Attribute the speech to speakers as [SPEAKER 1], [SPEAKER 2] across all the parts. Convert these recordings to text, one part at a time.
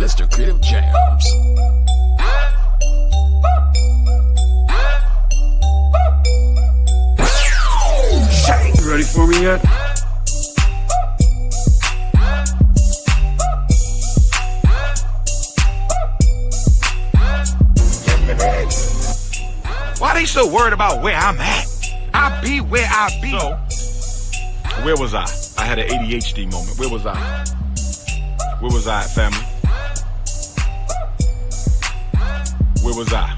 [SPEAKER 1] Mr. Creative Jams. You ready for me yet?
[SPEAKER 2] Why they so worried about where I'm at? I be where I be.
[SPEAKER 3] So, where was I? I had an ADHD moment. Where was I? Where was I, family? Where was I?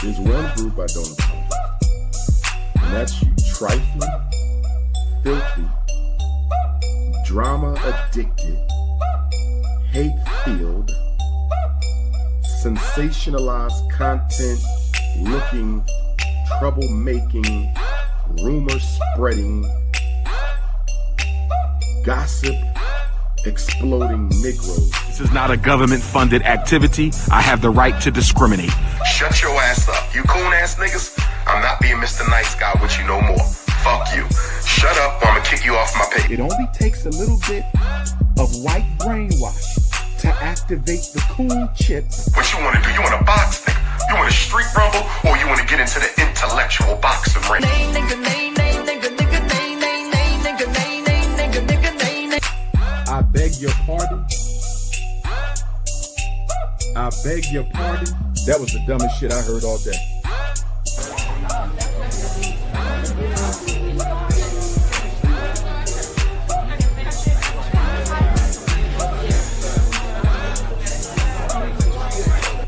[SPEAKER 4] There's one group I don't apologize, and that's you trifling, filthy, drama-addicted, hate-filled, sensationalized content looking, troublemaking, rumor-spreading, gossip exploding Negroes.
[SPEAKER 2] This is not a government-funded activity. I have the right to discriminate.
[SPEAKER 5] Shut your ass up. You coon-ass niggas, I'm not being Mr. Nice Guy with you no more. Fuck you. Shut up or I'm gonna kick you off my page.
[SPEAKER 6] It only takes a little bit of white brainwash to activate the coon chip.
[SPEAKER 5] What you wanna do? You wanna box, nigga? You wanna street rumble or you wanna get into the intellectual boxing ring?
[SPEAKER 6] I beg your pardon. I beg your pardon. That was the dumbest shit I heard all day.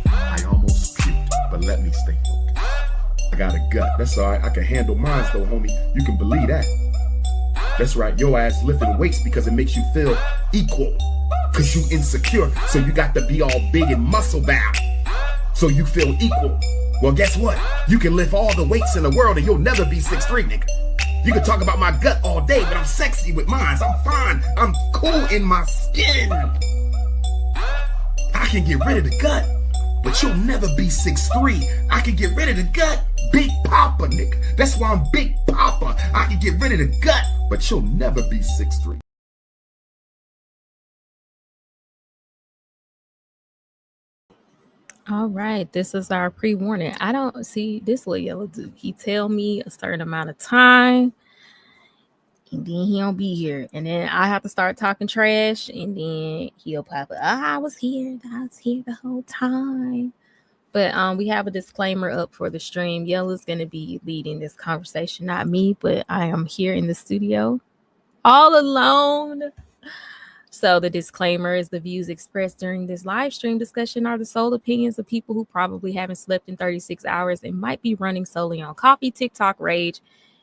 [SPEAKER 4] I almost puked, but let me stay focused. I got a gut. That's all right. I can handle mine though, homie. You can believe that. That's right. Your ass lifting weights because it makes you feel equal. Cause you insecure, so you got to be all big and muscle bound. So you feel equal. Well, guess what? You can lift all the weights in the world and you'll never be 6'3", nigga. You can talk about my gut all day, but I'm sexy with mine. I'm fine. I'm cool in my skin. I can get rid of the gut, but you'll never be 6'3". I can get rid of the gut. Big Papa, nigga. That's why I'm Big Papa. I can get rid of the gut, but you'll never be 6'3".
[SPEAKER 7] All right, this is our pre-warning. I don't see this little yellow dude. He tell me a certain amount of time, and then he don't be here. And then I have to start talking trash, and then he'll pop up. I was here the whole time. But we have a disclaimer up for the stream. Yellow's going to be leading this conversation, not me, but I am here in the studio all alone. So the disclaimer is the views expressed during this live stream discussion are the sole opinions of people who probably haven't slept in 36 hours and might be running solely on coffee, TikTok, rage,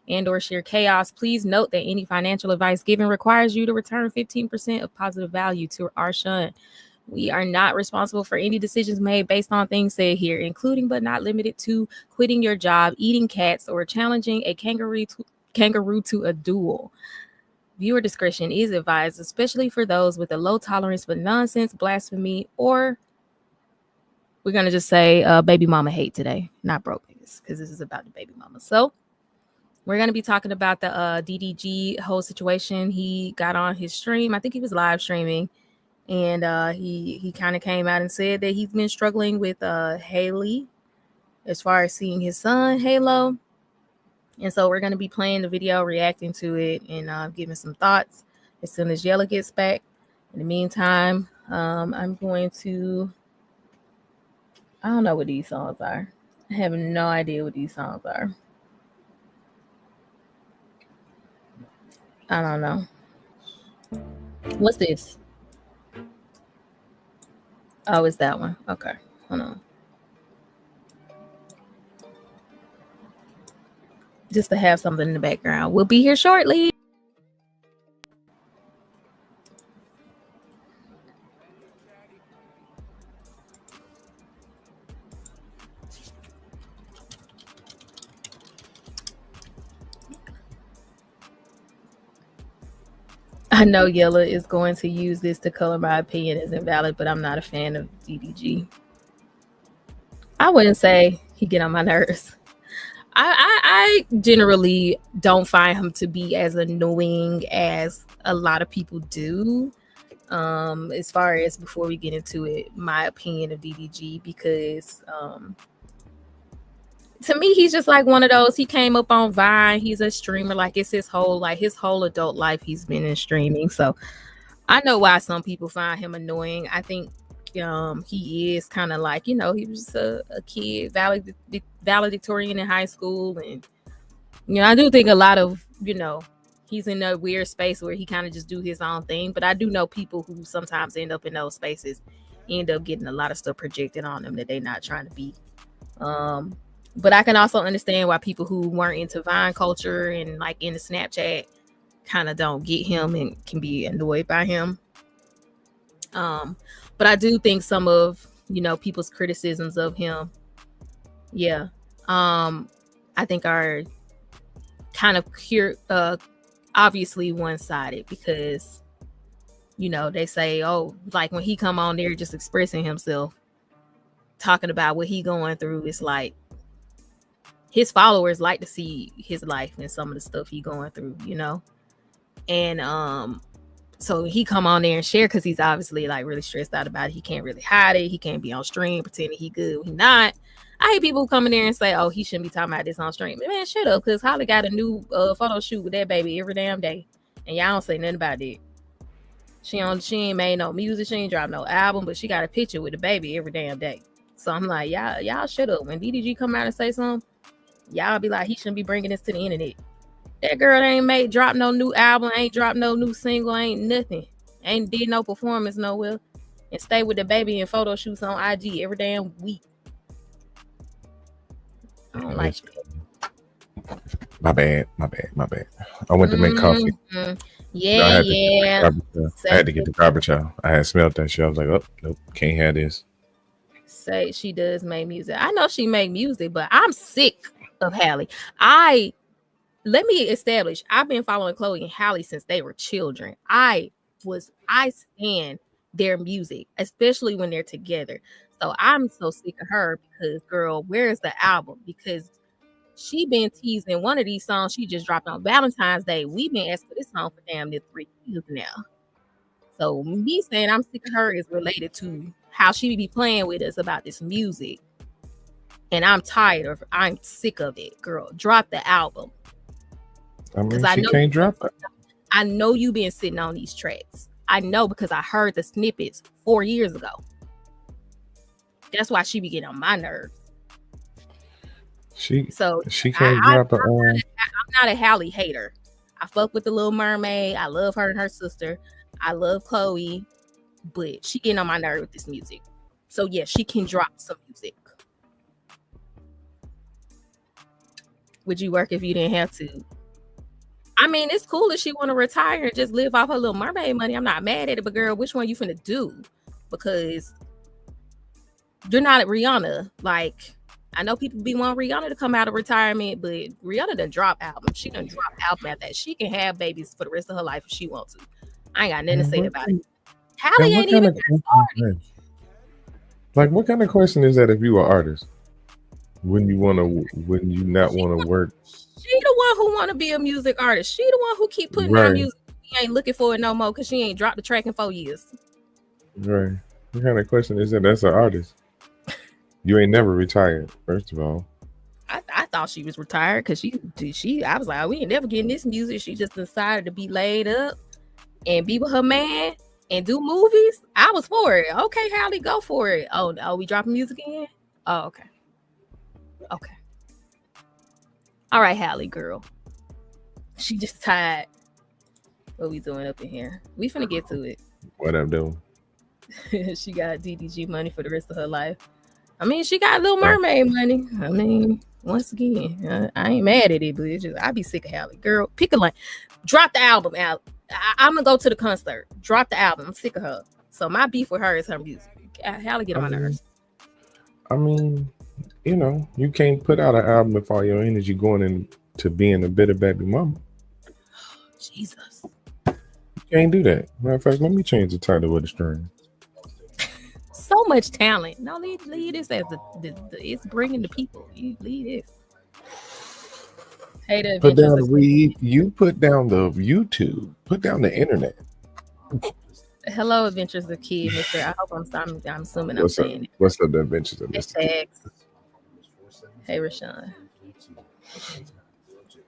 [SPEAKER 7] and or sheer chaos. Please note that any financial advice given requires you to return 15% of positive value to Arshawn. We are not responsible for any decisions made based on things said here, including but not limited to quitting your job, eating cats, or challenging a kangaroo to a duel. Viewer discretion is advised, especially for those with a low tolerance for nonsense, blasphemy, or we're going to just say baby mama hate today, not broke niggas, because this is about the baby mama. So we're going to be talking about the DDG whole situation. He got on his stream. I think he was live streaming, and he kind of came out and said that he's been struggling with Haley as far as seeing his son, Halo. And so we're going to be playing the video, reacting to it, and giving some thoughts as soon as Yella gets back. In the meantime, I'm going to... I don't know what these songs are. I have no idea what these songs are. I don't know. What's this? Oh, it's that one. Okay, hold on. Just to have something in the background. We'll be here shortly. I know Yella is going to use this to color my opinion as invalid, but I'm not a fan of DDG. I wouldn't say he get on my nerves. I generally don't find him to be as annoying as a lot of people do. As far as before we get into it, my opinion of DDG, because to me, he's just like one of those. He came up on Vine. He's a streamer. Like it's his whole adult life. He's been in streaming. So I know why some people find him annoying. I think he is kind of like, he was a kid, valedictorian in high school. And, I do think a lot of, he's in a weird space where he kind of just do his own thing. But I do know people who sometimes end up in those spaces, end up getting a lot of stuff projected on them that they're not trying to be. But I can also understand why people who weren't into Vine culture and like into Snapchat kind of don't get him and can be annoyed by him. But I do think some of, people's criticisms of him, I think are kind of obviously one-sided because, they say, oh, like when he come on there just expressing himself, talking about what he going through, it's like his followers like to see his life and some of the stuff he going through, and so he come on there and share because he's obviously like really stressed out about it. He can't really hide it. He can't be on stream pretending he good when he not. I hate people who come in there and say, oh, he shouldn't be talking about this on stream. Man, shut up, because Holly got a new photo shoot with that baby every damn day, and y'all don't say nothing about it. She ain't made no music, she ain't dropped no album, but she got a picture with the baby every damn day. So I'm like, y'all shut up. When DDG come out and say something, y'all be like, he shouldn't be bringing this to the internet. That girl ain't drop no new album, ain't dropped no new single, ain't nothing. Ain't did no performance nowhere. And stay with the baby and photo shoots on IG every damn week. I don't like it.
[SPEAKER 8] My bad. I went to make coffee.
[SPEAKER 7] Yeah.
[SPEAKER 8] I had to get the garbage out. I had smelled that shit. I was like, oh, nope, can't have this.
[SPEAKER 7] Say she does make music. I know she make music, but I'm sick of Halle. Let me establish, I've been following Chloe and Halle since they were children. I stand their music, especially when they're together. So I'm so sick of her because, girl, where's the album? Because she been teasing one of these songs she just dropped on Valentine's Day. We've been asking for this song for damn near 3 years now. So me saying I'm sick of her is related to how she be playing with us about this music. And I'm sick of it, girl. Drop the album.
[SPEAKER 8] I mean, she can't drop it.
[SPEAKER 7] I know you've been sitting on these tracks. I know because I heard the snippets 4 years ago. That's why she be getting on my nerves.
[SPEAKER 8] She can't drop it.
[SPEAKER 7] I'm not a Halle hater. I fuck with the Little Mermaid. I love her and her sister. I love Chloe, but she getting on my nerve with this music. So yeah, she can drop some music. Would you work if you didn't have to? I mean, it's cool if she want to retire and just live off her Little Mermaid money. I'm not mad at it, but girl, which one you finna do? Because you're not Rihanna. Like, I know people be wanting Rihanna to come out of retirement, but Rihanna done drop album. She done drop album at that. She can have babies for the rest of her life if she wants to. I ain't got nothing to say about it. Halle ain't even started.
[SPEAKER 8] Like, what kind of question is that if you were an artist? When you not want to work?
[SPEAKER 7] She the one who want to be a music artist. She the one who keep putting out music. She ain't looking for it no more because she ain't dropped the track in 4 years. Right.
[SPEAKER 8] What kind of question is that? That's an artist. You ain't never retired, first of all.
[SPEAKER 7] I thought she was retired because I was like, we ain't never getting this music. She just decided to be laid up and be with her man and do movies. I was for it. Okay, Halle, go for it. Oh, we dropping music again? Oh, okay. Okay. All right, Halle, girl. She just tired. What we doing up in here? We finna get to it.
[SPEAKER 8] What I'm doing?
[SPEAKER 7] She got DDG money for the rest of her life. I mean, she got Little Mermaid money. I mean, once again, I ain't mad at it, but it's just I be sick of Halle. Girl, pick a lane. Drop the album out. I'm gonna go to the concert. Drop the album. I'm sick of her. So my beef with her is her music. Halle get on my nerves.
[SPEAKER 8] I mean, you can't put out an album if all your energy going into being a bitter baby mama.
[SPEAKER 7] Jesus.
[SPEAKER 8] You can't do that. Matter of fact, let me change the title of the stream.
[SPEAKER 7] So much talent. No, leave this as it's bringing the people. You leave this. Hey,
[SPEAKER 8] put down the weed. You put down the YouTube. Put down the internet.
[SPEAKER 7] Hello, Adventures of Kid, Mister. I hope I'm assuming I'm
[SPEAKER 8] What's up?
[SPEAKER 7] saying it.
[SPEAKER 8] What's up, the adventures of Mr. Kid?
[SPEAKER 7] Hashtags. Hey, Rashawn.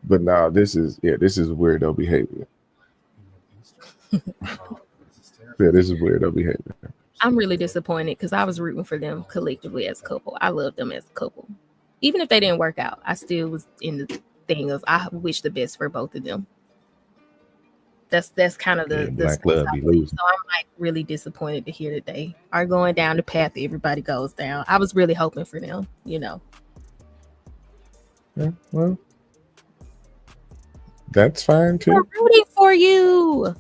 [SPEAKER 8] But now this is weirdo behavior. Yeah, this is weirdo behavior.
[SPEAKER 7] I'm really disappointed because I was rooting for them collectively as a couple. I love them as a couple. Even if they didn't work out, I still was in the thing of I wish the best for both of them. That's kind of the
[SPEAKER 8] Black
[SPEAKER 7] space
[SPEAKER 8] love
[SPEAKER 7] I
[SPEAKER 8] be
[SPEAKER 7] was in.
[SPEAKER 8] losing.
[SPEAKER 7] So I'm like really disappointed to hear that they are going down the path that everybody goes down. I was really hoping for them, you know.
[SPEAKER 8] Yeah, well, that's fine
[SPEAKER 7] We're
[SPEAKER 8] too.
[SPEAKER 7] rooting for you.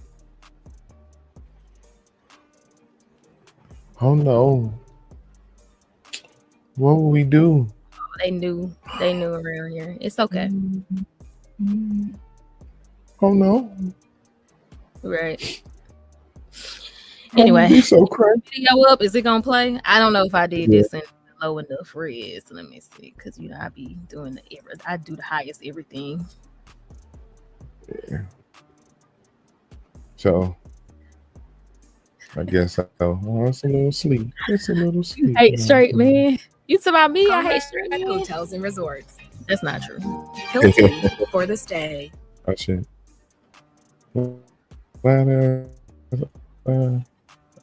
[SPEAKER 8] Oh no. What will we do?
[SPEAKER 7] They knew around here. It's okay.
[SPEAKER 8] Oh no.
[SPEAKER 7] Right.
[SPEAKER 8] I'm
[SPEAKER 7] Anyway,
[SPEAKER 8] so crazy.
[SPEAKER 7] video up. Is it gonna play? I don't know if I did
[SPEAKER 8] Yeah.
[SPEAKER 7] this in low enough res. Let me see, because you know I be doing I do the highest everything.
[SPEAKER 8] So I guess it's a little sleep. It's a little sleep.
[SPEAKER 7] Hate straight man. You talking about me? I hate straight
[SPEAKER 9] At
[SPEAKER 7] man.
[SPEAKER 9] hotels and resorts.
[SPEAKER 7] That's not true.
[SPEAKER 9] Hilton for the stay.
[SPEAKER 8] Oh shit. But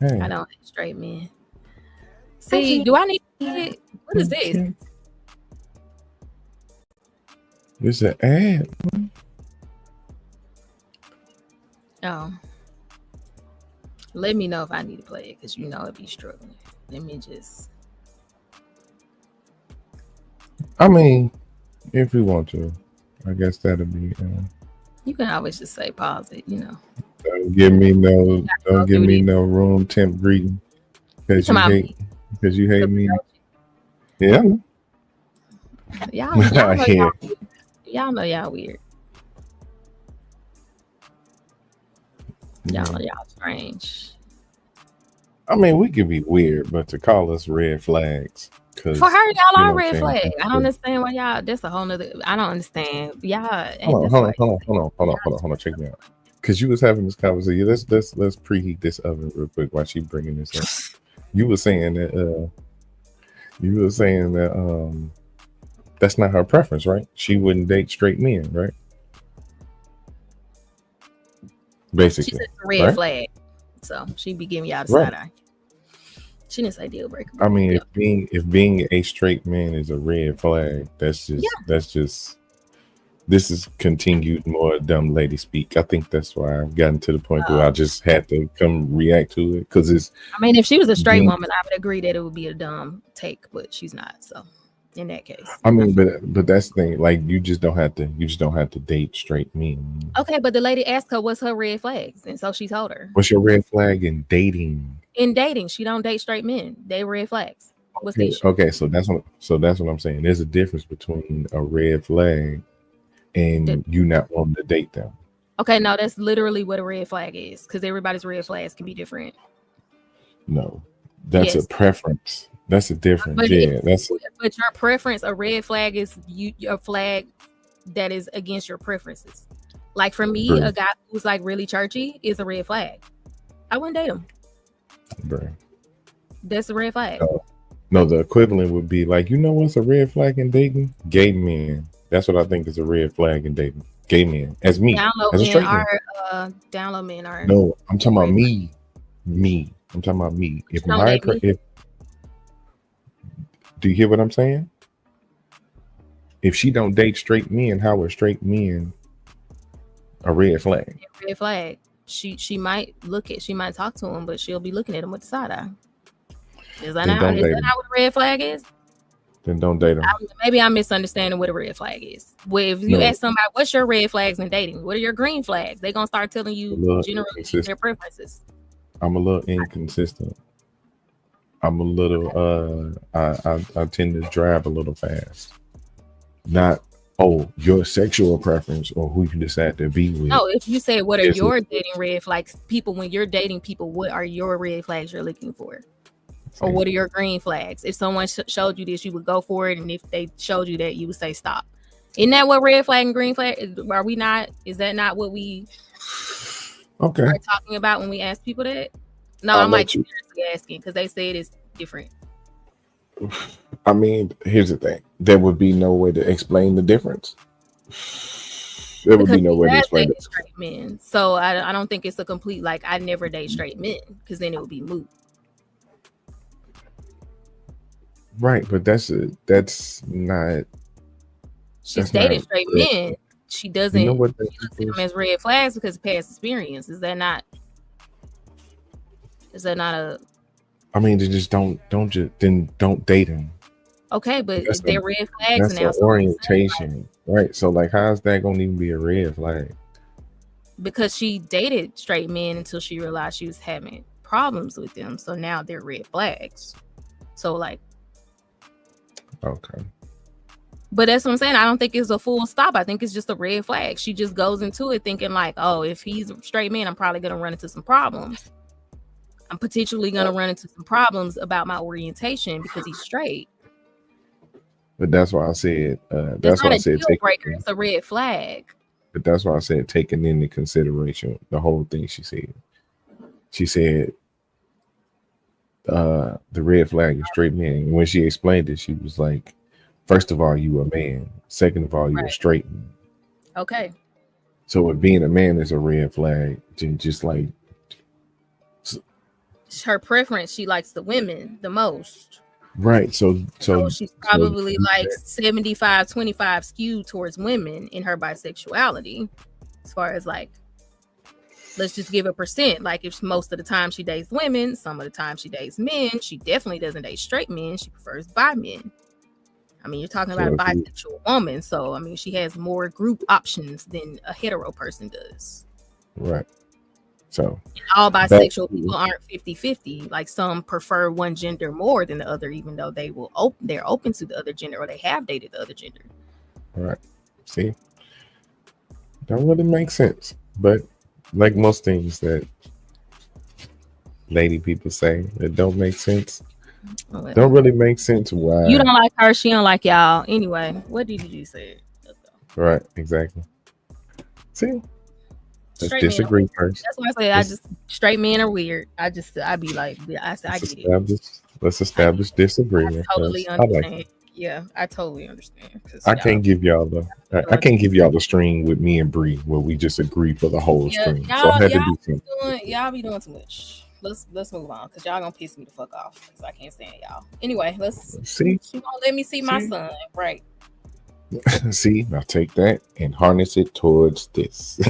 [SPEAKER 8] hey.
[SPEAKER 7] I don't hate straight men. See, do I need it? What is this?
[SPEAKER 8] It's an ad.
[SPEAKER 7] Oh. Let me know if I need to play it because you know it'd be struggling. Let me just.
[SPEAKER 8] I mean, if we want to, I guess that'll be.
[SPEAKER 7] You can always just say pause it, you know.
[SPEAKER 8] Don't give me no room temp greeting because you hate me. Yeah.
[SPEAKER 7] Y'all know
[SPEAKER 8] Yeah.
[SPEAKER 7] y'all know y'all weird. Y'all strange.
[SPEAKER 8] I mean, we could be weird, but to call us red flags.
[SPEAKER 7] For her, y'all
[SPEAKER 8] know
[SPEAKER 7] are
[SPEAKER 8] what
[SPEAKER 7] red
[SPEAKER 8] I'm
[SPEAKER 7] flag.
[SPEAKER 8] saying?
[SPEAKER 7] I don't understand why y'all. That's a whole nother. I don't understand. Y'all.
[SPEAKER 8] Hold on. Check me out. Because you was having this conversation. Let's preheat this oven real quick while she bringing this up. You were saying that. That's not her preference, right? She wouldn't date straight men, right? Basically,
[SPEAKER 7] She's a red
[SPEAKER 8] right?
[SPEAKER 7] flag. So she be giving y'all the
[SPEAKER 8] Right.
[SPEAKER 7] side eye. She didn't say deal breaker.
[SPEAKER 8] I mean, if being a straight man is a red flag, that's just this is continued more dumb lady speak. I think that's why I've gotten to the point where I just had to come react to it because it's.
[SPEAKER 7] I mean, if she was a straight
[SPEAKER 8] being-
[SPEAKER 7] woman, I would agree that it would be a dumb take, but she's not. So in that case,
[SPEAKER 8] I mean, but that's the thing. Like, you just don't have to date straight men.
[SPEAKER 7] okay. But the lady asked her what's her red flags, and so she told her.
[SPEAKER 8] What's your red flag in dating?
[SPEAKER 7] In dating, she don't date straight men. They red flags. What's the issue?
[SPEAKER 8] Okay, so that's what I'm saying. There's a difference between a red flag and you not wanting to date them.
[SPEAKER 7] Okay, no, that's literally what a red flag is, because everybody's red flags can be different.
[SPEAKER 8] No, that's
[SPEAKER 7] Yes.
[SPEAKER 8] a preference. That's a difference.
[SPEAKER 7] But
[SPEAKER 8] Yeah,
[SPEAKER 7] but your preference, a red flag is a flag that is against your preferences. Like for me,
[SPEAKER 8] True.
[SPEAKER 7] a guy who's like really churchy is a red flag. I wouldn't date him.
[SPEAKER 8] bro.
[SPEAKER 7] That's a red flag.
[SPEAKER 8] No, the equivalent would be like, you know what's a red flag in dating? Gay men. That's what I think is a red flag in dating. Gay men. As me.
[SPEAKER 7] Download
[SPEAKER 8] as a
[SPEAKER 7] men
[SPEAKER 8] straight man.
[SPEAKER 7] are download men are.
[SPEAKER 8] No, I'm talking about me. I'm talking about me. If
[SPEAKER 7] Don't
[SPEAKER 8] my
[SPEAKER 7] date me.
[SPEAKER 8] do you hear what I'm saying? If she don't date straight men, how are straight men a red flag?
[SPEAKER 7] Red flag. She might talk to him, but she'll be looking at him with the side eye. Is that
[SPEAKER 8] Then
[SPEAKER 7] not
[SPEAKER 8] don't date him.
[SPEAKER 7] what a red flag is?
[SPEAKER 8] Then don't date them.
[SPEAKER 7] Maybe I'm misunderstanding what a red flag is. Well, if you
[SPEAKER 8] No.
[SPEAKER 7] ask somebody, what's your red flags in dating? What are your green flags? They're gonna start telling you
[SPEAKER 8] Look,
[SPEAKER 7] generally
[SPEAKER 8] it's just-
[SPEAKER 7] their preferences.
[SPEAKER 8] I'm a little inconsistent. I'm a little I tend to drive a little fast. Not your sexual preference or who you decide to be with.
[SPEAKER 7] No, if you say what are
[SPEAKER 8] Yes,
[SPEAKER 7] your dating red flags, people, when you're dating people, what are your red flags you're looking for? Or what are your green flags? If someone showed you this, you would go for it, and if they showed you that, you would say stop. Isn't that what red flag and green flag are? We not? Is that not what we
[SPEAKER 8] Okay.
[SPEAKER 7] are talking about when we ask people that? No,
[SPEAKER 8] I'll
[SPEAKER 7] I'm like
[SPEAKER 8] let you.
[SPEAKER 7] seriously asking because they said it's different.
[SPEAKER 8] I mean, here's the thing: there would be no way to explain the difference. There would
[SPEAKER 7] Because
[SPEAKER 8] be no
[SPEAKER 7] she
[SPEAKER 8] way to
[SPEAKER 7] has
[SPEAKER 8] explain
[SPEAKER 7] dated
[SPEAKER 8] it.
[SPEAKER 7] straight men. So I don't think it's a complete like I never date straight men because then it would be moot.
[SPEAKER 8] Right, but that's not.
[SPEAKER 7] She's
[SPEAKER 8] That's
[SPEAKER 7] dated
[SPEAKER 8] not
[SPEAKER 7] straight
[SPEAKER 8] correct.
[SPEAKER 7] men. She doesn't
[SPEAKER 8] You know what that
[SPEAKER 7] she looks at them
[SPEAKER 8] equals?
[SPEAKER 7] as red flags because of past experience. Is that not a
[SPEAKER 8] I mean, they just don't date him.
[SPEAKER 7] okay, but
[SPEAKER 8] That's
[SPEAKER 7] they're
[SPEAKER 8] a
[SPEAKER 7] red flags
[SPEAKER 8] that's
[SPEAKER 7] now.
[SPEAKER 8] an
[SPEAKER 7] So I'm saying,
[SPEAKER 8] orientation, right? So like, how's that gonna even be a red flag?
[SPEAKER 7] because she dated straight men until she realized she was having problems with them. So now they're red flags. So like,
[SPEAKER 8] Okay,
[SPEAKER 7] but that's what I'm saying. I don't think it's a full stop. I think it's just a red flag. She just goes into it thinking like, oh, if he's a straight man, I'm probably gonna run into some problems. I'm potentially gonna run into some problems about my orientation because he's straight.
[SPEAKER 8] but that's why I said
[SPEAKER 7] That's
[SPEAKER 8] that's
[SPEAKER 7] not
[SPEAKER 8] why I
[SPEAKER 7] a
[SPEAKER 8] said
[SPEAKER 7] deal breaker. It's a red flag.
[SPEAKER 8] but that's why I said taking into consideration the whole thing she said. She said the red flag is straight men. And when she explained it, she was like, first of all, you a man. Second of all, you a
[SPEAKER 7] Right.
[SPEAKER 8] straight man.
[SPEAKER 7] Okay.
[SPEAKER 8] So if being a man is a red flag, then just like
[SPEAKER 7] Her preference, she likes the women the most.
[SPEAKER 8] right. So
[SPEAKER 7] She's probably like 75-25 skewed towards women in her bisexuality. As far as like, let's just give a percent. Like if most of the time she dates women, some of the time she dates men, she definitely doesn't date straight men. She prefers bi men. I mean, you're talking about a
[SPEAKER 8] So if you-
[SPEAKER 7] bisexual woman. So, I mean, she has more group options than a hetero person does.
[SPEAKER 8] right. So
[SPEAKER 7] All bisexual
[SPEAKER 8] But-
[SPEAKER 7] people aren't 50-50. Like some prefer one gender more than the other, even though they're open to the other gender or they have dated the other gender.
[SPEAKER 8] right. See, don't really make sense. But like most things that lady people say that don't make sense,
[SPEAKER 7] Well,
[SPEAKER 8] don't really make sense. Why?
[SPEAKER 7] you don't like her, she don't like y'all. Anyway, what did you say? Let's go.
[SPEAKER 8] Right. Exactly. See, let's
[SPEAKER 7] Straight men are
[SPEAKER 8] disagree
[SPEAKER 7] weird.
[SPEAKER 8] first.
[SPEAKER 7] That's why I say I just straight men are weird. I'd be like, I get it.
[SPEAKER 8] Let's establish
[SPEAKER 7] I
[SPEAKER 8] disagreement.
[SPEAKER 7] totally
[SPEAKER 8] first. I like
[SPEAKER 7] understand. Yeah, I totally understand. 'Cause
[SPEAKER 8] I
[SPEAKER 7] y'all-
[SPEAKER 8] can't give y'all the I can't give y'all the stream with me and Bree where we just agree for the whole
[SPEAKER 7] Yeah,
[SPEAKER 8] stream. So I had to do something.
[SPEAKER 7] y'all be doing too much. Let's move on because y'all gonna piss me the fuck off because I can't stand y'all. Anyway,
[SPEAKER 8] See,
[SPEAKER 7] she won't let me see my
[SPEAKER 8] See?
[SPEAKER 7] son. Right.
[SPEAKER 8] see, now take that and harness it towards this.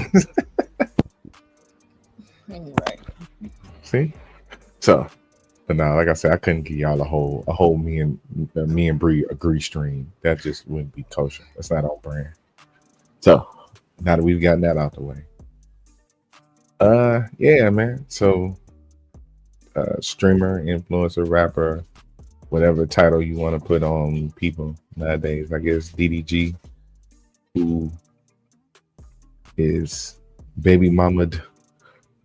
[SPEAKER 7] Right.
[SPEAKER 8] See, so, but now, like I said, I couldn't give y'all a whole me and Bree agree stream. That just wouldn't be kosher. That's not on brand. So now that we've gotten that out the way, yeah, man. So, streamer, influencer, rapper, whatever title you want to put on people nowadays. I guess DDG, who is baby mamaed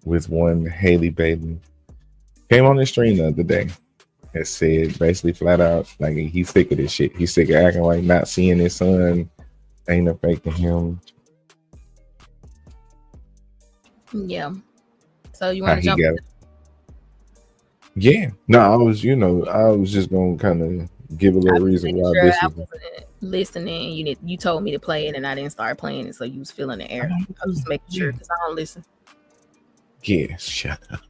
[SPEAKER 8] with one Haley Bailey, came on the stream the other day and said basically flat out like he's sick of this shit. He's sick of acting like not seeing his son ain't affecting him.
[SPEAKER 7] Yeah. So you
[SPEAKER 8] How
[SPEAKER 7] want to
[SPEAKER 8] he
[SPEAKER 7] jump?
[SPEAKER 8] got it. Yeah. No, I was just gonna kind of give a little reason why
[SPEAKER 7] Sure,
[SPEAKER 8] this
[SPEAKER 7] I
[SPEAKER 8] is.
[SPEAKER 7] wasn't listening. You told me to play it, and I didn't start playing it, so you was feeling the air. I was just making sure because I don't listen.
[SPEAKER 8] Yeah, shut up.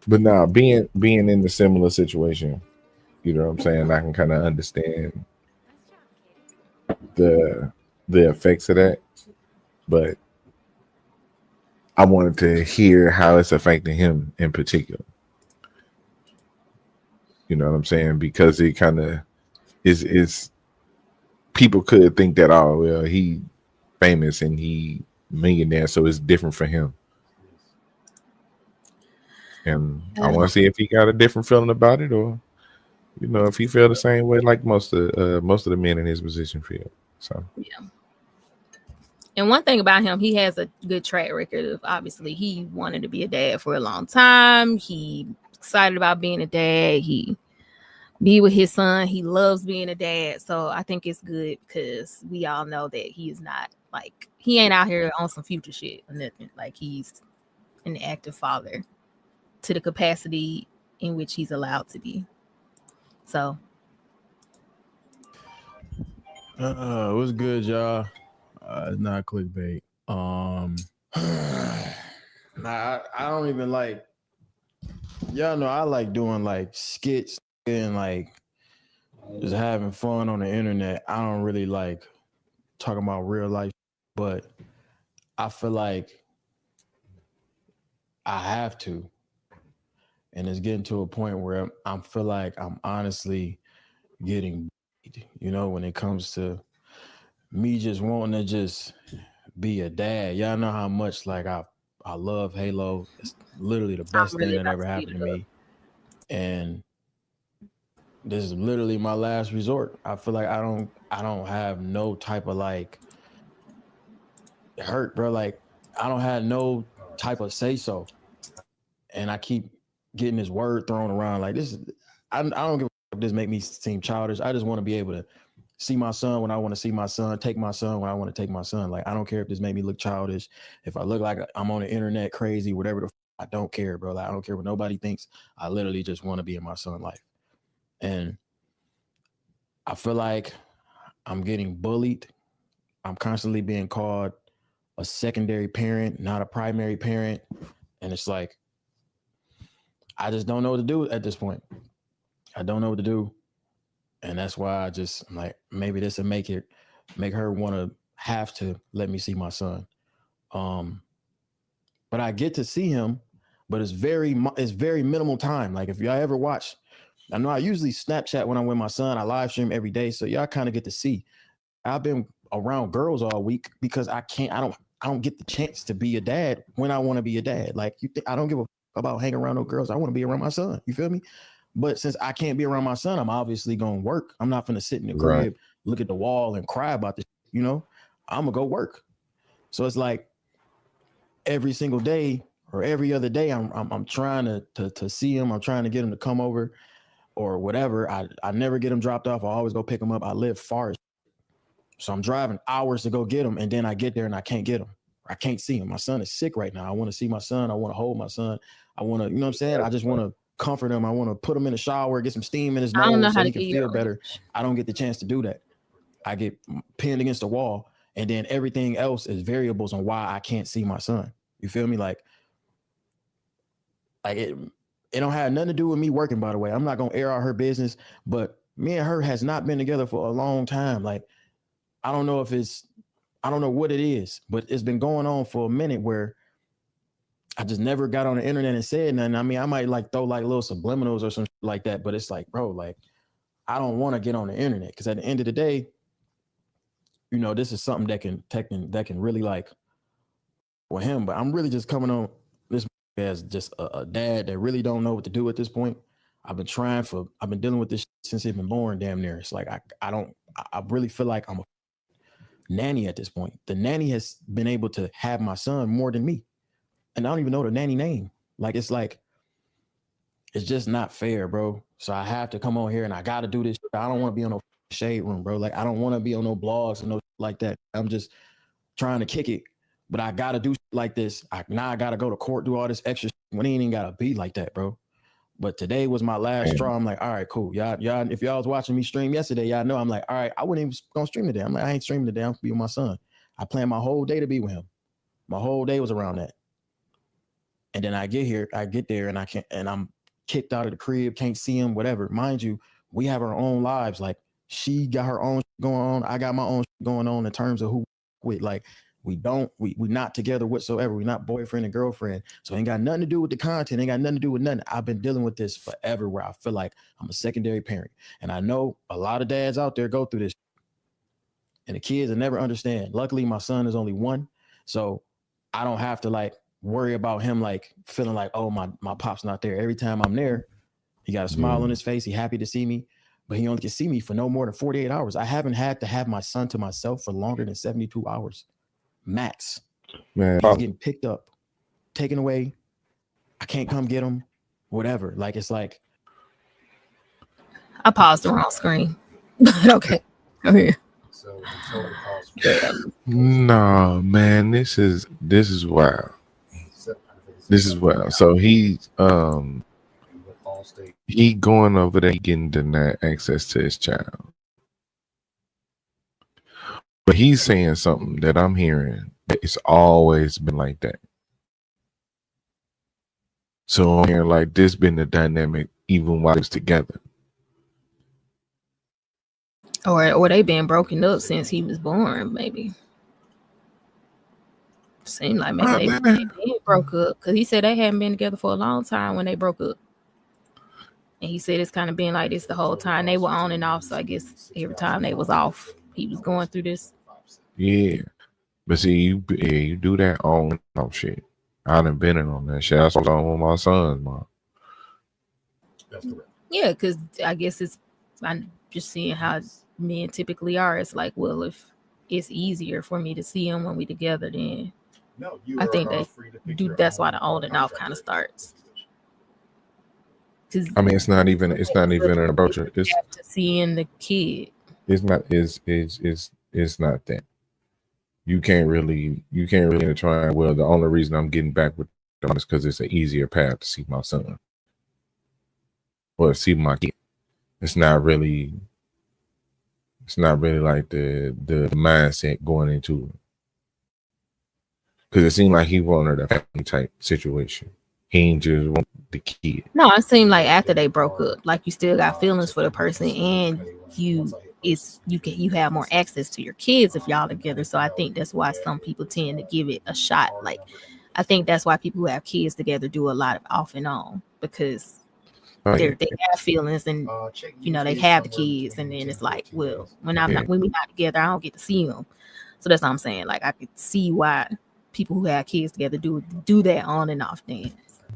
[SPEAKER 8] But now being in the similar situation, you know what I'm saying, I can kind of understand the effects of that, but I wanted to hear how it's affecting him in particular. You know what I'm saying? Because it kind of is people could think that, oh well, he famous and he millionaire, so it's different for him. And I want to see if he got a different feeling about it, or you know, if he feel the same way like most of the men in his position feel. So
[SPEAKER 7] yeah. And one thing about him, he has a good track record of obviously he wanted to be a dad for a long time. He excited about being a dad. He be with his son. He loves being a dad. So I think it's good because we all know that he is not like he ain't out here on some future shit or nothing. Like he's an active father to the capacity in which he's allowed to be. So
[SPEAKER 10] what's good, y'all? It's not clickbait. I don't even like, y'all know I like doing like skits and like just having fun on the internet. I don't really like talking about real life, but I feel like I have to. And it's getting to a point where I feel like I'm honestly getting, you know, when it comes to me just wanting to just be a dad. Y'all know how much like I love Halo. It's literally the best thing that ever happened to me. And this is literally my last resort. I feel like I don't have no type of like hurt, bro. Like I don't have no type of say so. And I keep getting this word thrown around like this. I don't give a fuck if this make me seem childish. I just want to be able to see my son when I want to see my son, take my son when I want to take my son. Like I don't care if this make me look childish. If I look like I'm on the internet crazy, whatever the fuck, I don't care, bro. Like I don't care what nobody thinks. I literally just want to be in my son's life. And I feel like I'm getting bullied. I'm constantly being called a secondary parent, not a primary parent. And it's like, I just don't know what to do at this point. I don't know what to do. And that's why I'm like, maybe this will make her want to have to let me see my son. But I get to see him, but it's very minimal time. Like if y'all ever watch, I know I usually Snapchat when I'm with my son. I live stream every day. So y'all kind of get to see. I've been around girls all week because I don't get the chance to be a dad when I want to be a dad. Like I don't give a about hanging around no girls. I want to be around my son. You feel me? But since I can't be around my son, I'm obviously going to work. I'm not going to sit in the crib, look at the wall and cry about this, you know? I'm going to go work. So it's like every single day or every other day, I'm trying to see him. I'm trying to get him to come over or whatever. I never get him dropped off. I always go pick him up. I live far. So I'm driving hours to go get him. And then I get there and I can't get him. I can't see him. My son is sick right now. I want to see my son. I want to hold my son. I want to, you know what I'm saying? I just want to comfort him. I want to put him in the shower, get some steam in his nose so he can feel better. I don't get the chance to do that. I get pinned against the wall. And then everything else is variables on why I can't see my son. You feel me? Like it don't have nothing to do with me working, by the way. I'm not going to air out her business, but me and her has not been together for a long time. Like, I don't know what it is, but it's been going on for a minute where I just never got on the internet and said nothing. I mean, I might like throw like little subliminals or something like that, but it's like, bro, like I don't want to get on the internet because at the end of the day, you know, this is something that can really like for him. But I'm really just coming on this as just a dad that really don't know what to do at this point. I've been dealing with this since he's been born, damn near. It's like I really feel like I'm a nanny at this point. The nanny has been able to have my son more than me. And I don't even know the nanny name. It's just not fair, bro. So I have to come on here and I got to do this. I don't want to be on no shade room, bro. Like I don't want to be on no blogs and no like that. I'm just trying to kick it, but I got to do like this. Now I got to go to court, do all this extra shit when it ain't even got to be like that, bro. But today was my last straw. I'm like, all right, cool. Y'all, if y'all was watching me stream yesterday, y'all know I'm like, all right, I wouldn't even gonna stream today. I'm like, I ain't streaming today. I'm gonna be with my son. I planned my whole day to be with him. My whole day was around that. And then I get there and I'm kicked out of the crib, can't see him, whatever. Mind you, we have our own lives. Like she got her own going on. I got my own going on in terms of who with. Like we not together whatsoever. We're not boyfriend and girlfriend. So it ain't got nothing to do with the content. Ain't got nothing to do with nothing. I've been dealing with this forever where I feel like I'm a secondary parent. And I know a lot of dads out there go through this. And the kids will never understand. Luckily, my son is only 1. So I don't have to like worry about him like feeling like, oh, my pop's not there. Every time I'm there, he got a smile on his face. He happy to see me. But he only can see me for no more than 48 hours. I haven't had to have my son to myself for longer than 72 hours. Max. Man. He's getting picked up, taken away. I can't come get him. Whatever. Like it's like
[SPEAKER 7] I paused the wrong screen. But okay. Go ahead.
[SPEAKER 8] No, man, this is wild. This is what. So he going over there getting denied access to his child, but he's saying something that I'm hearing. It's always been like that. So I'm hearing like this been the dynamic even while it's together.
[SPEAKER 7] Or they been broken up since he was born, maybe. Seemed like maybe they broke up because he said they hadn't been together for a long time when they broke up. And he said it's kind of been like this the whole time. They were on and off, so I guess every time they was off, he was going through this.
[SPEAKER 8] Yeah. But see, you do that on and off shit. I done been in on that shit. That's what I'm on with my sons, mom.
[SPEAKER 7] Yeah, because I guess I'm just seeing how men typically are. It's like, well, if it's easier for me to see him when we together, then I think that's why the on and off kind of starts.
[SPEAKER 8] I mean, it's not even an approach. It's
[SPEAKER 7] to seeing the kid.
[SPEAKER 8] It's not that. You can't really try. Well, the only reason I'm getting back with them is because it's an easier path to see my son or see my kid. It's not really like the mindset going into it. Because it seemed like he wanted a family type situation. He ain't just want the kid.
[SPEAKER 7] No, it seemed like after they broke up, like you still got feelings for the person, and you have more access to your kids if y'all together. So I think that's why some people tend to give it a shot. Like I think that's why people who have kids together do a lot of off and on, because they have feelings and they have the kids, and then it's like, well, when we're not together, I don't get to see them. So that's what I'm saying. Like I could see why people who have kids together do that on and off dance.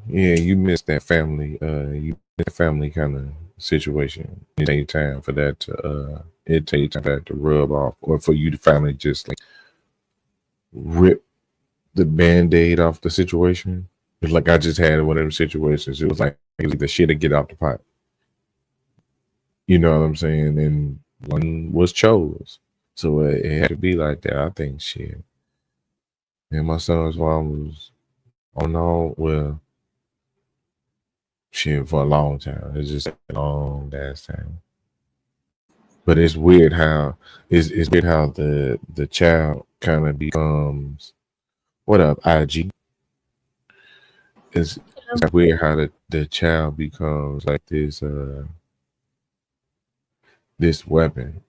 [SPEAKER 8] Yeah, you missed that family. You missed family kind of situation. It take time for that to rub off, or for you to finally just like rip the Band-Aid off the situation. It's like I just had one of them situations. It was like the shit to get out the pot. You know what I'm saying? And one was chose, so it had to be like that. I think shit. And my son's mom was shit for a long time. It's just a long ass time. But it's weird how the child kind of becomes what up, IG? It's weird how the child becomes like this weapon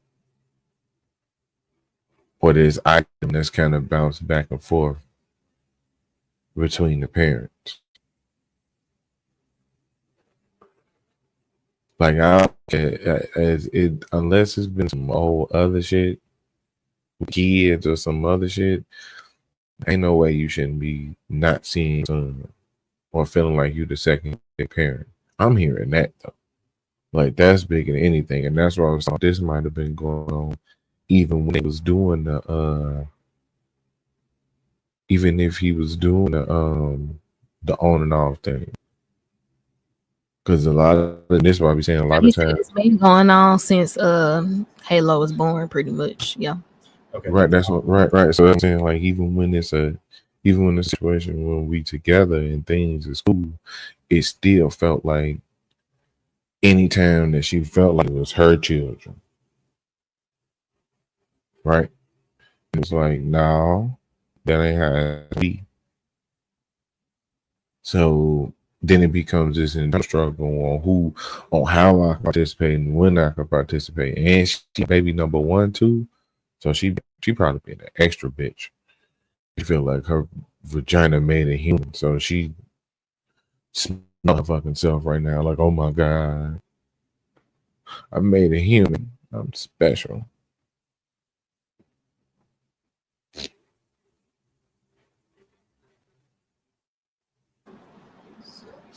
[SPEAKER 8] or this item that's kind of bounced back and forth between the parents. Like unless it's been some old other shit, kids or some other shit, ain't no way you shouldn't be not seeing son or feeling like you the second parent. I'm hearing that though. Like that's bigger than anything, and that's why I was thought this might have been going on even when he was doing even if he was doing the on and off thing. Because a lot of this, why we saying a lot of times
[SPEAKER 7] it's been going on since Halo was born, pretty much. Yeah.
[SPEAKER 8] Okay. Right. That's what. Right. So I'm saying, like, even when the situation when we together and things is cool, it still felt like anytime that she felt like it was her children. Right. And it's like, no, that ain't how it be. So then it becomes this internal struggle on how I participate and when I can participate. And she baby number 1 too. So she probably been an extra bitch. She feel like her vagina made a human. So she smells her fucking self right now. Like, oh my God, I made a human. I'm special.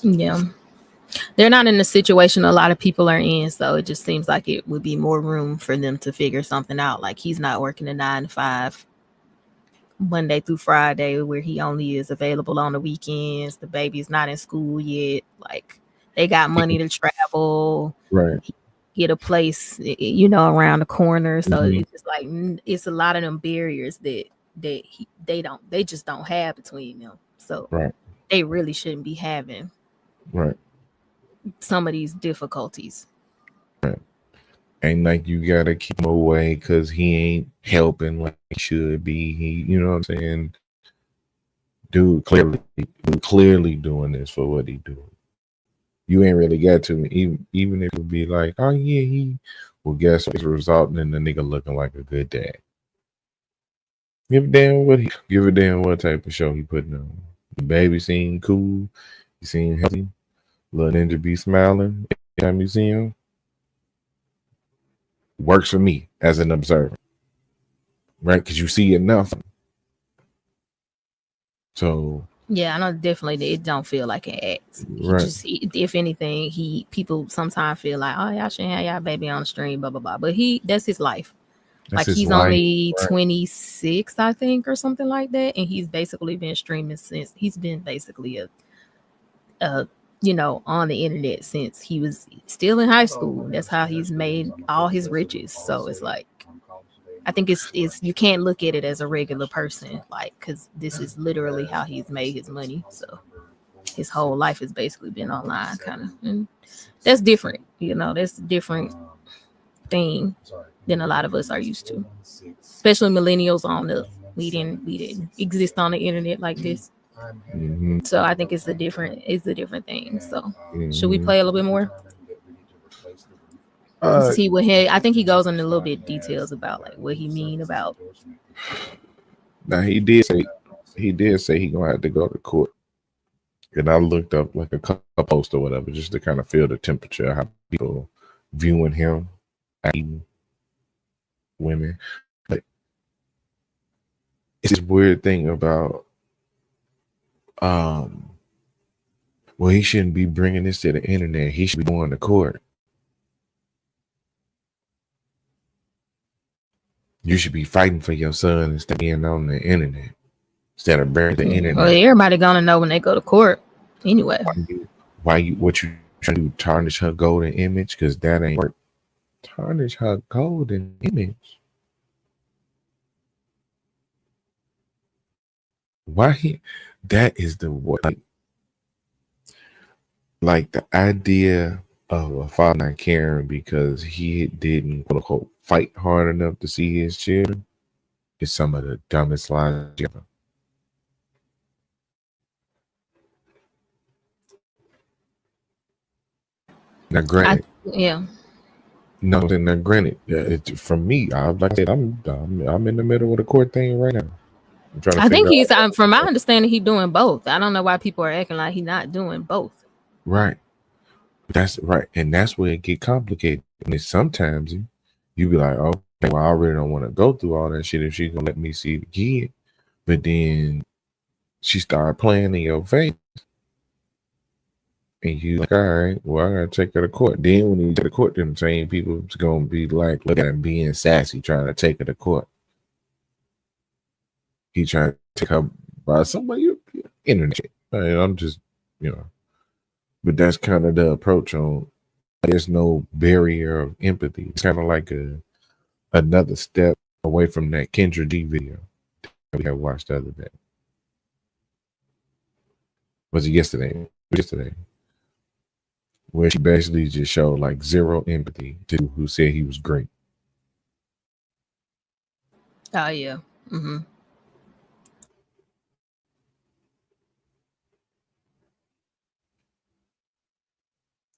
[SPEAKER 7] Yeah. They're not in the situation a lot of people are in, so it just seems like it would be more room for them to figure something out. Like he's not working a 9 to 5 Monday through Friday, where he only is available on the weekends. The baby's not in school yet. Like they got money to travel,
[SPEAKER 8] right?
[SPEAKER 7] Get a place, around the corner. So it's just like it's a lot of them barriers that they just don't have between them. So
[SPEAKER 8] right.
[SPEAKER 7] they really shouldn't be having
[SPEAKER 8] Right.
[SPEAKER 7] some of these difficulties.
[SPEAKER 8] Ain't like you gotta keep him away because he ain't helping like he should be. You know what I'm saying? Dude, clearly doing this for what he doing. You ain't really got to, even if it be like, oh yeah, well, guess what's resulting in the nigga looking like a good dad. Give a damn what type of show he putting on. The baby seem cool, he seem healthy. Little ninja be smiling every time you see him. Works for me as an observer, right? Because you see enough. So
[SPEAKER 7] yeah, I know definitely it don't feel like an act.
[SPEAKER 8] Right.
[SPEAKER 7] Just, if anything, people sometimes feel like, oh, y'all shouldn't have y'all baby on the stream, blah blah blah. But that's his life.
[SPEAKER 8] That's
[SPEAKER 7] like he's
[SPEAKER 8] life,
[SPEAKER 7] only
[SPEAKER 8] right.
[SPEAKER 7] 26, I think, or something like that, and he's basically been streaming since he's been basically a on the internet since he was still in high school. That's how he's made all his riches. So it's like, I think it's you can't look at it as a regular person, like, because this is literally how he's made his money. So his whole life has basically been online, kind of, and that's different. That's a different thing than a lot of us are used to, especially millennials on up. We didn't exist on the internet like this.
[SPEAKER 8] Mm-hmm.
[SPEAKER 7] So I think it's a different thing. So should we play a little bit more? See what I think he goes into a little bit details about like what he mean about.
[SPEAKER 8] Now he did say he gonna have to go to court, and I looked up like a couple posts or whatever just to kind of feel the temperature of how people viewing him, women. But it's this weird thing about well, he shouldn't be bringing this to the internet. He should be going to court. You should be fighting for your son instead of being on the internet, instead of burying the internet.
[SPEAKER 7] Well, everybody gonna know when they go to court anyway.
[SPEAKER 8] What you trying to do? Tarnish her golden image? Because that ain't work. Tarnish her golden image. Why that is the what? Like the idea of a father not caring because he didn't quote unquote fight hard enough to see his children is some of the dumbest lines ever. Now, granted, from me, like I said, I'm in the middle of the court thing right now.
[SPEAKER 7] I think he's, from my understanding, he's doing both. I don't know why people are acting like he's not doing both.
[SPEAKER 8] Right. That's right. And that's where it get complicated. And sometimes you be like, oh, well, I really don't want to go through all that shit if she's gonna let me see the kid. But then she started playing in your face. And you like, all right, well, I gotta take her to court. Then when you take her to court, them same people is gonna be like, look at him being sassy, trying to take her to court. He trying to take her by somebody internet. I'm just, but that's kind of the approach on. There's no barrier of empathy. It's kind of like another step away from that Kendra G video that we had watched the other day. Was it yesterday? Yesterday, where she basically just showed like zero empathy to who said he was great.
[SPEAKER 7] Oh yeah. Mm-hmm.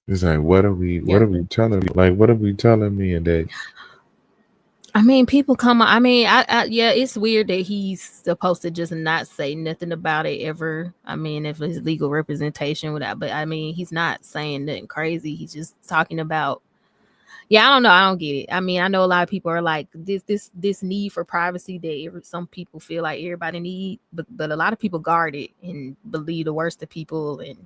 [SPEAKER 8] It's like, what are we telling you? Like, what are we telling me that?
[SPEAKER 7] I mean, people come. I mean, yeah, it's weird that he's supposed to just not say nothing about it ever. I mean, if his legal representation without, but I mean, he's not saying nothing crazy. He's just talking about. Yeah, I don't know. I don't get it. I mean, I know a lot of people are like this need for privacy that some people feel like everybody need, but a lot of people guard it and believe the worst of people, and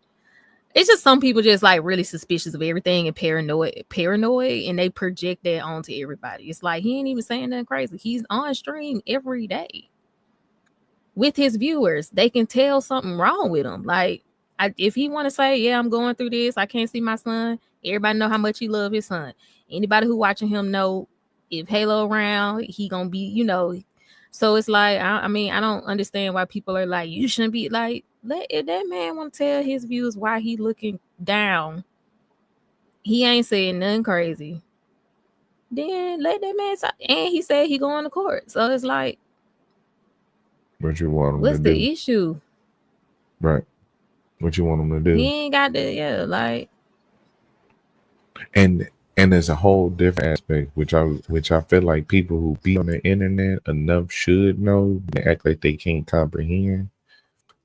[SPEAKER 7] it's just some people just like really suspicious of everything and paranoid, and they project that onto everybody. It's like he ain't even saying nothing crazy. He's on stream every day with his viewers. They can tell something wrong with him. Like, if he want to say, yeah, I'm going through this, I can't see my son. Everybody know how much he love his son. Anybody who watching him know if Halo around, he gonna be, So it's like, I mean, I don't understand why people are like, you shouldn't be like. if that man want to tell his views why he looking down, he ain't saying nothing crazy. Then let that man talk. And he said he going to court. So it's like,
[SPEAKER 8] What you want him
[SPEAKER 7] what's
[SPEAKER 8] to
[SPEAKER 7] the
[SPEAKER 8] do?
[SPEAKER 7] issue?
[SPEAKER 8] Right. What you want him to do?
[SPEAKER 7] He ain't got the like.
[SPEAKER 8] And there's a whole different aspect, which I feel like people who be on the internet enough should know. They act like they can't comprehend.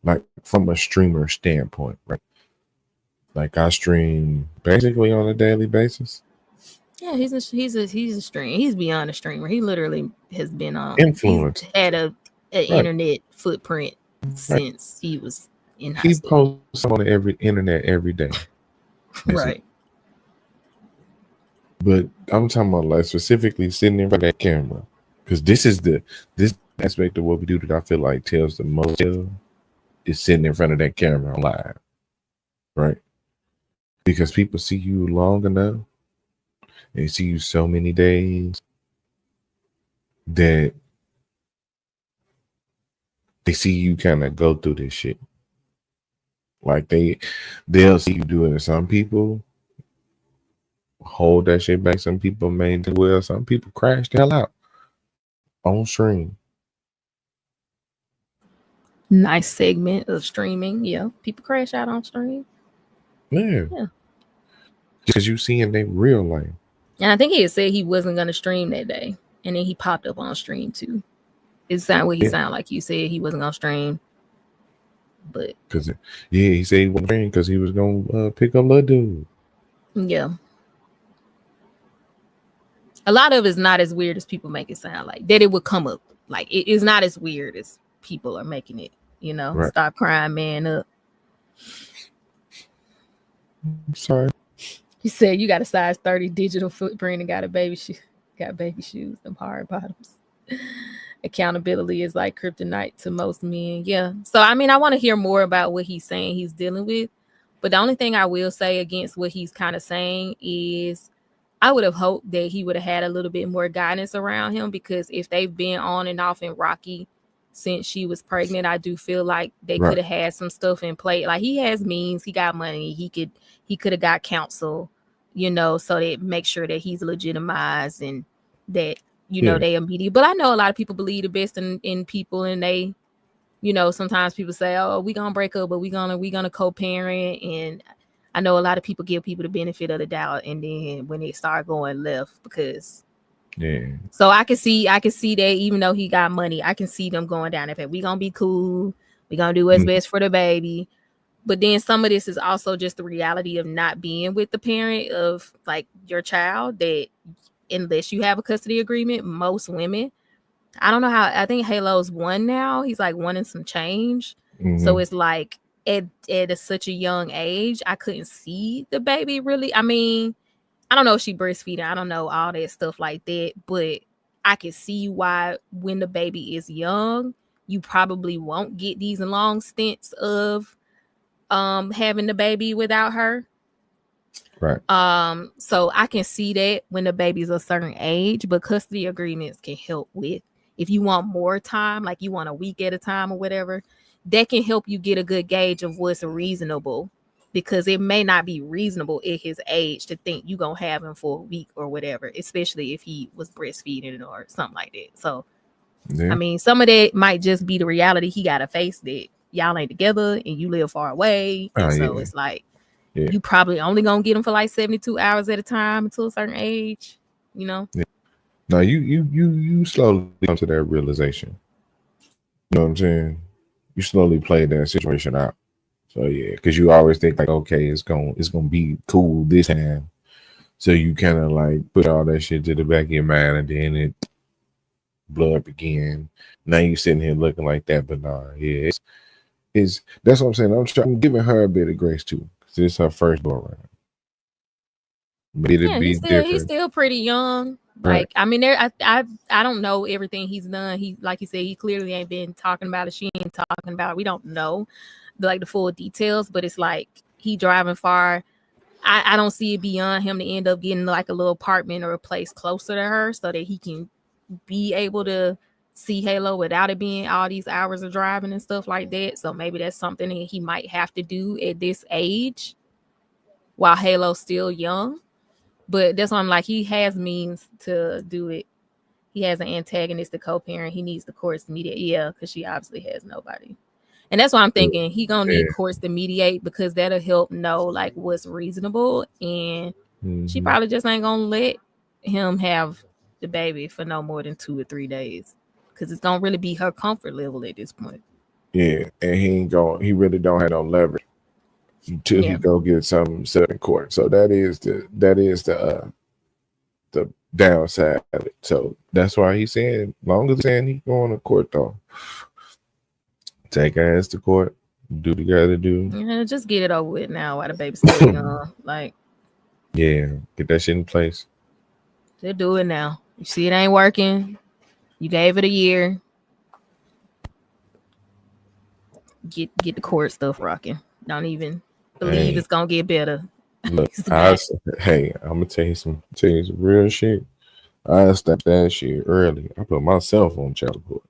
[SPEAKER 8] Like from a streamer standpoint, right? Like I stream basically on a daily basis.
[SPEAKER 7] Yeah, he's a streamer. He's beyond a streamer. He literally has been on
[SPEAKER 8] Influence.
[SPEAKER 7] He's had an
[SPEAKER 8] Right.
[SPEAKER 7] internet footprint since he was in high
[SPEAKER 8] He
[SPEAKER 7] school.
[SPEAKER 8] posts on every internet every day.
[SPEAKER 7] Right.
[SPEAKER 8] But I'm talking about like specifically sitting in front of that camera, because this aspect of what we do that I feel like tells the most is sitting in front of that camera live, right? Because people see you long enough, they see you so many days that they see you kind of go through this shit. Like they'll see you do it. Some people hold that shit back. Some people may do well. Some people crash the hell out on stream.
[SPEAKER 7] Nice segment of streaming. Yeah, people crash out on stream.
[SPEAKER 8] Yeah. Because you see in their real life.
[SPEAKER 7] And I think he had said he wasn't going to stream that day, and then he popped up on stream too. It sounded what he sounded like. You said he wasn't going to stream, but
[SPEAKER 8] because he said he wasn't stream because he was gonna pick up little dude.
[SPEAKER 7] Yeah. A lot of it's not as weird as people make it sound like. That it would come up. Like it is not as weird as people are making it, you know.
[SPEAKER 8] Right.
[SPEAKER 7] Stop crying, man up.
[SPEAKER 8] I'm sorry.
[SPEAKER 7] He said you got a size 30 digital footprint and got baby shoes, them hard bottoms. Accountability is like kryptonite to most men. Yeah. So I mean, I want to hear more about what he's saying he's dealing with. But the only thing I will say against what he's kind of saying is I would have hoped that he would have had a little bit more guidance around him, because if they've been on and off in Rocky since she was pregnant, I do feel like they could have had some stuff in play. Like he has means, he got money, he could have got counsel, you know, so that make sure that he's legitimized and that, you know, they immediate. But I know a lot of people believe the best in people, and they, you know, sometimes people say, oh, we're gonna break up, but we're gonna co-parent. And I know a lot of people give people the benefit of the doubt, and then when they start going left, because so I can see that even though he got money, I can see them going down. If we gonna be cool, we gonna do what's best for the baby. But then some of this is also just the reality of not being with the parent of like your child, that unless you have a custody agreement, most women, I don't know how, I think Halo's 1 now. He's like 1 and some change. So it's like at such a young age, I couldn't see the baby really. I mean, I don't know if she breastfeeding. I don't know all that stuff like that, but I can see why when the baby is young, you probably won't get these long stints of having the baby without her.
[SPEAKER 8] Right.
[SPEAKER 7] So I can see that when the baby's a certain age, but custody agreements can help with, if you want more time, like you want a week at a time or whatever, that can help you get a good gauge of what's reasonable, because it may not be reasonable at his age to think you gonna have him for a week or whatever, especially if he was breastfeeding or something like that. So I mean, some of that might just be the reality he gotta face, that y'all ain't together and you live far away. And so it's like you probably only gonna get him for like 72 hours at a time until a certain age, you know.
[SPEAKER 8] Now you slowly come to that realization. You know what I'm saying? You slowly play that situation out. So because you always think like, okay, it's gonna be cool this time. So you kind of like put all that shit to the back of your mind, and then it blow up again. Now you sitting here looking like that, but nah, it's that's what I'm saying. I'm giving her a bit of grace too, because it's her first go around.
[SPEAKER 7] He's still pretty young. Like, I mean, I don't know everything he's done. He, like you said, he clearly ain't been talking about it. She ain't talking about it. We don't know the full details, but it's like he driving far. I don't see it beyond him to end up getting like a little apartment or a place closer to her so that he can be able to see Halo without it being all these hours of driving and stuff like that. So maybe that's something that he might have to do at this age while Halo's still young. But that's why I'm like, he has means to do it. He has an antagonistic co-parent. He needs the courts to mediate. Yeah, because she obviously has nobody. And that's why I'm thinking he gonna need courts to mediate, because that'll help know like what's reasonable. And she probably just ain't gonna let him have the baby for no more than 2 or 3 days, because it's gonna really be her comfort level at this point.
[SPEAKER 8] Yeah, and he really don't have no leverage until he go get something set in court. So that is the downside of it. So that's why he's saying, long as he's saying he's going to court though, take her ass to court, do what you gotta do.
[SPEAKER 7] Yeah, just get it over with now while the baby's still young. Like,
[SPEAKER 8] yeah, get that shit in place.
[SPEAKER 7] just do it now. You see it ain't working. You gave it a year. Get the court stuff rocking. Don't even believe it's gonna get better.
[SPEAKER 8] Look, hey, I'm gonna tell you some real shit. I stopped that shit early. I put myself on child support.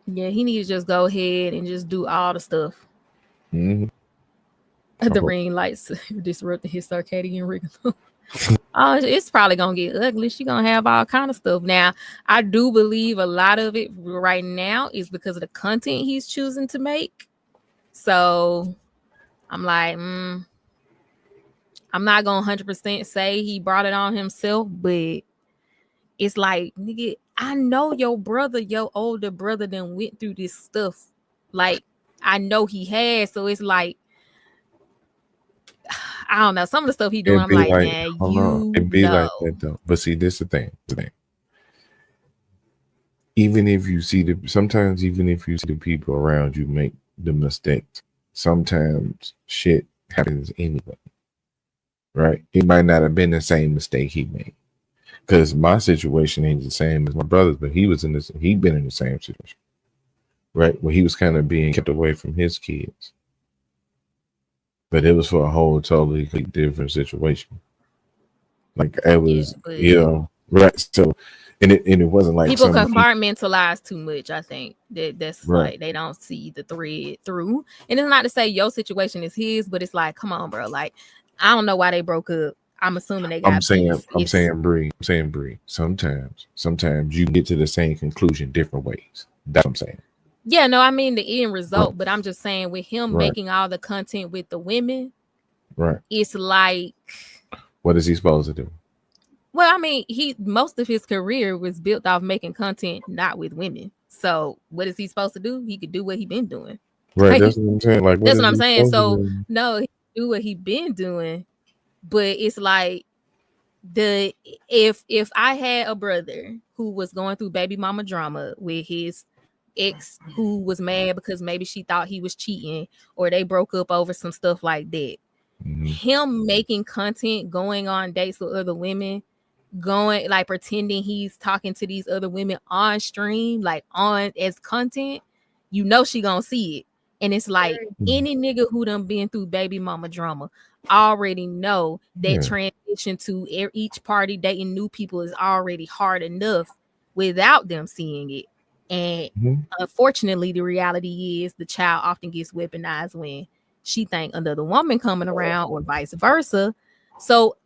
[SPEAKER 7] Yeah, he needs to just go ahead and just do all the stuff.
[SPEAKER 8] Mm-hmm.
[SPEAKER 7] The ring lights disrupting his circadian rhythm. Oh, it's probably gonna get ugly. She gonna have all kind of stuff. Now, I do believe a lot of it right now is because of the content he's choosing to make. So I'm like, I'm not gonna 100% say he brought it on himself, but it's like, nigga, I know your older brother done went through this stuff. Like, I know he has. So it's like, I don't know. Some of the stuff he doing, I'm like, man,
[SPEAKER 8] it'd be like that though. But see, this is the thing. Even if you see the people around you make the mistakes, sometimes shit happens anyway. Right? It might not have been the same mistake he made. Because my situation ain't the same as my brother's, but he'd been in the same situation. Right? Where he was kind of being kept away from his kids. But it was for a whole totally different situation. Like it was, right. So and it wasn't like
[SPEAKER 7] people compartmentalize too much. I think that's right. Like they don't see the thread through. And it's not to say your situation is his, but it's like, come on, bro. Like, I don't know why they broke up. I'm assuming they got.
[SPEAKER 8] I'm saying, Bree. Sometimes you get to the same conclusion different ways. That's what I'm saying.
[SPEAKER 7] Yeah, no, I mean the end result, but I'm just saying with him making all the content with the women,
[SPEAKER 8] right?
[SPEAKER 7] It's like,
[SPEAKER 8] what is he supposed to do?
[SPEAKER 7] Well, I mean, most of his career was built off making content not with women. So what is he supposed to do? He could do what he been doing.
[SPEAKER 8] Right. Like, that's what I'm saying. Like,
[SPEAKER 7] that's what I'm saying. So no, he do what he been doing, but it's like if I had a brother who was going through baby mama drama with his ex who was mad because maybe she thought he was cheating or they broke up over some stuff like that. Mm-hmm. Him making content, going on dates with other women, going like pretending he's talking to these other women on stream, like on as content, you know she gonna see it. And it's like any nigga who done been through baby mama drama already know that transition to each party dating new people is already hard enough without them seeing it. And unfortunately, the reality is the child often gets weaponized when she think another woman coming around or vice versa. So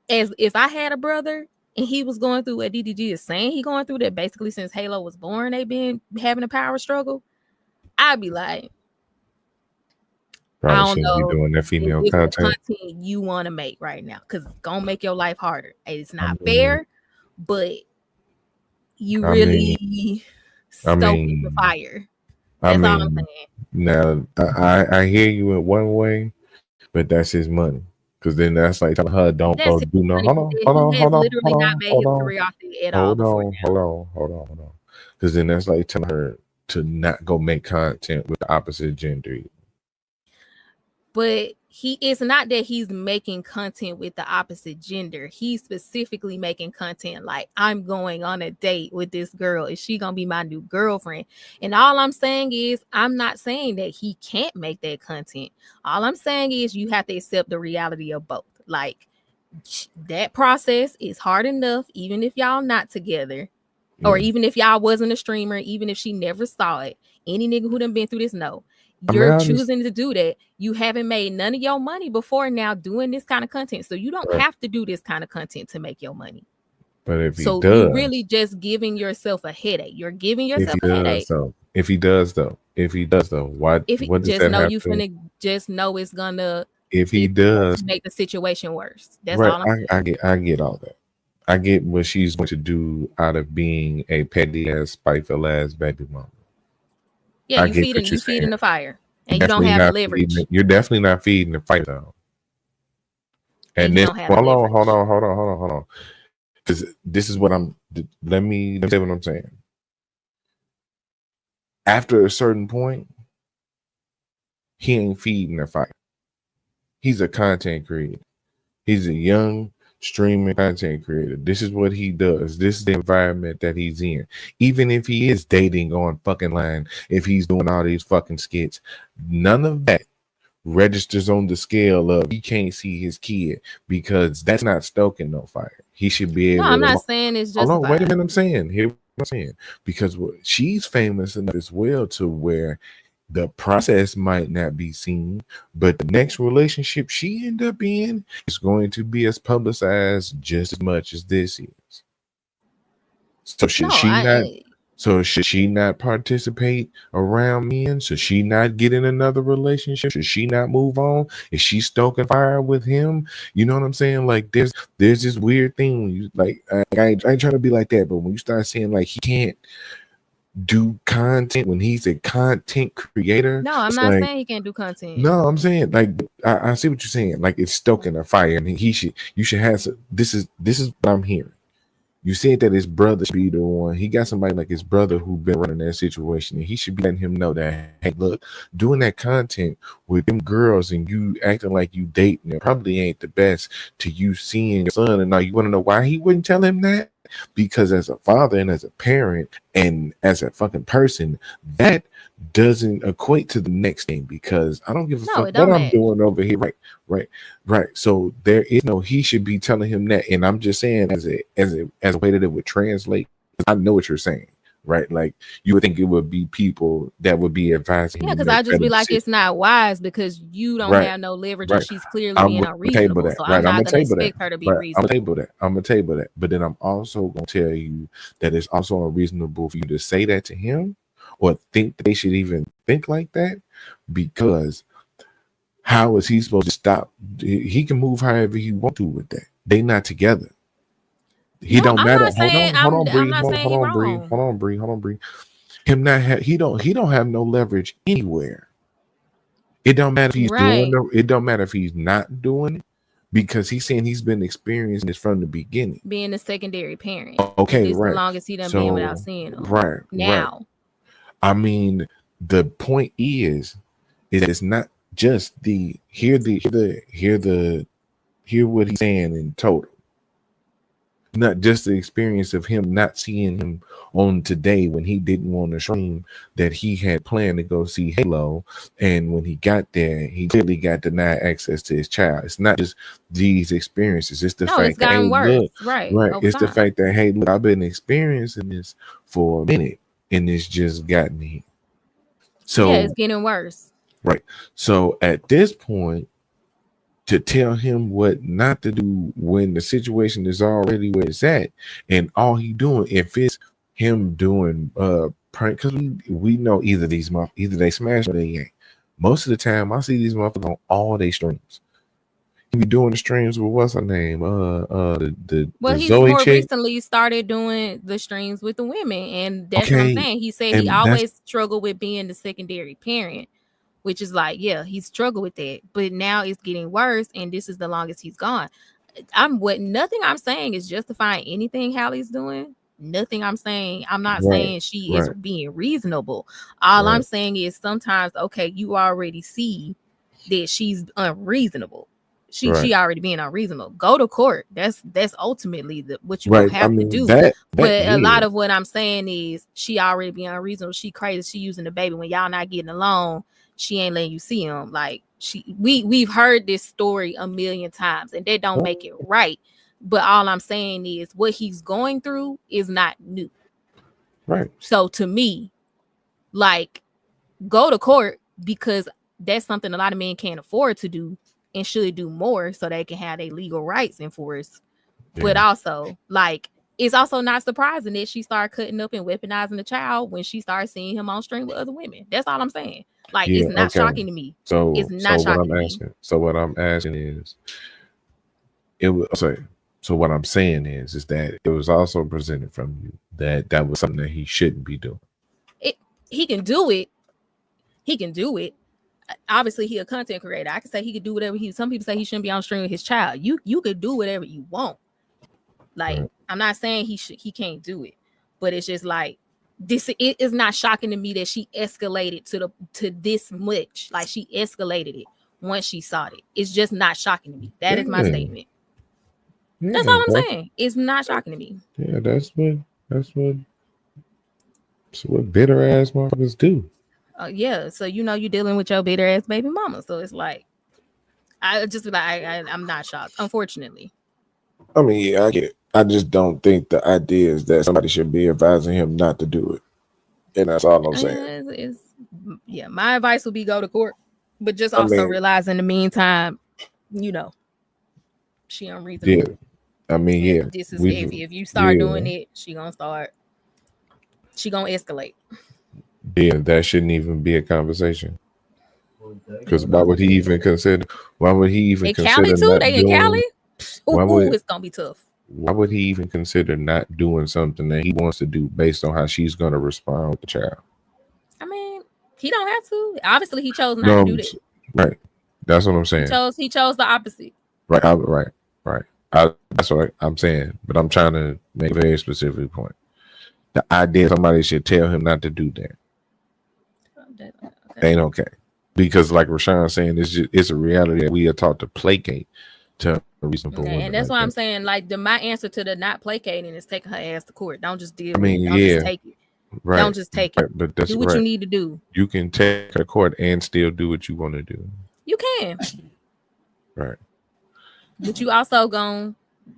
[SPEAKER 7] as if I had a brother and he was going through what DDG is saying he going through, that basically since Halo was born, they've been having a power struggle, I'd be like,
[SPEAKER 8] probably I don't know doing that female content
[SPEAKER 7] you want to make right now, because it's gonna make your life harder. It's not fair, but you really stoking the fire. That's all I'm saying.
[SPEAKER 8] Now I hear you in one way, but that's his money. Because then that's like telling her don't go do no. Hold on. Because then that's like telling her to not go make content with the opposite gender.
[SPEAKER 7] But it's not that he's making content with the opposite gender. He's specifically making content like, I'm going on a date with this girl. Is she gonna be my new girlfriend? And all I'm saying is, I'm not saying that he can't make that content. All I'm saying is you have to accept the reality of both. Like, that process is hard enough, even if y'all not together. or even if y'all wasn't a streamer, even if she never saw it, any nigga who done been through this, no. You're choosing to do that. You haven't made none of your money before now doing this kind of content. So you don't have to do this kind of content to make your money.
[SPEAKER 8] But if he
[SPEAKER 7] so
[SPEAKER 8] does,
[SPEAKER 7] you're really just giving yourself a headache. You're giving yourself a headache.
[SPEAKER 8] If he does though, what
[SPEAKER 7] if he,
[SPEAKER 8] what does
[SPEAKER 7] just
[SPEAKER 8] that
[SPEAKER 7] know
[SPEAKER 8] have
[SPEAKER 7] you
[SPEAKER 8] to,
[SPEAKER 7] finna just know it's gonna
[SPEAKER 8] if he does
[SPEAKER 7] make the situation worse. That's
[SPEAKER 8] right,
[SPEAKER 7] all I'm saying.
[SPEAKER 8] I get all that. I get what she's going to do out of being a petty ass, spiteful ass baby mama.
[SPEAKER 7] Yeah, you feeding the fire. And you don't have leverage.
[SPEAKER 8] You're definitely not feeding the fire though. And this, hold on. Because this is what let me say what I'm saying. After a certain point, he ain't feeding the fire. He's a content creator. He's a young streaming content creator. This is what he does. This is the environment that he's in. Even if he is dating on fucking line, if he's doing all these fucking skits, none of that registers on the scale of he can't see his kid, because that's not stoking no fire. He should be able.
[SPEAKER 7] No, I'm not saying it's just.
[SPEAKER 8] Hold on, wait a minute. I'm saying because she's famous enough as well to where the process might not be seen, but the next relationship she end up in is going to be as publicized just as much as this is. So should she not participate around men? Should she not get in another relationship? Should she not move on? Is she stoking fire with him? You know what I'm saying? Like there's this weird thing when you like I ain't trying to be like that, but when you start saying like he can't do content when he's a content creator.
[SPEAKER 7] No, I'm not saying he can't do content.
[SPEAKER 8] No, I'm saying like I see what you're saying. Like it's stoking a fire, and you should have this is what I'm hearing. You said that his brother should be the one. He got somebody like his brother who been running that situation, and he should be letting him know that, hey, look, doing that content with them girls and you acting like you dating it probably ain't the best to you seeing your son. And now you want to know why he wouldn't tell him that? Because as a father and as a parent and as a fucking person, that doesn't equate to the next thing, because I don't give a fuck what I'm doing over here. Right. So there is no, he should be telling him that. And I'm just saying as a way that it would translate, I know what you're saying, right? Like you would think it would be people that would be advising.
[SPEAKER 7] Yeah, because I just be like, it's not wise because you don't have no leverage and she's clearly being unreasonable. So I'm not gonna expect her to be reasonable.
[SPEAKER 8] I'm gonna table that. But then I'm also gonna tell you that it's also unreasonable for you to say that to him or think that they should even think like that, because how is he supposed to stop? He can move however he wants to with that. They not together. He don't matter. Hold on, Bree. Him not he don't have no leverage anywhere. It don't matter if he's doing it. It don't matter if he's not doing it, because he's saying he's been experiencing this from the beginning.
[SPEAKER 7] Being a secondary parent.
[SPEAKER 8] Okay,
[SPEAKER 7] this
[SPEAKER 8] right.
[SPEAKER 7] The longest he done been without seeing him.
[SPEAKER 8] Right.
[SPEAKER 7] Now.
[SPEAKER 8] Right. I mean, the point is it's not just hear what he's saying in total. Not just the experience of him not seeing him on today when he didn't want to stream, that he had planned to go see Halo, and when he got there, he clearly got denied access to his child. It's not just these experiences; it's the fact that it's the fact that, hey, look, I've been experiencing this for a minute, and it's just gotten me. So
[SPEAKER 7] yeah, it's getting worse.
[SPEAKER 8] Right. So at this point, to tell him what not to do when the situation is already where it's at, and all he doing, if it's him doing prank, because we know either they smash or they ain't. Most of the time, I see these motherfuckers on all their streams. He be doing the streams with what's her name?
[SPEAKER 7] He's Zoe more recently started doing the streams with the women, and that's what I'm saying. He said he always struggled with being the secondary parent, which is like, yeah, he struggled with that, but now it's getting worse, and this is the longest he's gone. Nothing I'm saying is justifying anything Hallie's doing. Nothing I'm saying. I'm not saying she is being reasonable. All I'm saying is sometimes, okay, you already see that she's unreasonable. She already being unreasonable. Go to court. That's ultimately what you have to do. But a lot of what I'm saying is she already being unreasonable. She crazy. She using the baby when y'all not getting along. She ain't letting you see him. Like we've heard this story a million times, and that don't make it right. But all I'm saying is what he's going through is not new.
[SPEAKER 8] Right.
[SPEAKER 7] So to me, like, go to court, because that's something a lot of men can't afford to do and should do more so they can have their legal rights enforced.
[SPEAKER 8] Yeah.
[SPEAKER 7] But also, like, it's also not surprising that she started cutting up and weaponizing the child when she started seeing him on stream with other women. That's all I'm saying. Like,
[SPEAKER 8] Yeah,
[SPEAKER 7] it's not
[SPEAKER 8] okay.
[SPEAKER 7] shocking to me.
[SPEAKER 8] So,
[SPEAKER 7] It's not
[SPEAKER 8] so what
[SPEAKER 7] shocking
[SPEAKER 8] I'm
[SPEAKER 7] to me.
[SPEAKER 8] asking, so what I'm asking is, it was so what I'm saying is that it was also presented from you that was something that he shouldn't be doing.
[SPEAKER 7] He can do it. He can do it. Obviously, he a content creator. I can say he could do whatever some people say he shouldn't be on stream with his child. You could do whatever you want. Like,
[SPEAKER 8] Right.
[SPEAKER 7] I'm not saying he can't do it, but it's just like, it is not shocking to me that she escalated to this much. Like, she escalated it once she saw it. It's just not shocking to me. That is my
[SPEAKER 8] Yeah.
[SPEAKER 7] statement.
[SPEAKER 8] Yeah,
[SPEAKER 7] That's all I'm saying. It's not shocking to me.
[SPEAKER 8] Yeah, that's what bitter ass motherfuckers do.
[SPEAKER 7] Yeah, so you're dealing with your bitter ass baby mama. So it's like, I just be like, I'm not shocked, unfortunately.
[SPEAKER 8] I mean, yeah, I get it. I just don't think the idea is that somebody should be advising him not to do it. And that's all I'm saying.
[SPEAKER 7] Yeah, my advice would be go to court, but just
[SPEAKER 8] I
[SPEAKER 7] also
[SPEAKER 8] mean-
[SPEAKER 7] realize in the meantime, she unreasonable.
[SPEAKER 8] Yeah. I mean, yeah.
[SPEAKER 7] This is if you start doing it, she gonna escalate.
[SPEAKER 8] Yeah, that shouldn't even be a conversation. Because why would he even consider?
[SPEAKER 7] In Cali too?
[SPEAKER 8] not
[SPEAKER 7] They in
[SPEAKER 8] doing-
[SPEAKER 7] Cali?
[SPEAKER 8] Why would-
[SPEAKER 7] It's gonna be tough.
[SPEAKER 8] Why would he even consider not doing something that he wants to do based on how she's going to respond with the child?
[SPEAKER 7] I mean, he don't have to. Obviously, he chose not to do that.
[SPEAKER 8] Right. That's what I'm saying.
[SPEAKER 7] He chose the opposite.
[SPEAKER 8] Right. Right. That's what I'm saying. But I'm trying to make a very specific point. The idea somebody should tell him not to do that ain't okay. Because like Rashawn's saying, it's a reality that we are taught to placate to a reasonable woman.
[SPEAKER 7] And that's
[SPEAKER 8] like
[SPEAKER 7] why I'm
[SPEAKER 8] that.
[SPEAKER 7] saying, like, my answer to the not placating is taking her ass to court. Don't just deal
[SPEAKER 8] I mean,
[SPEAKER 7] with it. Don't
[SPEAKER 8] yeah.
[SPEAKER 7] just take it.
[SPEAKER 8] Right.
[SPEAKER 7] Don't just take it.
[SPEAKER 8] Right, but that's
[SPEAKER 7] do what
[SPEAKER 8] right.
[SPEAKER 7] you need to do.
[SPEAKER 8] You can take her to court and still do what you want to do.
[SPEAKER 7] You can.
[SPEAKER 8] Right.
[SPEAKER 7] But you also gonna,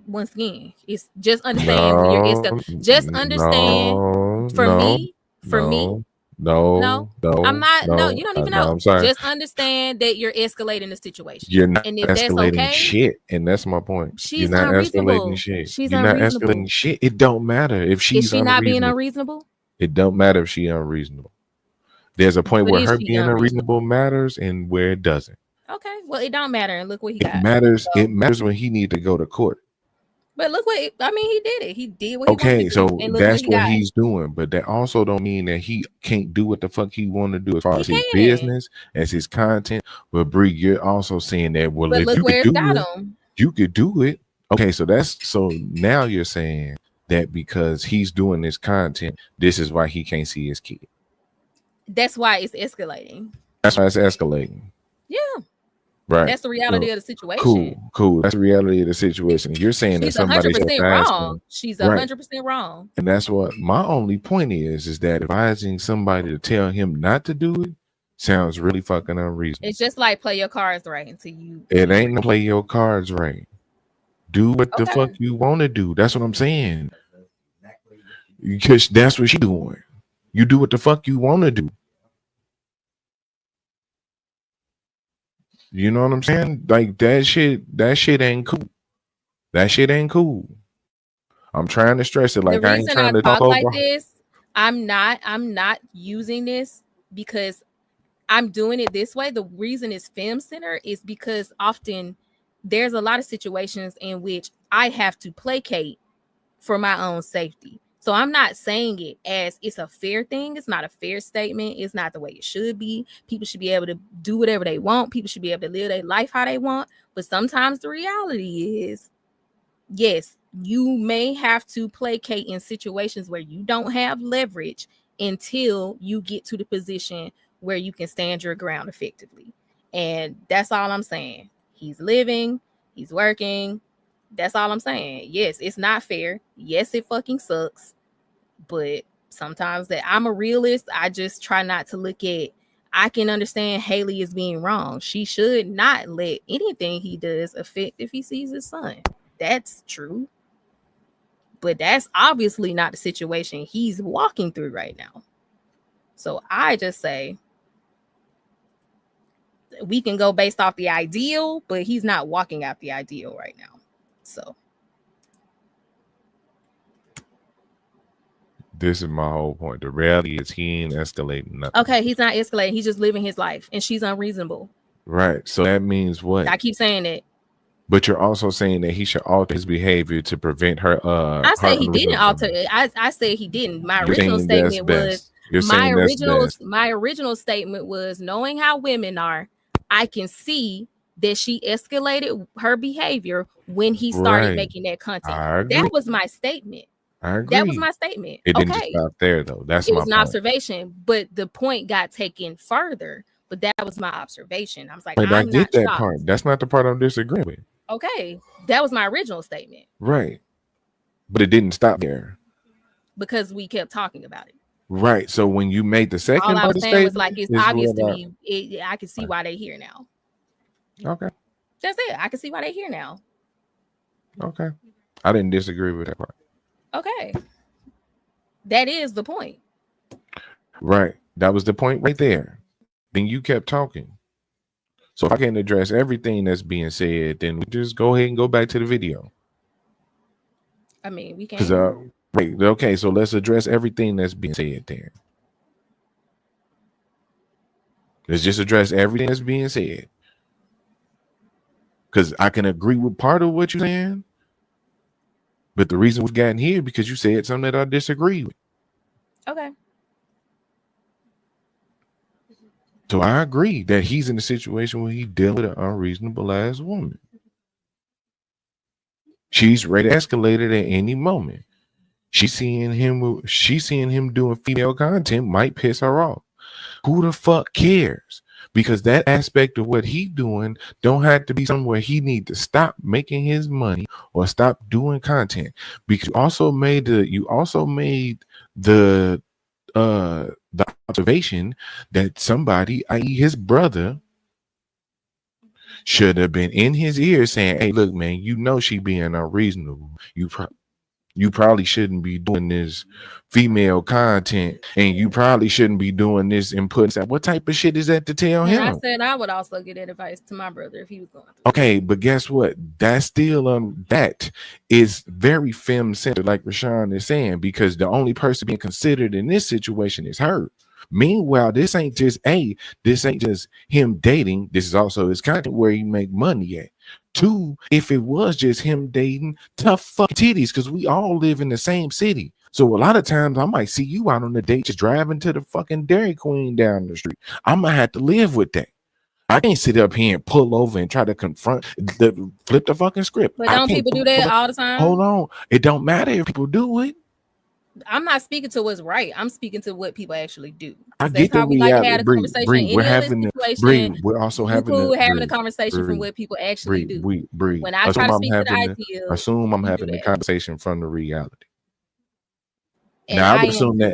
[SPEAKER 7] once again, it's just understand when you're just understand for me. No, I'm not. No, you don't even know.
[SPEAKER 8] I'm sorry.
[SPEAKER 7] Just understand that you're escalating the situation.
[SPEAKER 8] You're not
[SPEAKER 7] and if that's
[SPEAKER 8] escalating
[SPEAKER 7] okay,
[SPEAKER 8] shit, and that's my point.
[SPEAKER 7] She's
[SPEAKER 8] You're not
[SPEAKER 7] unreasonable.
[SPEAKER 8] escalating shit.
[SPEAKER 7] She's
[SPEAKER 8] You're not
[SPEAKER 7] unreasonable.
[SPEAKER 8] escalating shit. It don't matter if she's
[SPEAKER 7] is she not being
[SPEAKER 8] unreasonable.
[SPEAKER 7] unreasonable?
[SPEAKER 8] It don't matter if she's unreasonable. There's a point
[SPEAKER 7] But
[SPEAKER 8] where
[SPEAKER 7] is
[SPEAKER 8] her
[SPEAKER 7] she
[SPEAKER 8] being unreasonable matters and where it doesn't.
[SPEAKER 7] Okay, well, it don't matter. And look what he
[SPEAKER 8] It
[SPEAKER 7] got.
[SPEAKER 8] matters. It matters when he need to go to court.
[SPEAKER 7] But look what he did it. He did what he
[SPEAKER 8] Okay,
[SPEAKER 7] wanted to
[SPEAKER 8] so
[SPEAKER 7] do, and look
[SPEAKER 8] that's
[SPEAKER 7] he
[SPEAKER 8] what
[SPEAKER 7] got.
[SPEAKER 8] he's doing, but that also don't mean that he can't do what the fuck he want to do as far as his
[SPEAKER 7] can.
[SPEAKER 8] business, as his content. But Bree, you're also saying that
[SPEAKER 7] But
[SPEAKER 8] if
[SPEAKER 7] look
[SPEAKER 8] you
[SPEAKER 7] where
[SPEAKER 8] could
[SPEAKER 7] it's
[SPEAKER 8] do
[SPEAKER 7] got
[SPEAKER 8] it,
[SPEAKER 7] him.
[SPEAKER 8] you could do it. Okay, so now you're saying that because he's doing this content, this is why he can't see his kid.
[SPEAKER 7] That's why it's escalating.
[SPEAKER 8] That's why it's escalating.
[SPEAKER 7] Yeah,
[SPEAKER 8] Right.
[SPEAKER 7] that's the reality
[SPEAKER 8] So,
[SPEAKER 7] of the situation.
[SPEAKER 8] Cool. That's the reality of the situation. You're saying
[SPEAKER 7] She's
[SPEAKER 8] that somebody
[SPEAKER 7] 100%
[SPEAKER 8] should ask
[SPEAKER 7] wrong.
[SPEAKER 8] him.
[SPEAKER 7] She's
[SPEAKER 8] Right.
[SPEAKER 7] 100% wrong.
[SPEAKER 8] And that's what my only point is that advising somebody to tell him not to do it sounds really fucking unreasonable.
[SPEAKER 7] It's just like play your cards right until you.
[SPEAKER 8] It ain't to play your cards right. Do what the
[SPEAKER 7] Okay.
[SPEAKER 8] fuck you want to do. That's what I'm saying. Because that's what she doing. You do what the fuck you want to do. You know what I'm saying? Like that shit ain't cool. That shit ain't cool. I'm trying to stress it. Like
[SPEAKER 7] The
[SPEAKER 8] I ain't
[SPEAKER 7] reason
[SPEAKER 8] trying
[SPEAKER 7] I
[SPEAKER 8] to talk
[SPEAKER 7] talk like
[SPEAKER 8] over.
[SPEAKER 7] this, I'm not using this because I'm doing it this way. The reason it's fem center is because often there's a lot of situations in which I have to placate for my own safety. So I'm not saying it as it's a fair thing. It's not a fair statement. It's not the way it should be. People should be able to do whatever they want. People should be able to live their life how they want. But sometimes the reality is, yes, you may have to placate in situations where you don't have leverage until you get to the position where you can stand your ground effectively. And that's all I'm saying. He's living, he's working. That's all I'm saying. Yes, it's not fair. Yes, it fucking sucks. But sometimes that I'm a realist. I just try not to look at, I can understand Haley is being wrong. She should not let anything he does affect if he sees his son. That's true. But that's obviously not the situation he's walking through right now. So I just say we can go based off the ideal, but he's not walking out the ideal right now. So
[SPEAKER 8] this is my whole point. The reality is he ain't escalating nothing.
[SPEAKER 7] okay, he's not escalating. He's just living his life, and she's unreasonable.
[SPEAKER 8] Right. So that means what?
[SPEAKER 7] I keep saying it.
[SPEAKER 8] But you're also saying that he should alter his behavior to prevent her.
[SPEAKER 7] I say he didn't alter it. I said he didn't. My
[SPEAKER 8] You're
[SPEAKER 7] original
[SPEAKER 8] saying that's
[SPEAKER 7] statement
[SPEAKER 8] best.
[SPEAKER 7] was
[SPEAKER 8] You're saying that's best.
[SPEAKER 7] my original statement was, knowing how women are, I can see that she escalated her behavior when he started
[SPEAKER 8] Right.
[SPEAKER 7] making that content.
[SPEAKER 8] I agree.
[SPEAKER 7] That was my statement.
[SPEAKER 8] I agree.
[SPEAKER 7] That was my statement.
[SPEAKER 8] It didn't just
[SPEAKER 7] Okay.
[SPEAKER 8] stop there though. That's
[SPEAKER 7] It
[SPEAKER 8] my
[SPEAKER 7] was an
[SPEAKER 8] point.
[SPEAKER 7] observation, but the point got taken further. But that was my observation. I was like,
[SPEAKER 8] But I
[SPEAKER 7] I'm
[SPEAKER 8] get
[SPEAKER 7] not
[SPEAKER 8] that
[SPEAKER 7] shocked.
[SPEAKER 8] part. That's not the part I'm disagreeing with.
[SPEAKER 7] Okay, that was my original statement
[SPEAKER 8] Right. But it didn't stop there.
[SPEAKER 7] because we kept talking about it.
[SPEAKER 8] Right. So when you made the second
[SPEAKER 7] All I
[SPEAKER 8] part
[SPEAKER 7] was
[SPEAKER 8] of the
[SPEAKER 7] saying was
[SPEAKER 8] statement,
[SPEAKER 7] like, it's
[SPEAKER 8] is
[SPEAKER 7] obvious to
[SPEAKER 8] what
[SPEAKER 7] me. I can see why they here now.
[SPEAKER 8] Okay.
[SPEAKER 7] That's it. I can see why they here now.
[SPEAKER 8] Okay. I didn't disagree with that part.
[SPEAKER 7] Okay, that is the point.
[SPEAKER 8] Right. That was the point right there. Then you kept talking. So if I can't address everything that's being said, then we just go ahead and go back to the video.
[SPEAKER 7] I mean, we
[SPEAKER 8] Because
[SPEAKER 7] can.
[SPEAKER 8] right, okay, so let's address everything that's being said there. Let's just address everything that's being said. Because I can agree with part of what you're saying, but the reason we've gotten here because you said something that I disagree with.
[SPEAKER 7] Okay.
[SPEAKER 8] So I agree that he's in a situation where he's dealing with an unreasonable ass woman. She's ready to escalate it at any moment. She's seeing him doing female content might piss her off. Who the fuck cares? Because that aspect of what he doing don't have to be somewhere he need to stop making his money or stop doing content. Because you also made the observation that somebody, i.e. his brother, should have been in his ear saying, hey, look, man, you know she being unreasonable. You probably shouldn't be doing this female content, and you probably shouldn't be doing this and putting. What type of shit is that to tell
[SPEAKER 7] And
[SPEAKER 8] him?
[SPEAKER 7] I said I would also give that advice to my brother if he was going through.
[SPEAKER 8] Okay, but guess what? That's still that is very femme-centered, like Rashawn is saying, because the only person being considered in this situation is her. Meanwhile, this ain't just him dating. This is also his content where he make money at. Two, if it was just him dating, tough fucking titties, because we all live in the same city. So a lot of times I might see you out on a date just driving to the fucking Dairy Queen down the street. I'm gonna have to live with that. I can't sit up here and pull over and try to flip the fucking script.
[SPEAKER 7] But don't people do that all the time?
[SPEAKER 8] Hold on. It don't matter if people do it.
[SPEAKER 7] I'm not speaking to what's right. I'm speaking to what people actually do.
[SPEAKER 8] I
[SPEAKER 7] That's
[SPEAKER 8] get
[SPEAKER 7] how
[SPEAKER 8] the
[SPEAKER 7] we like to
[SPEAKER 8] reality.
[SPEAKER 7] have a conversation.
[SPEAKER 8] Bree, we're having
[SPEAKER 7] We're
[SPEAKER 8] also
[SPEAKER 7] having
[SPEAKER 8] having
[SPEAKER 7] a conversation from what people actually do. When I try to speak to the ideal,
[SPEAKER 8] assume I'm
[SPEAKER 7] you
[SPEAKER 8] having
[SPEAKER 7] do
[SPEAKER 8] a
[SPEAKER 7] that.
[SPEAKER 8] conversation from the reality.
[SPEAKER 7] And
[SPEAKER 8] Now I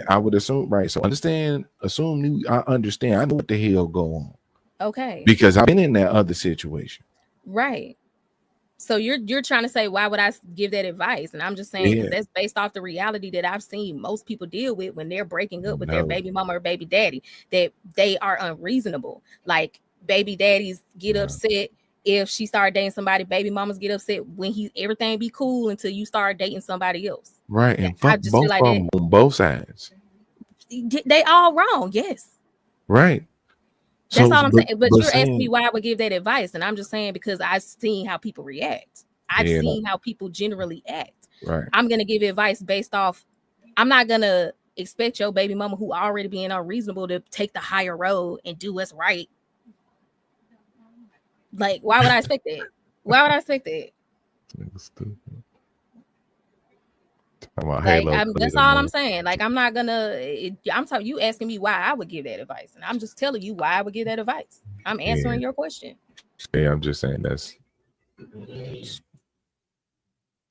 [SPEAKER 7] am-
[SPEAKER 8] would assume right. So I understand. I know what the hell go on
[SPEAKER 7] okay,
[SPEAKER 8] because I've been in that other situation.
[SPEAKER 7] right. So you're trying to say, why would I give that advice? And I'm just saying, 'cause
[SPEAKER 8] Yeah.
[SPEAKER 7] that's based off the reality that I've seen most people deal with when they're breaking up with their
[SPEAKER 8] No.
[SPEAKER 7] baby mama or baby daddy, that they are unreasonable. Like baby daddies get upset if she start dating somebody. Baby mamas get upset when everything be cool until you start dating somebody else.
[SPEAKER 8] Right, and
[SPEAKER 7] I
[SPEAKER 8] fuck
[SPEAKER 7] just
[SPEAKER 8] both
[SPEAKER 7] feel like
[SPEAKER 8] of them on both sides.
[SPEAKER 7] They all wrong. Yes.
[SPEAKER 8] Right.
[SPEAKER 7] That's all I'm saying. But you're asking
[SPEAKER 8] saying-
[SPEAKER 7] me why I would give that advice. And I'm just saying because I've seen how people react. I've
[SPEAKER 8] Yeah,
[SPEAKER 7] seen how people generally act.
[SPEAKER 8] Right.
[SPEAKER 7] I'm going to give advice based off, I'm not going to expect your baby mama who already being unreasonable to take the higher road and do what's right. Like, why would I expect that? Why would I expect that? Like, that's all I'm saying. Like, I'm not gonna. I'm telling you, asking me why I would give that advice, and I'm just telling you why I would give that advice. I'm answering your question.
[SPEAKER 8] Yeah, I'm just saying that's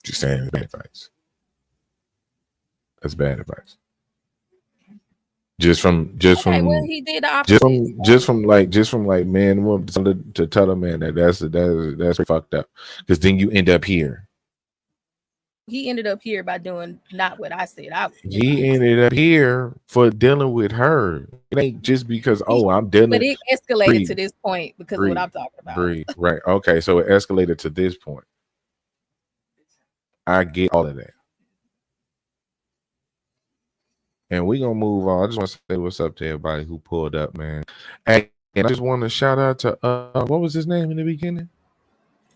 [SPEAKER 8] just saying it's bad advice. That's bad advice. Just from
[SPEAKER 7] Well, he did the opposite.
[SPEAKER 8] just from like man woman to tell a man that's fucked up, because then you end up here.
[SPEAKER 7] he ended up here by doing not what I said.
[SPEAKER 8] He ended up here for dealing with her. It ain't just because I'm dealing.
[SPEAKER 7] But it escalated
[SPEAKER 8] breathe,
[SPEAKER 7] to this point because of
[SPEAKER 8] breathe,
[SPEAKER 7] what I'm talking about.
[SPEAKER 8] breathe. Right. Okay. So it escalated to this point. I get all of that. And we're gonna move on. I just want to say what's up to everybody who pulled up, man. And I just want to shout out to what was his name in the beginning?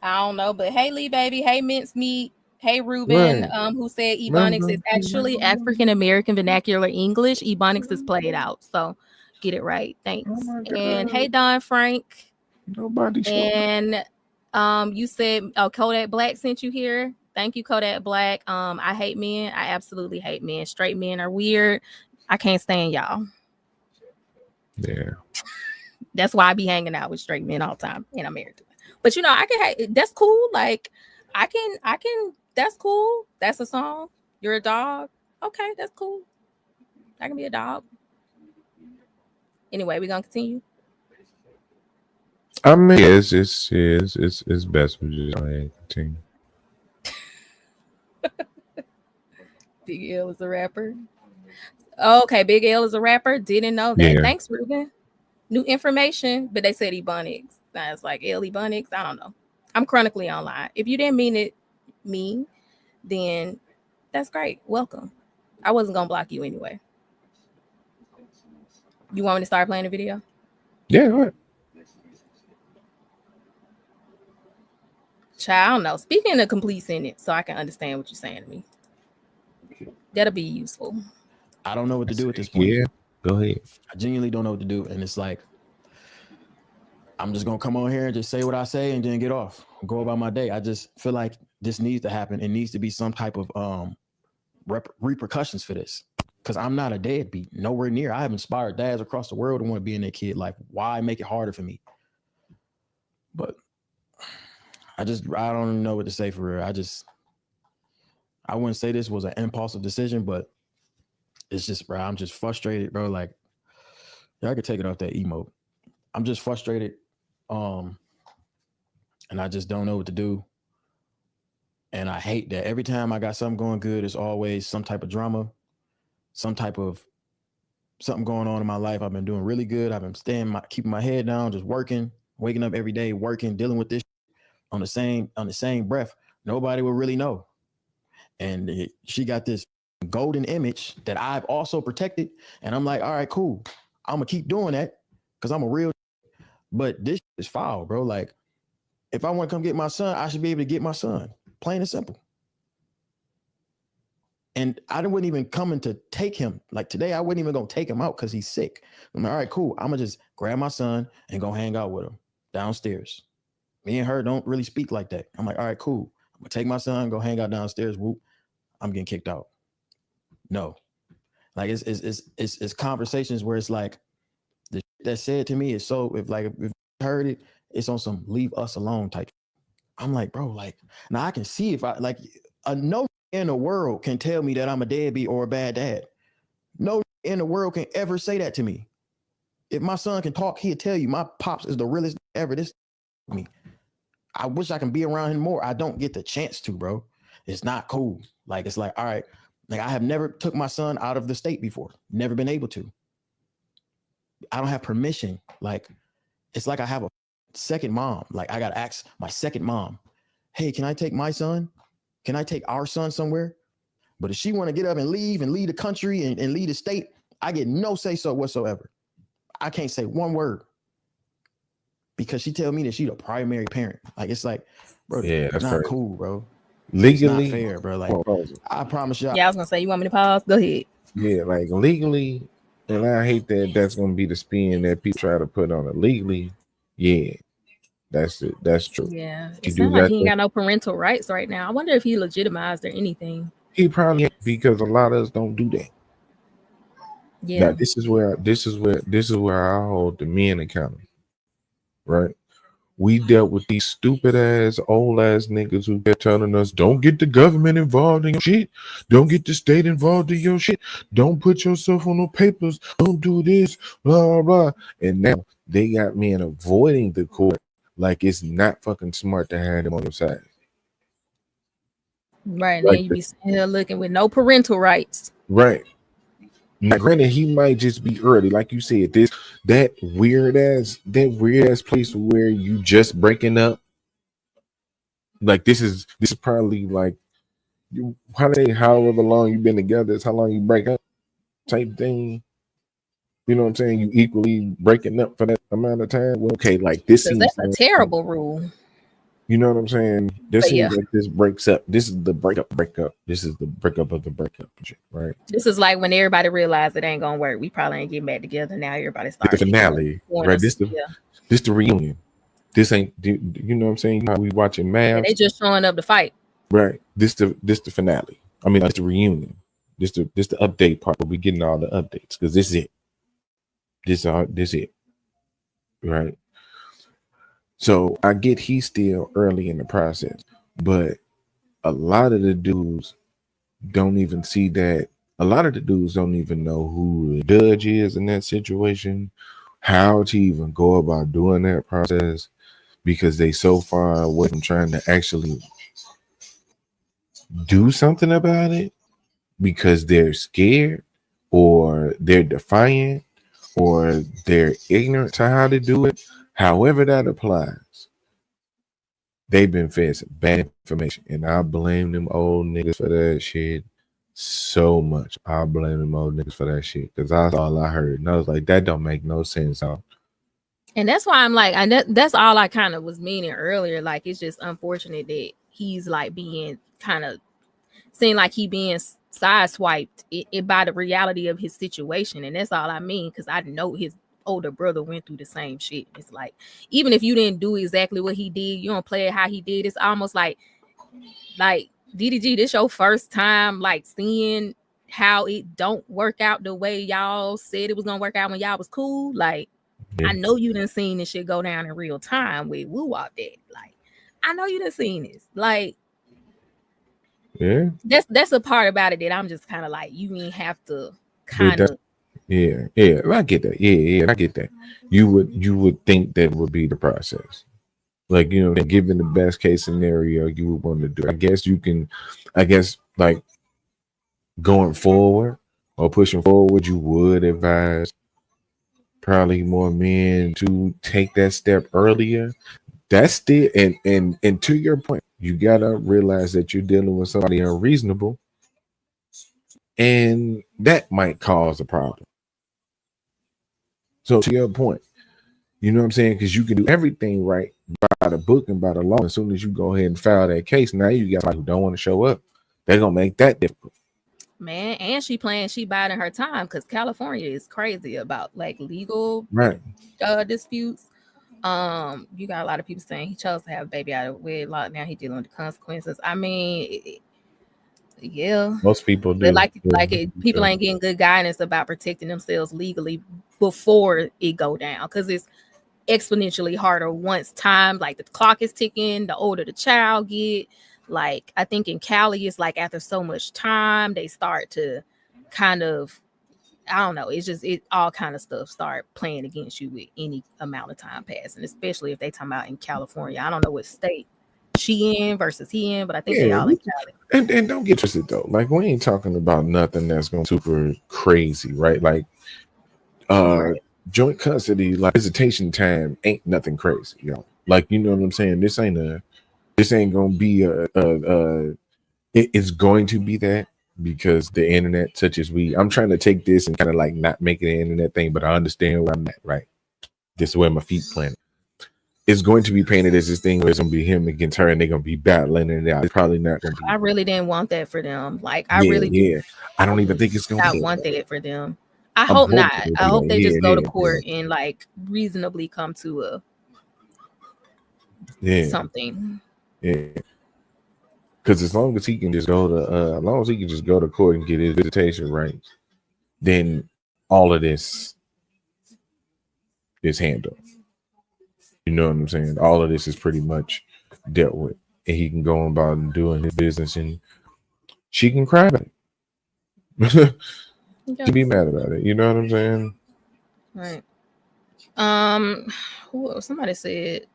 [SPEAKER 7] I don't know, but hey Lee baby, hey Mincemeat, hey Ruben,
[SPEAKER 8] Right.
[SPEAKER 7] who said Ebonics is actually African American vernacular English. Ebonics is played out, so get it right. Thanks. And hey Don Frank.
[SPEAKER 8] Nobody.
[SPEAKER 7] And you said Kodak Black sent you here. Thank you, Kodak Black. I hate men. I absolutely hate men. Straight men are weird. I can't stand y'all.
[SPEAKER 8] Yeah.
[SPEAKER 7] That's why I be hanging out with straight men all the time, and I'm married to them. But you know, I can. That's cool. Like, I can. That's cool. That's a song. You're a dog. Okay, that's cool. I can be a dog. Anyway, we gonna continue.
[SPEAKER 8] I mean, it's best we just continue.
[SPEAKER 7] Big L is a rapper. Okay, Big L is a rapper. Didn't know that.
[SPEAKER 8] Yeah.
[SPEAKER 7] Thanks, Ruben. New information, but they said Ebonics. That's like L Ebonics. I don't know. I'm chronically online. If you didn't mean, then that's great. Welcome. I wasn't gonna block you anyway. You want me to start playing the video?
[SPEAKER 8] Yeah, go ahead.
[SPEAKER 7] Child, I don't know. Speaking a complete sentence so I can understand what you're saying to me. That'll be useful.
[SPEAKER 10] I don't know what to do at this point.
[SPEAKER 8] Yeah, go ahead.
[SPEAKER 10] I genuinely don't know what to do. And it's like, I'm just going to come on here and just say what I say and then get off, go about my day. I just feel like this needs to happen. It needs to be some type of repercussions for this. Because I'm not a deadbeat, nowhere near. I have inspired dads across the world to want to be in their kid life. Why make it harder for me? But I don't know what to say for real. I wouldn't say this was an impulsive decision, but it's just, bro, I'm just frustrated, bro. Like, I could take it off that emote. I'm just frustrated. And I just don't know what to do. And I hate that every time I got something going good, it's always some type of drama, some type of something going on in my life. I've been doing really good. I've been keeping my head down, just working, waking up every day, working, dealing with this on the same breath. Nobody will really know. And she got this golden image that I've also protected. And I'm like, all right, cool. I'm gonna keep doing that because I'm a real. But this is foul, bro. Like, if I want to come get my son, I should be able to get my son. Plain and simple. And I wasn't even coming to take him. Like today, I wasn't even gonna take him out because he's sick. I'm like, all right, cool. I'm gonna just grab my son and go hang out with him downstairs. Me and her don't really speak like that. I'm like, all right, cool. I'm gonna take my son, go hang out downstairs. Whoop, I'm getting kicked out. No, like it's conversations where it's like the shit that said to me is so if you heard it, it's on some leave us alone type. I'm like, bro, like now I can see if I like no in the world can tell me that I'm a deadbeat or a bad dad. No in the world can ever say that to me. If my son can talk, he'll tell you my pops is the realest ever. This me. I wish I can be around him more. I don't get the chance to, bro. It's not cool. Like, it's like, all right, like I have never took my son out of the state before. Never been able to. I don't have permission. Like, it's like I have a second mom. Like, I got to ask my second mom, hey, can I take my son? Can I take our son somewhere? But if she want to get up and leave the country and leave the state, I get no say so whatsoever. I can't say one word. Because she tell me that she the primary parent. Like, it's like, bro,
[SPEAKER 8] Yeah,
[SPEAKER 10] it's
[SPEAKER 8] that's
[SPEAKER 10] not
[SPEAKER 8] right.
[SPEAKER 10] cool, bro.
[SPEAKER 8] Legally,
[SPEAKER 10] it's not fair, bro. Like, I promise y'all.
[SPEAKER 7] Yeah, I was gonna say, you want me to pause? Go ahead.
[SPEAKER 8] Yeah, like legally, and I hate that that's gonna be the spin that people try to put on it. Legally, yeah, that's it. That's true.
[SPEAKER 7] Yeah,
[SPEAKER 8] You
[SPEAKER 7] it
[SPEAKER 8] do
[SPEAKER 7] sounds like
[SPEAKER 8] that
[SPEAKER 7] he ain't
[SPEAKER 8] thing-
[SPEAKER 7] got no parental rights right now. I wonder if he legitimized or anything.
[SPEAKER 8] He probably ain't, because a lot of us don't do that.
[SPEAKER 7] Yeah.
[SPEAKER 8] Now, this is where I hold the men accountable. Right? We dealt with these stupid ass, old ass niggas who kept telling us, don't get the government involved in your shit. Don't get the state involved in your shit. Don't put yourself on no papers. Don't do this, blah, blah. And now they got men avoiding the court like it's not fucking smart to have them on your side.
[SPEAKER 7] Right. And
[SPEAKER 8] Like
[SPEAKER 7] then you be sitting here looking with no parental rights.
[SPEAKER 8] right. Now, granted, he might just be early, like you said. That weird ass place where you just breaking up. Like this is probably like however long you've been together is how long you break up type thing. You know what I'm saying? You equally breaking up for that amount of time. Well, okay, like this
[SPEAKER 7] Because
[SPEAKER 8] seems
[SPEAKER 7] that's a terrible rule.
[SPEAKER 8] you know what I'm saying? This
[SPEAKER 7] But
[SPEAKER 8] seems
[SPEAKER 7] yeah.
[SPEAKER 8] like this breaks up. This is the breakup. This is the breakup of the breakup, right?
[SPEAKER 7] This is like when everybody realized it ain't gonna work. We probably ain't getting back together. Now everybody
[SPEAKER 8] The
[SPEAKER 7] started
[SPEAKER 8] finale, right? This the reunion. This ain't you know what I'm saying? How we watching
[SPEAKER 7] And
[SPEAKER 8] Mavs,
[SPEAKER 7] they just showing up to fight.
[SPEAKER 8] right? This the finale. I mean, it's the reunion. This the update part where we getting all the updates because this is it. This it, right? So I get he's still early in the process, but a lot of the dudes don't even see that. A lot of the dudes don't even know who the judge is in that situation, how to even go about doing that process, because they so far away from trying to actually do something about it because they're scared or they're defiant or they're ignorant to how to do it. However that applies, they've been fed some bad information, and I blame them old niggas for that shit so much. I blame them old niggas for that shit because that's all I heard, and I was like, that don't make no sense.
[SPEAKER 7] And that's why I'm like, that's all I kind of was meaning earlier. Like, it's just unfortunate that he's like being kind of seem like he being sideswiped it by the reality of his situation. And that's all I mean, because I know his older brother went through the same shit. It's like, even if you didn't do exactly what he did, you don't play it how he did. It's almost like DDG, this your first time like seeing how it don't work out the way y'all said it was gonna work out when y'all was cool. Like, I know you done seen this shit go down in real time with Woo Wop Dad. Like, I know you done seen this. Like,
[SPEAKER 8] Yeah,
[SPEAKER 7] that's a part about it that I'm just kind of like, you ain't have to kind of.
[SPEAKER 8] Yeah, I get that. Yeah, I get that. You would think that would be the process. Like, you know, given the best case scenario, you would want to do. I guess like going forward or pushing forward, you would advise probably more men to take that step earlier. That's still and to your point, you gotta realize that you're dealing with somebody unreasonable, and that might cause a problem. So to your point, you know what I'm saying? Because you can do everything right by the book and by the law. As soon as you go ahead and file that case, now you got somebody who don't want to show up. They're gonna make that difficult.
[SPEAKER 7] Man, and she biding her time because California is crazy about like legal disputes. You got a lot of people saying he chose to have a baby out of wedlock. Now he's dealing with the consequences. I mean, yeah,
[SPEAKER 8] most people do.
[SPEAKER 7] People ain't getting good guidance about protecting themselves legally before it go down, because it's exponentially harder once time, like the clock is ticking, the older the child get. Like, I think in Cali, it's like after so much time, they start to kind of, I don't know, it's just, it all kind of stuff start playing against you with any amount of time passing, especially if they talking about in California. I don't know what state she in versus he in, but I think they all in Cali.
[SPEAKER 8] And don't get twisted though. Like, we ain't talking about nothing that's going super crazy, right? Like, joint custody, like visitation time ain't nothing crazy, yo. Like, you know what I'm saying? This ain't gonna be it's going to be that because the internet touches we. I'm trying to take this and kind of like not make it an internet thing, but I understand where I'm at, right? This is where my feet planted. It's going to be painted as this thing where it's gonna be him against her and they're gonna be battling it out. It's probably not gonna be.
[SPEAKER 7] I really didn't want that for them. Like,
[SPEAKER 8] I don't even think it's gonna
[SPEAKER 7] want that for them. I hope not. I hope they just go to court and like reasonably come to something.
[SPEAKER 8] Yeah, because as long as he can just go to court and get his visitation rights, then all of this is handled. You know what I'm saying? All of this is pretty much dealt with, and he can go about and doing his business, and she can cry about it. To be mad about it, you know what I'm saying?
[SPEAKER 7] Right. Somebody said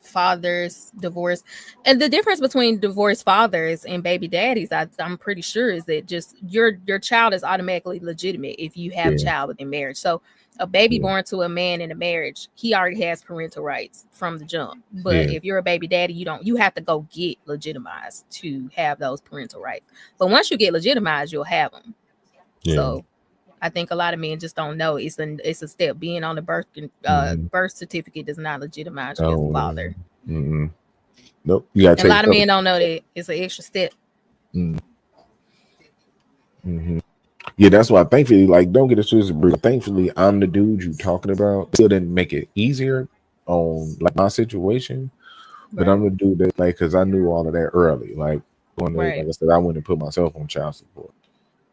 [SPEAKER 7] fathers divorce, and the difference between divorced fathers and baby daddies, I'm pretty sure, is that just your child is automatically legitimate if you have a child within marriage. So a baby born to a man in a marriage, he already has parental rights from the jump. But if you're a baby daddy, you have to go get legitimized to have those parental rights. But once you get legitimized, you'll have them. So I think a lot of men just don't know it's a step. Being on the birth certificate does not legitimize you as a father.
[SPEAKER 8] Nope. You gotta
[SPEAKER 7] a lot of men don't know that it's an extra step.
[SPEAKER 8] Yeah, that's why thankfully, like, don't get it twisted, bro. Thankfully, I'm the dude you talking about. Still didn't make it easier on like my situation, but I'm the dude that, like, because I knew all of that early. Like, like I said, I went and put myself on child support,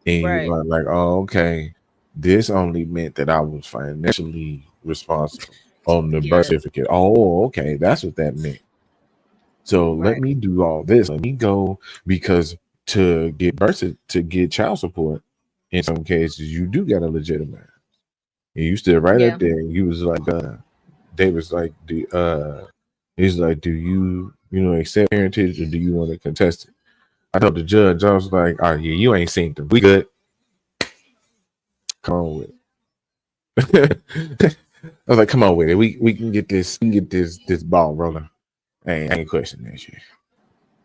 [SPEAKER 8] and you're like, oh, okay, this only meant that I was financially responsible on the birth certificate. Oh, okay, that's what that meant. So let me do all this. Let me go, because to get child support, in some cases, you do gotta legitimize. And you stood right up there, and you was like, David's like, he's like, do you accept parentage, or do you want to contest it? I told the judge, I was like, oh yeah, you ain't seen them. We good. Come on with it. I was like, come on with it. We can get this. We can get this ball rolling. I ain't questioning that shit.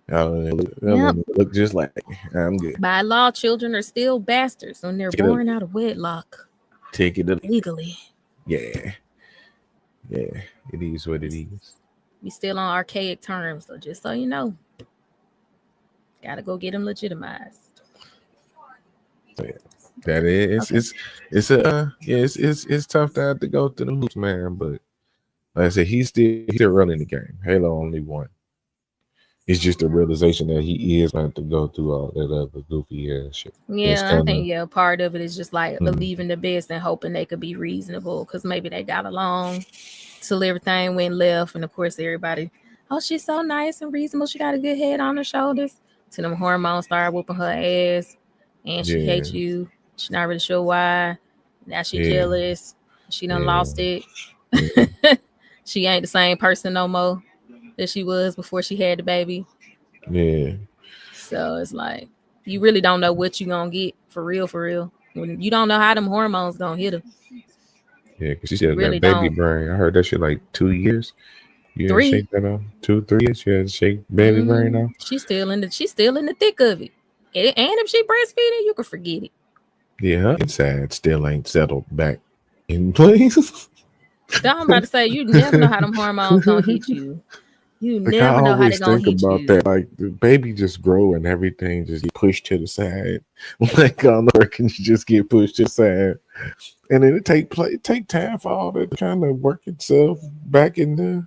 [SPEAKER 8] Look just like I'm good.
[SPEAKER 7] By law, children are still bastards when they're born out of wedlock.
[SPEAKER 8] Take it
[SPEAKER 7] legally.
[SPEAKER 8] Yeah. It is what it is.
[SPEAKER 7] We still on archaic terms, so just so you know, gotta go get them legitimized.
[SPEAKER 8] That is, it's tough to have to go through the hoops, man. But like I said, he's still early in the game. Halo only won. It's just a realization that he is going to go through all that other goofy ass shit.
[SPEAKER 7] Yeah, I think part of it is just like believing the best and hoping they could be reasonable, because maybe they got along till everything went left, and of course everybody, oh, she's so nice and reasonable, she got a good head on her shoulders, till them hormones start whooping her ass, and she hates you. She's not really sure why. Now she jealous. She done lost it. She ain't the same person no more that she was before she had the baby. So it's like you really don't know what you gonna get for real when you don't know how them hormones gonna hit her.
[SPEAKER 8] Because she said really that baby brain. I heard that shit like 2 years. You
[SPEAKER 7] 3
[SPEAKER 8] shake that on 2, 3 years. She had to shake baby brain off.
[SPEAKER 7] She's still in the thick of it. And if she breastfeeding, you can forget it.
[SPEAKER 8] Yeah, inside still ain't settled back in place.
[SPEAKER 7] I'm about to say, you never know how them hormones gonna hit you. You never know how they're gonna hit you. I always think about that.
[SPEAKER 8] Like the baby just grow and everything just get pushed to the side. Like on the work, and you just get pushed to the side. And then it take time for all that to kind of work itself back in the,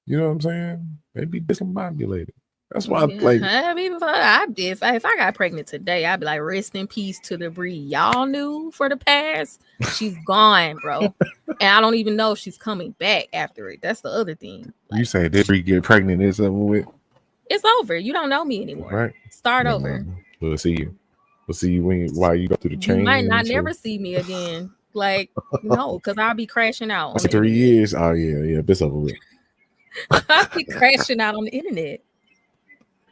[SPEAKER 8] you know what I'm saying? Maybe discombobulated. That's why
[SPEAKER 7] if I got pregnant today, I'd be like, rest in peace to the breed y'all knew for the past. She's gone, bro. And I don't even know if she's coming back after it. That's the other thing.
[SPEAKER 8] Like, you say this breed get pregnant is over with?
[SPEAKER 7] It's over. You don't know me anymore. Right. Start over.
[SPEAKER 8] We'll see you. We'll see you while you go through the train.
[SPEAKER 7] You might not never see me again. Like, no, because I'll be crashing out.
[SPEAKER 8] That's 3 years. Oh yeah, this over with.
[SPEAKER 7] I'll be crashing out on the internet.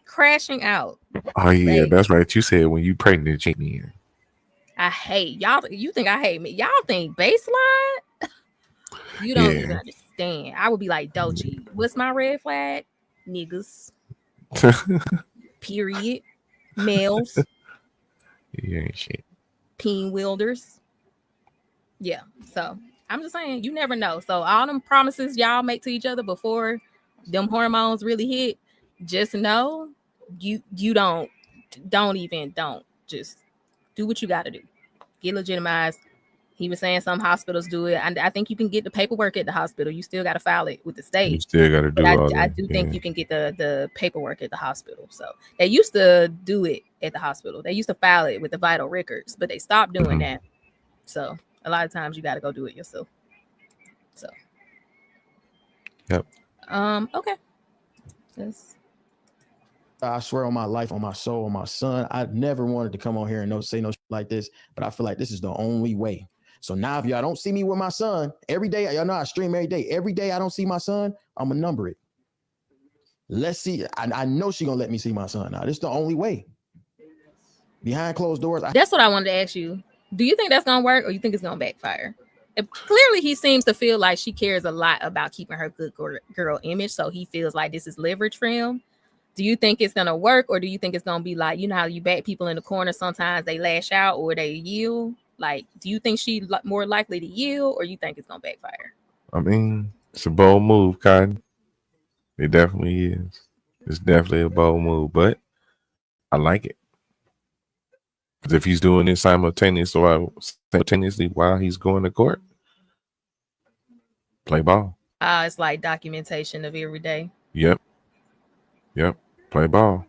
[SPEAKER 7] Crashing out.
[SPEAKER 8] Oh yeah, that's right. You said when you pregnant, cheat me in.
[SPEAKER 7] I hate y'all. You think I hate me? Y'all think baseline? You don't even understand. I would be like, Dochi, what's my red flag? Niggas. Period. Males.
[SPEAKER 8] You ain't shit.
[SPEAKER 7] Peen wielders. Yeah. So I'm just saying, you never know. So all them promises y'all make to each other before them hormones really hit, just know you don't just do what you got to do. Get legitimized. He was saying some hospitals do it, and I think you can get the paperwork at the hospital. You still got to file it with the state.
[SPEAKER 8] You still got to do all that.
[SPEAKER 7] I do think you can get the paperwork at the hospital. So they used to do it at the hospital. They used to file it with the vital records, but they stopped doing that. So a lot of times you got to go do it yourself. So.
[SPEAKER 8] Yep.
[SPEAKER 7] Okay.
[SPEAKER 10] I swear on my life, on my soul, on my son, I never wanted to come on here and say no shit like this, but I feel like this is the only way. So now if y'all don't see me with my son every day, y'all know I stream every day. Every day I don't see my son, I'm gonna number it. Let's see. I know she gonna let me see my son now. This is the only way. Behind closed doors.
[SPEAKER 7] That's what I wanted to ask you. Do you think that's gonna work, or you think it's gonna backfire? Clearly, he seems to feel like she cares a lot about keeping her good girl image, so he feels like this is leverage for him. Do you think it's gonna work, or do you think it's gonna be like, you know how you back people in the corner, sometimes they lash out or they yield? Like, do you think she's more likely to yield, or you think it's gonna backfire?
[SPEAKER 8] I mean, it's a bold move, Cotton. It definitely is. It's definitely a bold move, but I like it. Because if he's doing it simultaneously while he's going to court, play ball.
[SPEAKER 7] It's like documentation of every day.
[SPEAKER 8] Yep. Play ball.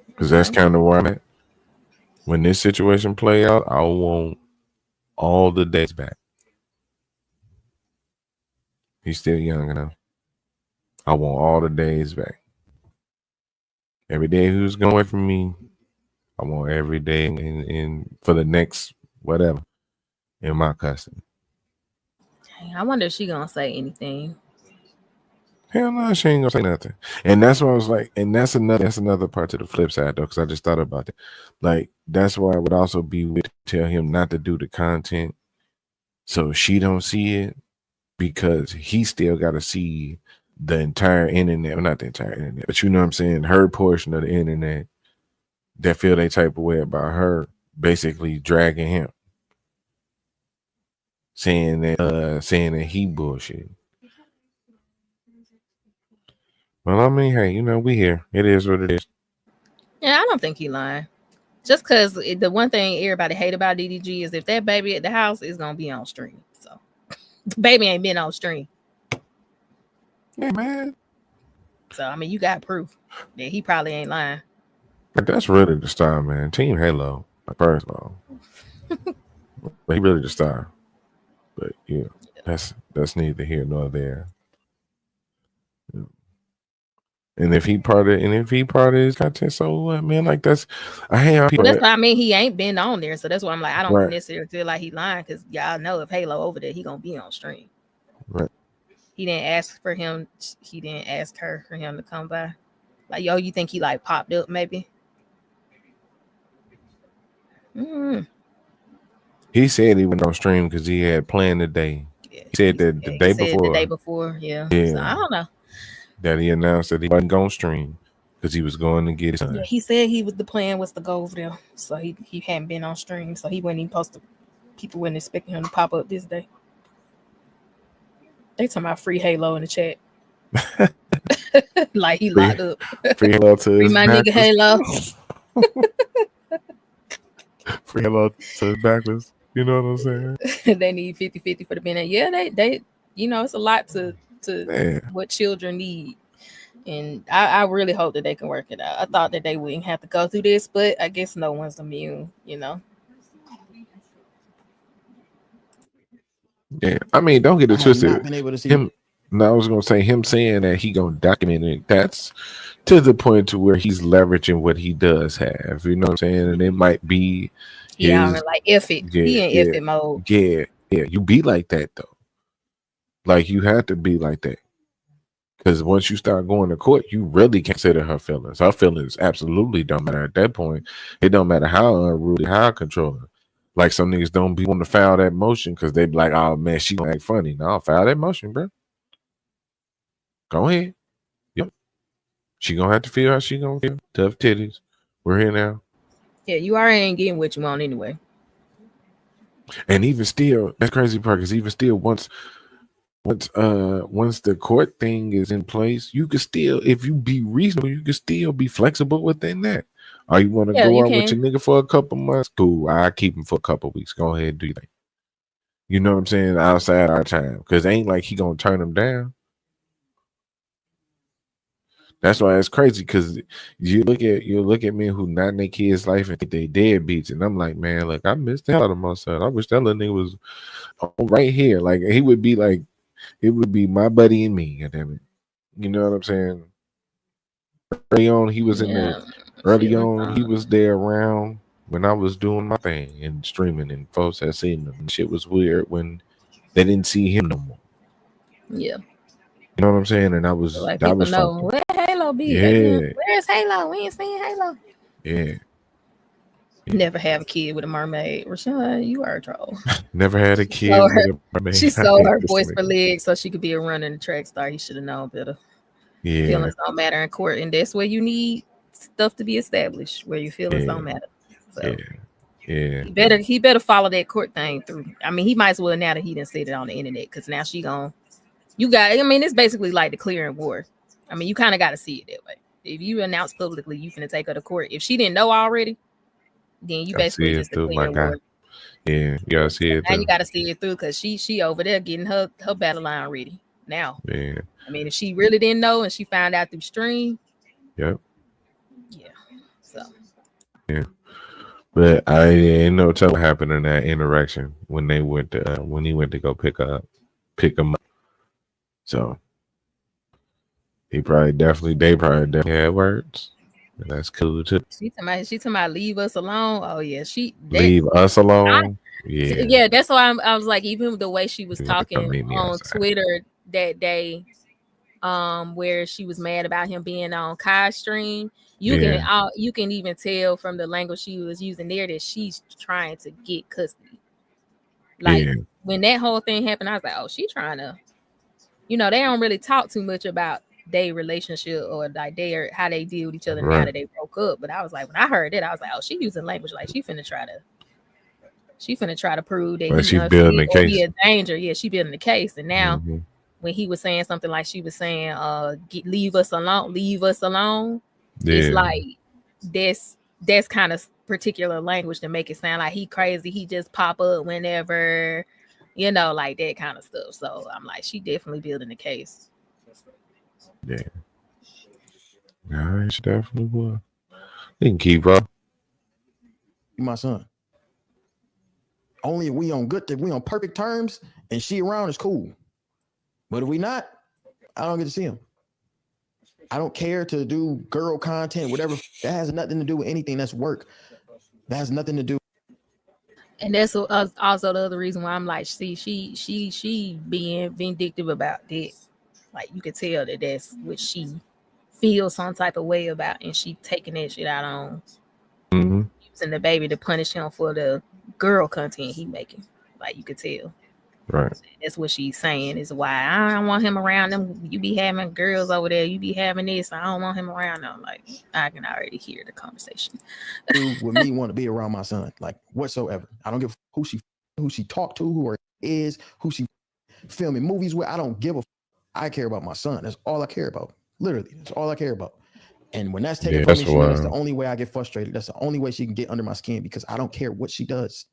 [SPEAKER 8] Because that's kind of where I'm at. When this situation play out, I want all the days back. He's still young enough. I want all the days back. Every day he was going away from me, I want every day in for the next whatever in my custody.
[SPEAKER 7] I wonder if she gonna say anything.
[SPEAKER 8] Hell no, she ain't gonna say nothing. And that's what I was like, and that's another part to the flip side though, because I just thought about it. Like, that's why I would also be with tell him not to do the content so she don't see it, because he still gotta see the entire internet, well, not the entire internet, but you know what I'm saying, her portion of the internet that feel they type of way about her, basically dragging him, saying that he bullshit. Well, I mean, hey, you know, we here. It is what it is.
[SPEAKER 7] Yeah, I don't think he lying. Just because the one thing everybody hate about DDG is if that baby at the house is gonna be on stream. So the baby ain't been on stream.
[SPEAKER 8] Yeah, man.
[SPEAKER 7] So I mean, you got proof that he probably ain't lying.
[SPEAKER 8] But that's really the star, man. Team Halo, first of all. But he really the star. But yeah, that's neither here nor there. Yeah. And if he part of his content, so what, man? Like, that's I hate people.
[SPEAKER 7] That's what I mean. He ain't been on there, so that's why I'm like, I don't
[SPEAKER 8] Right.
[SPEAKER 7] necessarily feel like he lying, because y'all know if Halo over there, he gonna be on stream.
[SPEAKER 8] Right.
[SPEAKER 7] He didn't ask for him. He didn't ask her for him to come by. Like, yo, you think he like popped up maybe?
[SPEAKER 8] He said he went on stream because he had planned the day.
[SPEAKER 7] Yeah,
[SPEAKER 8] He said that the day before.
[SPEAKER 7] The day before, yeah.
[SPEAKER 8] Yeah.
[SPEAKER 7] So I don't know.
[SPEAKER 8] That he announced that he wasn't going to stream because he was going to get his son.
[SPEAKER 7] Yeah, he said the plan was to go over there. So he hadn't been on stream. So he wasn't even supposed to, people weren't expecting him to pop up this day. They talking about free Halo in the chat. Like he locked up.
[SPEAKER 8] Free Halo to
[SPEAKER 7] Free
[SPEAKER 8] his
[SPEAKER 7] my nigga Halo.
[SPEAKER 8] Free Halo to his backless. You know what I'm saying?
[SPEAKER 7] They need 50-50 for the minute. Yeah, they you know, it's a lot to what children need. And I really hope that they can work it out. I thought that they wouldn't have to go through this, but I guess no one's immune, you know.
[SPEAKER 8] Yeah, I mean, don't get it twisted.
[SPEAKER 10] Not been able to see
[SPEAKER 8] Him, no, I was gonna say him saying that he gonna document it. That's to the point to where he's leveraging what he does have. You know what I'm saying? And it might be,
[SPEAKER 7] Yeah, like if it, he in if it mode.
[SPEAKER 8] Yeah, you be like that though. Like, you have to be like that, because once you start going to court, you really consider her feelings. Her feelings absolutely don't matter at that point. It don't matter how unruly, how controlling. Like, some niggas don't be wanting to file that motion because they be like, oh man, she gonna act funny. No, file that motion, bro. Go ahead. Yep. She gonna have to feel how she gonna feel. Tough titties. We're here now.
[SPEAKER 7] Yeah, you already ain't getting what you want anyway.
[SPEAKER 8] And even still, that's crazy part, because even still, once the court thing is in place, you can still, if you be reasonable, you can still be flexible within that. Or you want to go out with your nigga for a couple months? Cool. I keep him for a couple weeks. Go ahead and do that. You know what I'm saying? Outside our time, because it ain't like he gonna turn him down. That's why it's crazy, because you look at men who not in their kids' life and think they deadbeats, and I'm like, man, look, I missed the hell out of my son. I wish that little nigga was right here. Like, he would be like, it would be my buddy and me. Goddammit. You know what I'm saying? Early on, he was in there. Early on, he was there around when I was doing my thing and streaming, and folks had seen him. And shit was weird when they didn't see him no more.
[SPEAKER 7] Yeah.
[SPEAKER 8] You You know what I'm saying? And
[SPEAKER 7] Like
[SPEAKER 8] that
[SPEAKER 7] people
[SPEAKER 8] was
[SPEAKER 7] know
[SPEAKER 8] fucking,
[SPEAKER 7] where Halo be.
[SPEAKER 8] yeah,
[SPEAKER 7] Where's Halo? We ain't seen Halo.
[SPEAKER 8] yeah.
[SPEAKER 7] Never have a kid with a mermaid. Rashawn, you are a troll.
[SPEAKER 8] Never had a kid
[SPEAKER 7] So
[SPEAKER 8] with a mermaid.
[SPEAKER 7] she
[SPEAKER 8] I
[SPEAKER 7] sold
[SPEAKER 8] hate
[SPEAKER 7] her
[SPEAKER 8] this
[SPEAKER 7] voice
[SPEAKER 8] nigga.
[SPEAKER 7] for legs so she could be a runner and track star. He should have known better.
[SPEAKER 8] Yeah,
[SPEAKER 7] Feelings don't matter in court, and that's where you need stuff to be established, where your feelings don't matter. So
[SPEAKER 8] yeah.
[SPEAKER 7] he better follow that court thing through. I mean, he might as well now that he didn't say it on the internet, because now she gone. I mean, it's basically like declaring war. I mean, you kind of got to see it that way. If you announce publicly you finna take her to court, if she didn't know already, then you basically just declare war.
[SPEAKER 8] Yeah, you gotta see it
[SPEAKER 7] Now
[SPEAKER 8] through.
[SPEAKER 7] you gotta see it through, because she over there getting her battle line ready now.
[SPEAKER 8] Yeah.
[SPEAKER 7] I mean, if she really didn't know and she found out through stream.
[SPEAKER 8] Yep.
[SPEAKER 7] Yeah. So.
[SPEAKER 8] Yeah. But I ain't no telling what happened in that interaction when they went to when he went to go pick him up. So they probably definitely had words. And that's cool too.
[SPEAKER 7] She talking about leave us alone. Oh yeah,
[SPEAKER 8] Leave us alone. Yeah.
[SPEAKER 7] That's why I was like, even the way she was talking on Twitter that day, where she was mad about him being on Kai's stream. You can even tell from the language she was using there that she's trying to get custody. Like when that whole thing happened, I was like, oh, she trying to, they don't really talk too much about their relationship or like how they deal with each other now that they broke up. But I was like, when I heard it, I was like, oh, she using language like she finna try to prove that
[SPEAKER 8] she's building the case.
[SPEAKER 7] Be a danger. Yeah, she building the case. And now when he was saying something like she was saying, leave us alone. It's like that's kind of particular language to make it sound like he crazy. He just pop up whenever, like that kind of stuff. So I'm like, she definitely building the case.
[SPEAKER 8] Yeah. Yeah, she definitely was. They can keep up.
[SPEAKER 10] My son. Only if we on perfect terms and she around is cool. But if we not, I don't get to see him. I don't care to do girl content, whatever. That has nothing to do with anything. That's work. That has nothing to do.
[SPEAKER 7] And that's also the other reason why I'm like, see, she being vindictive about that. Like you could tell that that's what she feels some type of way about, and she taking that shit out on using the baby to punish him for the girl content he making. Like you could tell.
[SPEAKER 8] Right.
[SPEAKER 7] That's what she's saying is why I don't want him around them. You be having girls over there. You be having this. I don't want him around them. Like I can already hear the conversation.
[SPEAKER 10] With me want to be around my son, like whatsoever. I don't give who she talked to, who she filming movies with. I don't give a. I care about my son. That's all I care about. Literally, that's all I care about. And when that's taken from me, that's the only way I get frustrated. That's the only way she can get under my skin, because I don't care what she does.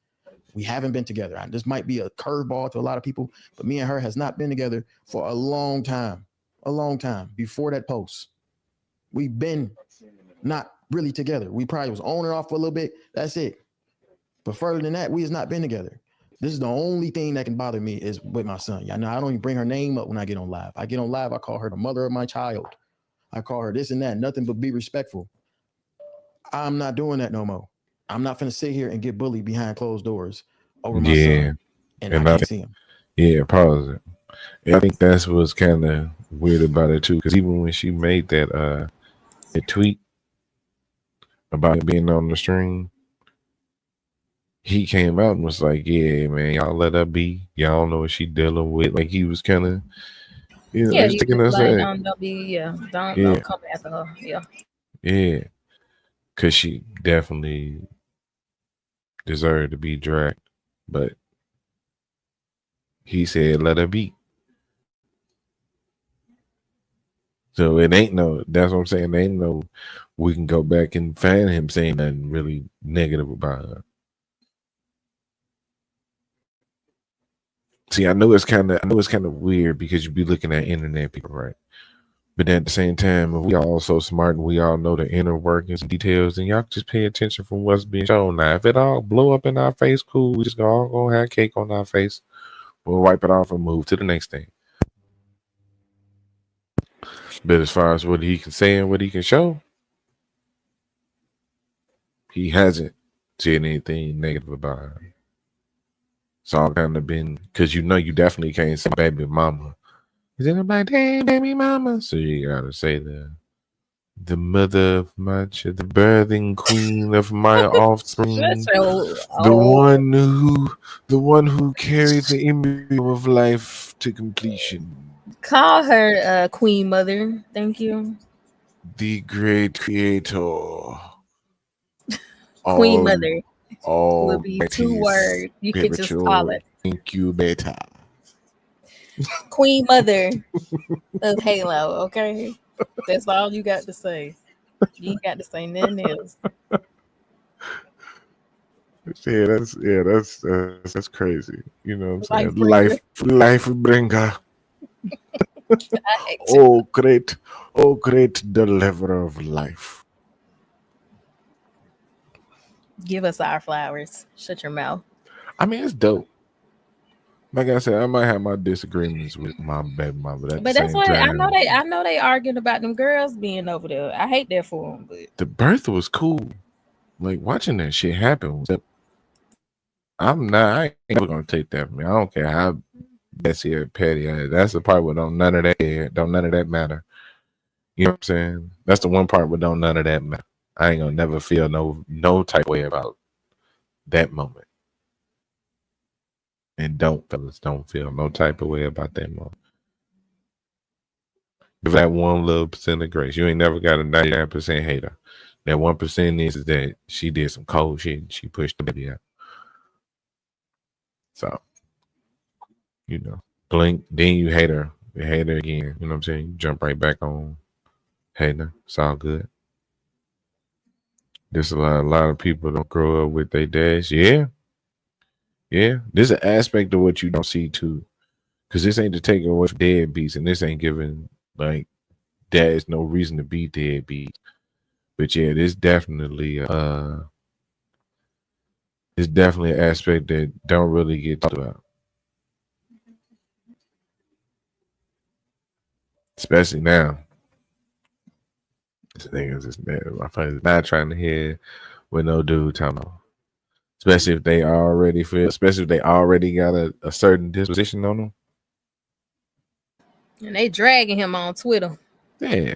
[SPEAKER 10] We haven't been together. This might be a curveball to a lot of people, but me and her has not been together for a long time. Before that post, we've been not really together. We probably was on and off for a little bit. That's it. But further than that, we has not been together. This is the only thing that can bother me is with my son. Yeah, I don't even bring her name up when I get on live. I get on live, I call her the mother of my child. I call her this and that, nothing but be respectful. I'm not doing that no more. I'm not finna sit here and get bullied behind closed doors over my son. And I can't see him.
[SPEAKER 8] Yeah, pause it. And I think that's what's kind of weird about it too, because even when she made that tweet about it being on the stream, he came out and was like, yeah, man, y'all let her be. Y'all know what she dealing with. Like he was kind of,
[SPEAKER 7] sticking us in. Don't come after her. Yeah.
[SPEAKER 8] Yeah. Because she definitely deserved to be dragged. But he said, let her be. So it ain't that's what I'm saying. There ain't no, we can go back and find him saying nothing really negative about her. See, I know it's kind of weird because you be looking at internet people, right? But at the same time, if we all so smart and we all know the inner workings and details, then y'all just pay attention from what's being shown. Now, if it all blow up in our face, cool. We just all gonna have cake on our face. We'll wipe it off and move to the next thing. But as far as what he can say and what he can show, he hasn't said anything negative about her. It's all kind of been, because you definitely can't say baby mama Is anybody damn baby mama? So you gotta say the mother of my child, the birthing queen of my offspring, the one who carried the embryo of life to completion.
[SPEAKER 7] Call her Queen Mother. Thank you.
[SPEAKER 8] The great creator.
[SPEAKER 7] Queen Mother
[SPEAKER 8] will
[SPEAKER 7] be 2 words. You could just call it
[SPEAKER 8] incubator.
[SPEAKER 7] Queen Mother of Halo. Okay, that's all you got to say. You ain't got to say nothing else.
[SPEAKER 8] That's crazy. You know what I'm saying? Life bringer. Oh great deliverer of life.
[SPEAKER 7] Give us our flowers. Shut your mouth.
[SPEAKER 8] I mean, it's dope. Like I said, I might have my disagreements with my baby mama,
[SPEAKER 7] but that's what I know. They arguing about them girls being over there. I hate that for them. But
[SPEAKER 8] the birth was cool. Like watching that shit happen. I ain't never gonna take that from me. I don't care how messy or petty. That's the part where none of that matter. You know what I'm saying? That's the one part where none of that matter. I ain't gonna never feel no type of way about that moment. And fellas, don't feel no type of way about that moment. Give that 1 little percent of grace. You ain't never got a 99% hater. That 1% is that she did some cold shit and she pushed the baby out. So, you know, blink, then you hate her. You hate her again. You know what I'm saying? You jump right back on hating her. It's all good. There's a lot of people don't grow up with their dads. Yeah. There's an aspect of what you don't see too. Because this ain't to take away from deadbeats, and this ain't giving like dads no reason to be deadbeats. But yeah, there's definitely an aspect that don't really get talked about. Especially now. This niggas is not trying to hear what no dude talking about. Especially if they already got a certain disposition on them.
[SPEAKER 7] And they dragging him on Twitter.
[SPEAKER 8] Yeah.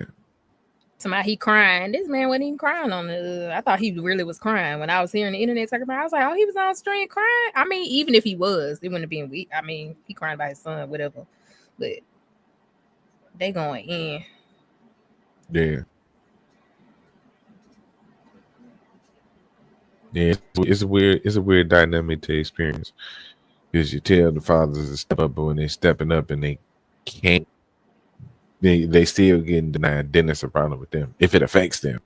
[SPEAKER 7] Somebody he crying. This man wasn't even crying on the. I thought he really was crying when I was hearing the internet talking about. I was like, oh, he was on stream crying. I mean, even if he was, it wouldn't have been weak. I mean, he crying about his son, whatever. But they going in.
[SPEAKER 8] Yeah. Yeah, it's a weird dynamic to experience because you tell the fathers to step up, but when they're stepping up and they can't, they still getting denied. Then it's a problem with them. If it affects them,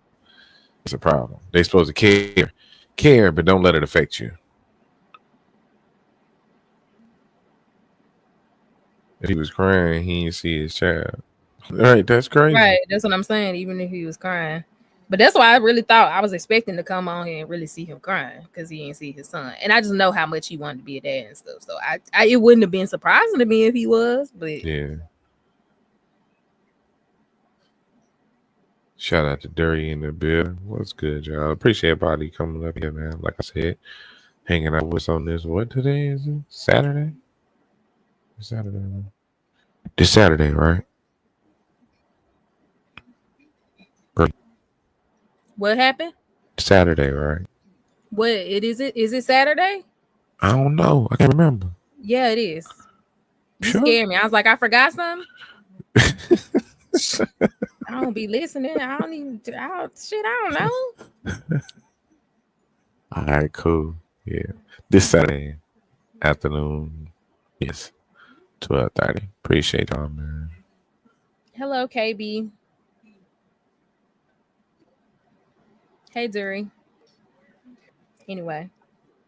[SPEAKER 8] it's a problem. They're supposed to care, but don't let it affect you. If he was crying, he didn't see his child. Right, that's crazy.
[SPEAKER 7] Right, that's what I'm saying. Even if he was crying. But that's why I really thought I was expecting to come on here and really see him crying because he didn't see his son. And I just know how much he wanted to be a dad and stuff. So it wouldn't have been surprising to me if he was, but
[SPEAKER 8] yeah. Shout out to Derry in the building. What's good, y'all? Appreciate everybody coming up here, man. Like I said, hanging out with us on this. What today is it? Saturday? This Saturday, right?
[SPEAKER 7] What happened?
[SPEAKER 8] Saturday, right?
[SPEAKER 7] What is it? Is it Saturday?
[SPEAKER 8] I don't know. I can't remember.
[SPEAKER 7] Yeah, it is. You
[SPEAKER 8] sure?
[SPEAKER 7] scared me. I was like, I forgot something. I don't be listening. I don't know.
[SPEAKER 8] All right, cool. Yeah. This Saturday afternoon. Yes. 12:30. Appreciate y'all, man.
[SPEAKER 7] Hello, KB. Hey, Dury. Anyway,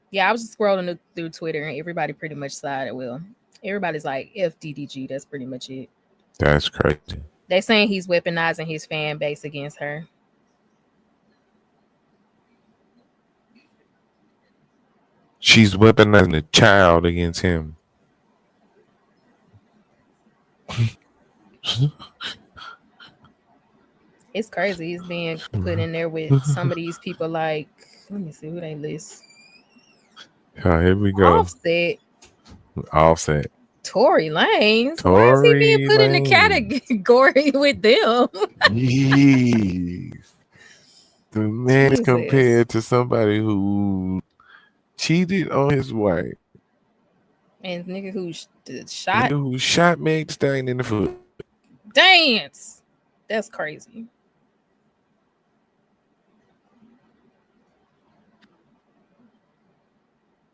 [SPEAKER 7] yeah, I was just scrolling through Twitter and everybody pretty much sided. Well, everybody's like FDDG. That's pretty much it.
[SPEAKER 8] That's crazy.
[SPEAKER 7] They're saying he's weaponizing his fan base against her.
[SPEAKER 8] She's weaponizing the child against him.
[SPEAKER 7] It's crazy. He's being put in there with some of these people like, let me see who they list.
[SPEAKER 8] Oh, here we go.
[SPEAKER 7] Offset. Tory Lanez. Why is he being
[SPEAKER 8] Tory
[SPEAKER 7] put in the
[SPEAKER 8] Lanez.
[SPEAKER 7] category with them?
[SPEAKER 8] Jeez. The man is
[SPEAKER 7] Jesus.
[SPEAKER 8] compared to somebody who cheated on his wife.
[SPEAKER 7] And nigga who
[SPEAKER 8] Nigga
[SPEAKER 7] shot
[SPEAKER 8] who shot Meg Thee Stallion in the foot.
[SPEAKER 7] dance. That's crazy.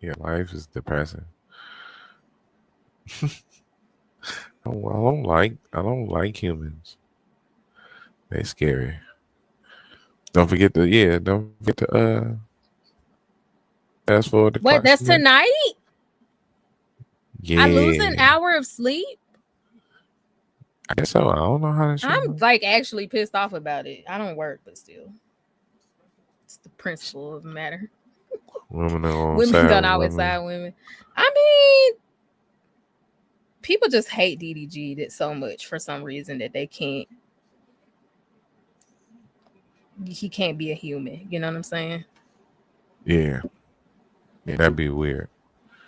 [SPEAKER 8] Yeah, life is depressing. I don't like humans. They scary. Don't forget to fast forward the
[SPEAKER 7] What?
[SPEAKER 8] clock.
[SPEAKER 7] That's tonight?
[SPEAKER 8] Yeah.
[SPEAKER 7] I lose an hour of sleep.
[SPEAKER 8] I guess so. I don't know how that shit
[SPEAKER 7] I'm
[SPEAKER 8] works.
[SPEAKER 7] like actually pissed off about it. I don't work, but still, it's the principle of the matter.
[SPEAKER 8] Women are on
[SPEAKER 7] Women
[SPEAKER 8] side
[SPEAKER 7] gonna always
[SPEAKER 8] women.
[SPEAKER 7] side women. I mean, people just hate DDG that so much for some reason that they can't. He can't be a human. You know what I'm saying?
[SPEAKER 8] Yeah, that'd be weird.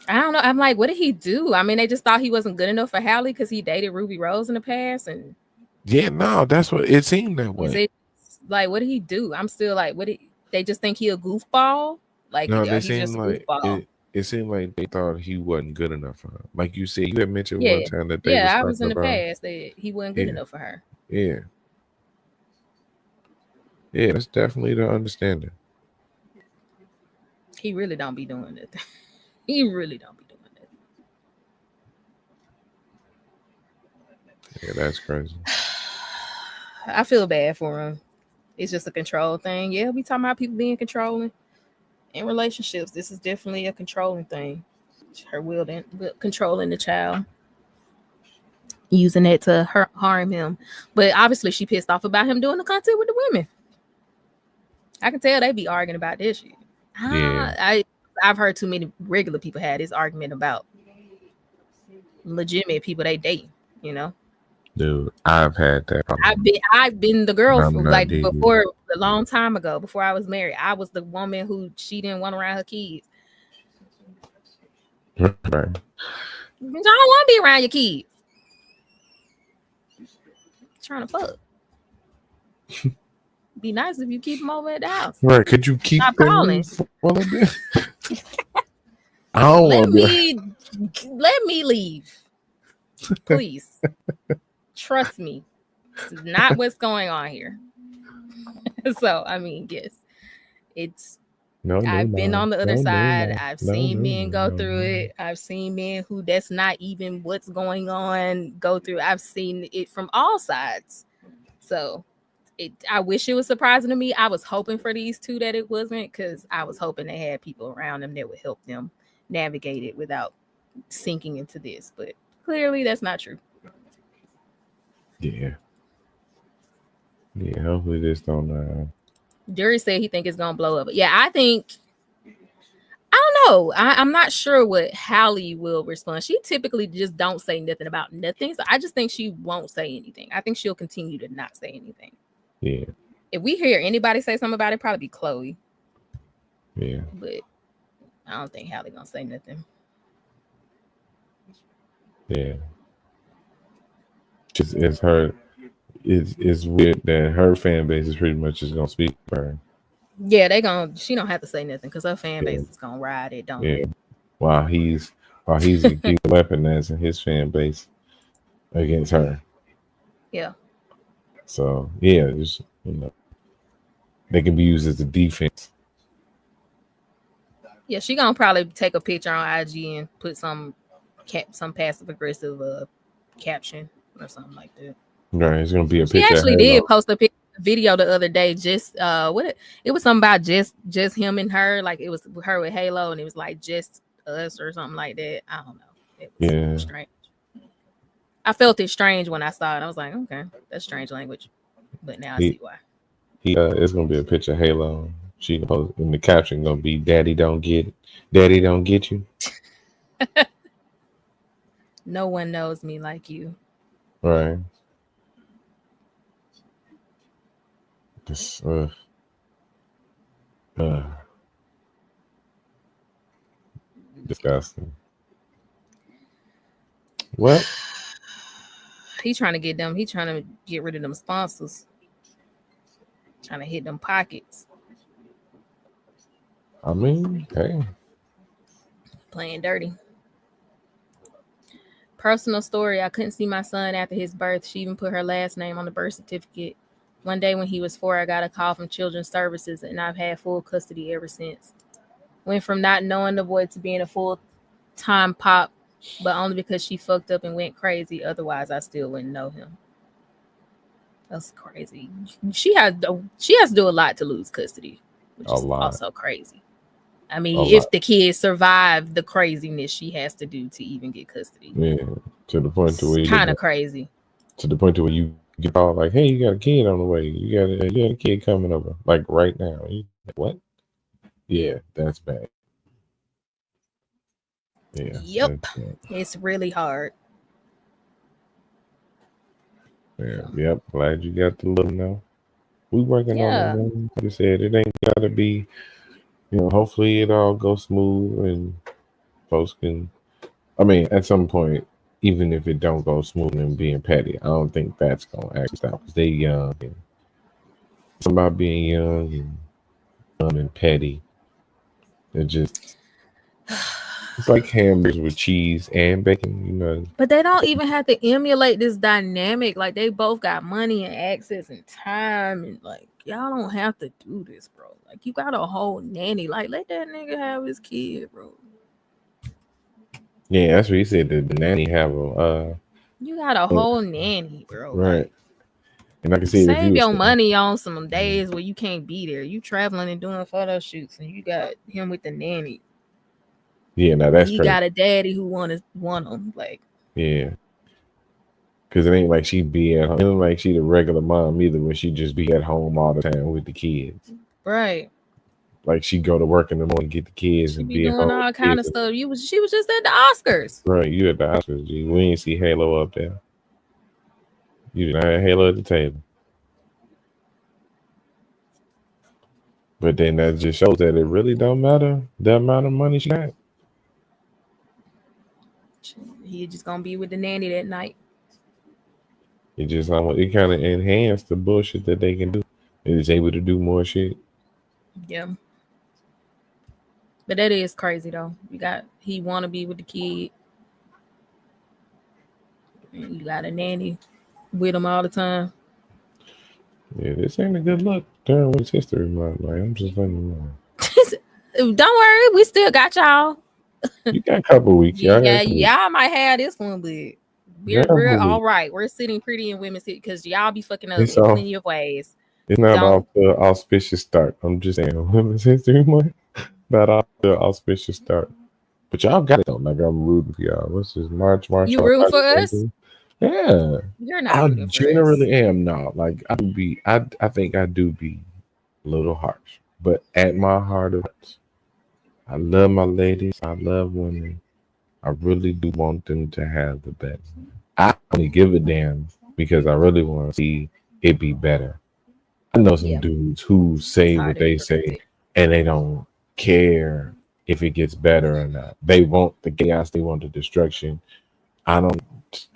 [SPEAKER 7] I don't know. I'm like, what did he do? I mean, they just thought he wasn't good enough for Halle because he dated Ruby Rose in the past, and
[SPEAKER 8] Yeah, no, that's what it seemed that way.
[SPEAKER 7] is it like, what did he do? I'm still like, what did they just think he a goofball? Like,
[SPEAKER 8] No,
[SPEAKER 7] or
[SPEAKER 8] they
[SPEAKER 7] he's just
[SPEAKER 8] seemed
[SPEAKER 7] a
[SPEAKER 8] like
[SPEAKER 7] goofball?
[SPEAKER 8] it seemed like they thought he wasn't good enough for her. Like you said, you had mentioned
[SPEAKER 7] Yeah,
[SPEAKER 8] one time that they
[SPEAKER 7] yeah. I
[SPEAKER 8] was
[SPEAKER 7] was in
[SPEAKER 8] talking
[SPEAKER 7] the
[SPEAKER 8] about.
[SPEAKER 7] past that he wasn't good
[SPEAKER 8] Yeah.
[SPEAKER 7] enough for her.
[SPEAKER 8] Yeah, that's definitely the understanding.
[SPEAKER 7] He really don't be doing it. He really don't be doing it.
[SPEAKER 8] Yeah, that's crazy.
[SPEAKER 7] I feel bad for him. It's just a control thing. Yeah, we talking about people being controlling in relationships. This is definitely a controlling thing. Her controlling the child, using it to harm him. But obviously, she pissed off about him doing the content with the women. I can tell they be arguing about this shit.
[SPEAKER 8] Yeah.
[SPEAKER 7] I've heard too many regular people had this argument about legitimate people they date. You know,
[SPEAKER 8] Dude, I've had that problem.
[SPEAKER 7] I've been the girl
[SPEAKER 8] I'm not
[SPEAKER 7] like
[SPEAKER 8] dating.
[SPEAKER 7] before a long time ago. Before I was married, I was the woman who she didn't want around her kids.
[SPEAKER 8] Right.
[SPEAKER 7] I don't want to be around your kids. Trying to fuck. Be nice if you keep them over at the house.
[SPEAKER 8] Right. Could you keep
[SPEAKER 7] Stop
[SPEAKER 8] them
[SPEAKER 7] calling.
[SPEAKER 8] for a little bit? I don't
[SPEAKER 7] Let
[SPEAKER 8] want
[SPEAKER 7] me leave. Please. Trust me. This is not what's going on here. So, I mean, yes. It's I've been on the other side. I've seen men go through it. I've seen men who that's not even what's going on go through. I've seen it from all sides. So I wish it was surprising to me. I was hoping for these two that it wasn't, because I was hoping they had people around them that would help them navigate it without sinking into this. But clearly that's not true.
[SPEAKER 8] Yeah. Yeah, hopefully this don't
[SPEAKER 7] Dury said he think it's gonna blow up. Yeah, I don't know. I'm not sure what Halle will respond. She typically just don't say nothing about nothing. So I just think she won't say anything. I think she'll continue to not say anything.
[SPEAKER 8] Yeah.
[SPEAKER 7] If we hear anybody say something about it, probably be Chloe.
[SPEAKER 8] Yeah.
[SPEAKER 7] But I don't think Halle gonna say nothing.
[SPEAKER 8] Yeah. Just it's her. It's weird that her fan base is pretty much just gonna speak for her.
[SPEAKER 7] Yeah, she don't have to say nothing because her fan base is gonna ride it, don't
[SPEAKER 8] Yeah.
[SPEAKER 7] it?
[SPEAKER 8] While he's weaponizing his fan base against her.
[SPEAKER 7] Yeah.
[SPEAKER 8] So yeah, just they can be used as a defense.
[SPEAKER 7] Yeah, she gonna probably take a picture on IG and put some passive aggressive caption or something like that.
[SPEAKER 8] Right, it's gonna be a
[SPEAKER 7] She
[SPEAKER 8] picture.
[SPEAKER 7] actually did post a video the other day. Just it was something about just him and her. Like it was her with Halo, and it was like just us or something like that. I don't know. It was strange. I felt it strange when I saw it. I was like, okay, that's strange language. But now I see why.
[SPEAKER 8] It's gonna be a picture of Halo. She post in the caption gonna be "Daddy don't get it. Daddy don't get you."
[SPEAKER 7] No one knows me like you.
[SPEAKER 8] Right. Just, disgusting. What?
[SPEAKER 7] He trying to get them. He trying to get rid of them sponsors. Trying to hit them pockets.
[SPEAKER 8] I mean, hey.
[SPEAKER 7] Playing dirty. Personal story. I couldn't see my son after his birth. She even put her last name on the birth certificate. One day when he was 4, I got a call from Children's Services, and I've had full custody ever since. Went from not knowing the boy to being a full-time pop, but only because she fucked up and went crazy. Otherwise, I still wouldn't know him. That's crazy. She has to do a lot to lose custody, which is also crazy. I mean, if the kids survive the craziness she has to do to even get custody.
[SPEAKER 8] Yeah, to the point to where
[SPEAKER 7] it's kind of crazy.
[SPEAKER 8] To the point to where you get called like, "Hey, you got a kid on the way. You got a kid coming over, like right now." You like, what? Yeah, that's bad. Yeah.
[SPEAKER 7] Yep. It's really hard.
[SPEAKER 8] Yeah. Yep. Glad you got the little now. We working on it. Like I said, it ain't gotta be. Hopefully it all goes smooth and folks can. I mean, at some point, even if it don't go smooth and being petty, I don't think that's gonna actually stop because they young. It's about being young and dumb and petty. It just. It's like hamburgers with cheese and bacon,
[SPEAKER 7] But they don't even have to emulate this dynamic. Like, they both got money and access and time. And, like, y'all don't have to do this, bro. Like, you got a whole nanny. Like, let that nigga have his kid, bro.
[SPEAKER 8] Yeah, that's what he said. The nanny have a...
[SPEAKER 7] you got a whole nanny, bro.
[SPEAKER 8] Right.
[SPEAKER 7] Like,
[SPEAKER 8] and I can see
[SPEAKER 7] save your money on some days where you can't be there. You traveling and doing photo shoots, and you got him with the nanny.
[SPEAKER 8] Yeah, now that's
[SPEAKER 7] he
[SPEAKER 8] crazy.
[SPEAKER 7] Got a daddy who want him, like.
[SPEAKER 8] Yeah, because it ain't like she be at home. It ain't like she the regular mom either, when she just be at home all the time with the kids.
[SPEAKER 7] Right.
[SPEAKER 8] Like she go to work in the morning, get the kids,
[SPEAKER 7] She
[SPEAKER 8] and
[SPEAKER 7] be
[SPEAKER 8] be at
[SPEAKER 7] doing
[SPEAKER 8] home
[SPEAKER 7] all kind of stuff. She was just at the Oscars.
[SPEAKER 8] Right, you at the Oscars. G. We ain't see Halo up there. You didn't have Halo at the table. But then that just shows that it really don't matter the amount of money she got.
[SPEAKER 7] He just gonna be with the nanny that night.
[SPEAKER 8] It just it kind of enhanced the bullshit that they can do. It is able to do more shit.
[SPEAKER 7] Yeah. But that is crazy though. He want to be with the kid. And you got a nanny with him all the time.
[SPEAKER 8] Yeah, this ain't a good look during Women's History Month. Like, I'm just letting you
[SPEAKER 7] know. Don't worry, we still got y'all.
[SPEAKER 8] You got a couple weeks.
[SPEAKER 7] Y'all might have this one, but we're all right. We're sitting pretty in Women's History because y'all be fucking up in plenty of ways.
[SPEAKER 8] It's not off the auspicious start. I'm just saying, Women's History Month, not off the auspicious start. But y'all got it though. Like, I'm rooting for y'all. What's this? March?
[SPEAKER 7] You rooting for us?
[SPEAKER 8] Yeah.
[SPEAKER 7] You're not.
[SPEAKER 8] I generally am not. Like, I think I do be a little harsh, but at my heart of hearts, I love my ladies. I love women. I really do want them to have the best. I only give a damn because I really want to see it be better. I know some dudes who say what they say and they don't care if it gets better or not. They want the chaos. They want the destruction. I don't.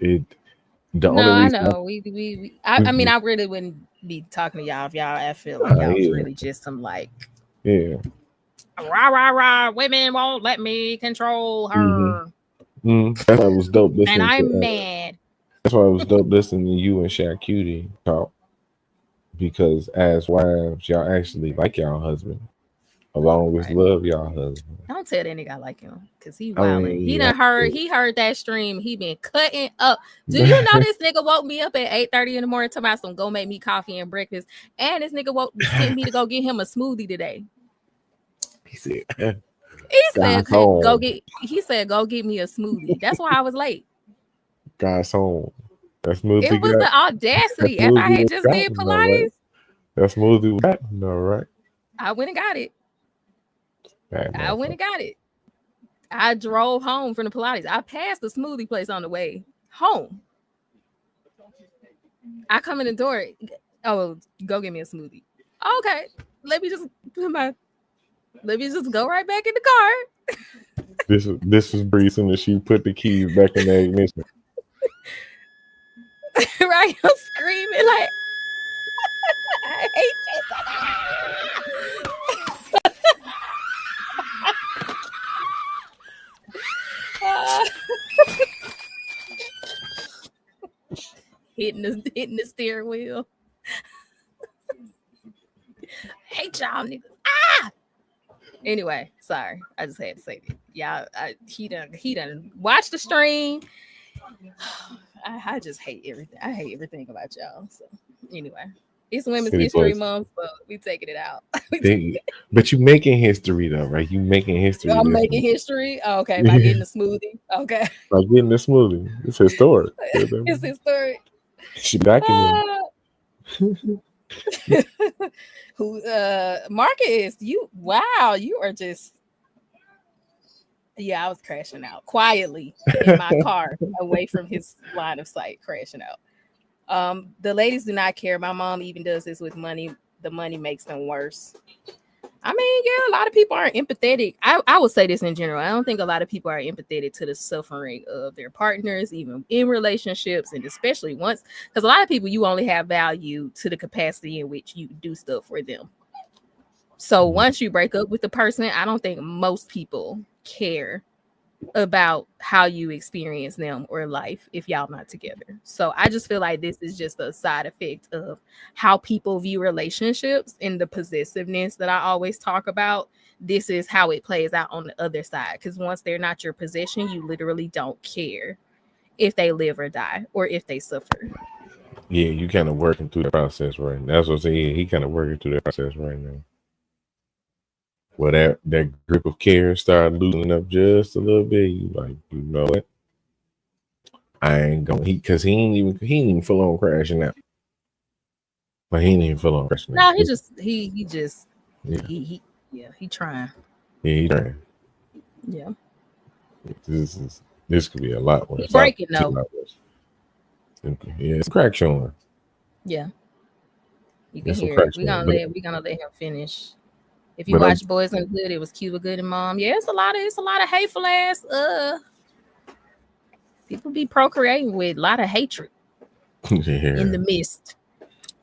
[SPEAKER 7] I know. I mean, I really wouldn't be talking to y'all if I feel like y'all was really just some like.
[SPEAKER 8] Yeah.
[SPEAKER 7] Rah, women won't let me control her.
[SPEAKER 8] That's why it was dope listening
[SPEAKER 7] and I'm mad.
[SPEAKER 8] That's why it was dope listening to you and Shaq Cutie talk. Because as wives, y'all actually like y'all husband. Along with love y'all husband.
[SPEAKER 7] Don't tell that nigga I like him. Because he wilding. He heard that stream. He been cutting up. Do you know this nigga woke me up at 8:30 in the morning talking about some go make me coffee and breakfast. And this nigga sent me to go get him a smoothie today.
[SPEAKER 8] He said,
[SPEAKER 7] go get me a smoothie. That's why I was late.
[SPEAKER 8] God's home. That smoothie.
[SPEAKER 7] It was the audacity. After I had just did Pilates.
[SPEAKER 8] That smoothie was no right.
[SPEAKER 7] I went and got it. I drove home from the Pilates. I passed the smoothie place on the way home. I come in the door. Oh, go get me a smoothie. Okay, let me just go right back in the car.
[SPEAKER 8] This was Bree, and she put the keys back in the ignition.
[SPEAKER 7] right? I'm screaming like, I hate Jason. Hitting the steering wheel. Hate y'all niggas. Anyway, sorry. I just had to say that. Y'all, he done watch the stream. I just hate everything. I hate everything about y'all. So anyway, it's Women's
[SPEAKER 8] City
[SPEAKER 7] History
[SPEAKER 8] Boys.
[SPEAKER 7] Month, so we taking it out.
[SPEAKER 8] But you making history though, right? You making history.
[SPEAKER 7] I'm
[SPEAKER 8] this
[SPEAKER 7] making
[SPEAKER 8] week.
[SPEAKER 7] history. Okay, by getting a smoothie. Okay,
[SPEAKER 8] Like getting this movie. It's historic.
[SPEAKER 7] it's historic.
[SPEAKER 8] She documented.
[SPEAKER 7] Who Marcus, you are just I was crashing out quietly in my car away from his line of sight, crashing out. The ladies do not care. My mom even does this with money. The money makes them worse. I mean, yeah, a lot of people aren't empathetic. I would say this in general. I don't think a lot of people are empathetic to the suffering of their partners, even in relationships, and especially once, because a lot of people, you only have value to the capacity in which you do stuff for them. So once you break up with the person, I don't think most people care about how you experience them or life if y'all not together. So I just feel like this is just a side effect of how people view relationships and the possessiveness that I always talk about. This is how it plays out on the other side, because once they're not your possession, you literally don't care if they live or die or if they suffer.
[SPEAKER 8] Yeah, you kind of working through the process right now. That's what I'm saying. He kind of working through the process right now. Well, that grip of care started loosening up just a little bit. You like, you know what? I ain't going. Because he ain't even full on crashing out. Like, he ain't even full on crashing out.
[SPEAKER 7] No, he trying.
[SPEAKER 8] Yeah, he trying.
[SPEAKER 7] Yeah.
[SPEAKER 8] This could be a lot worse.
[SPEAKER 7] He's breaking though.
[SPEAKER 8] Yeah, it's crack showing.
[SPEAKER 7] Yeah. You can
[SPEAKER 8] Some
[SPEAKER 7] hear
[SPEAKER 8] crack
[SPEAKER 7] it. We're
[SPEAKER 8] showing,
[SPEAKER 7] gonna let him finish. If you watch Boys in the Hood, it was Cuba Gooding Mom. Yeah, it's a lot of hateful ass. People be procreating with a lot of hatred in the midst.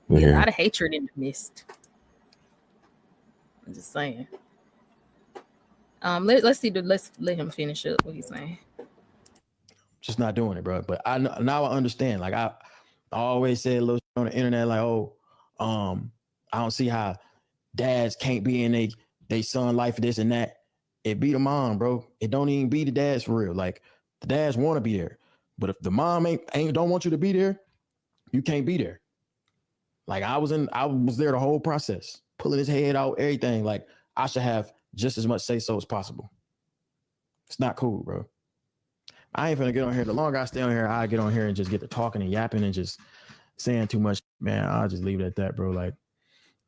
[SPEAKER 7] Yeah. A lot of hatred in the midst. I'm just saying. Let's let him finish up what he's saying.
[SPEAKER 10] Just not doing it, bro. But now I understand. Like I always said a little on the internet, like, I don't see how dads can't be in they son life, this and that. It be the mom, bro. It don't even be the dads for real. Like the dads want to be there, but if the mom ain't don't want you to be there, you can't be there. Like I was there the whole process, pulling his head out, everything. Like I should have just as much say so as possible. It's not cool, bro. I ain't finna get on here. The longer I stay on here, I get on here and just get to talking and yapping and just saying too much. Man, I'll just leave it at that, bro. Like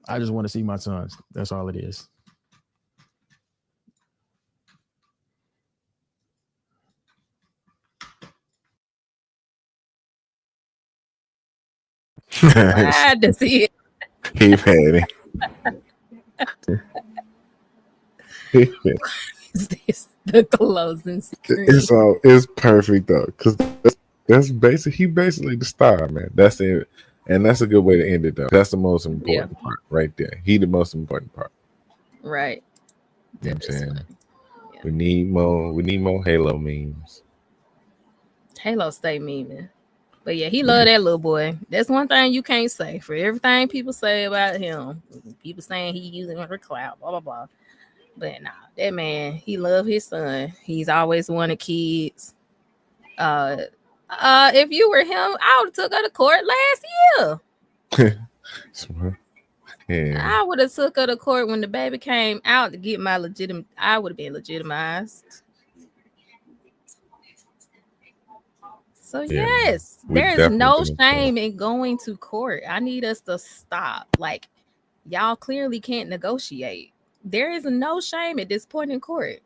[SPEAKER 10] I just want to see my sons. That's all it is.
[SPEAKER 7] I had to see it.
[SPEAKER 8] Keep had it.
[SPEAKER 7] This the closing screen.
[SPEAKER 8] It's perfect though, because that's he basically the star, man. That's it, and that's a good way to end it though. That's the most important part right there. He the most important part,
[SPEAKER 7] right?
[SPEAKER 8] You know what I'm saying? Yeah. We need more Halo memes.
[SPEAKER 7] Halo stay memeing. But yeah, he love that little boy. That's one thing you can't say. For everything people say about him, people saying he using her clout, blah blah blah. But nah, that man, he love his son. He's always wanted kids. If you were him, I would have took her to court last year.
[SPEAKER 8] Yeah.
[SPEAKER 7] I would have took her to court when the baby came out to get my legitimate. I would have been legitimized. So yes, there is no shame in going to court. I need us to stop. Like, y'all clearly can't negotiate. There is no shame at this point in court.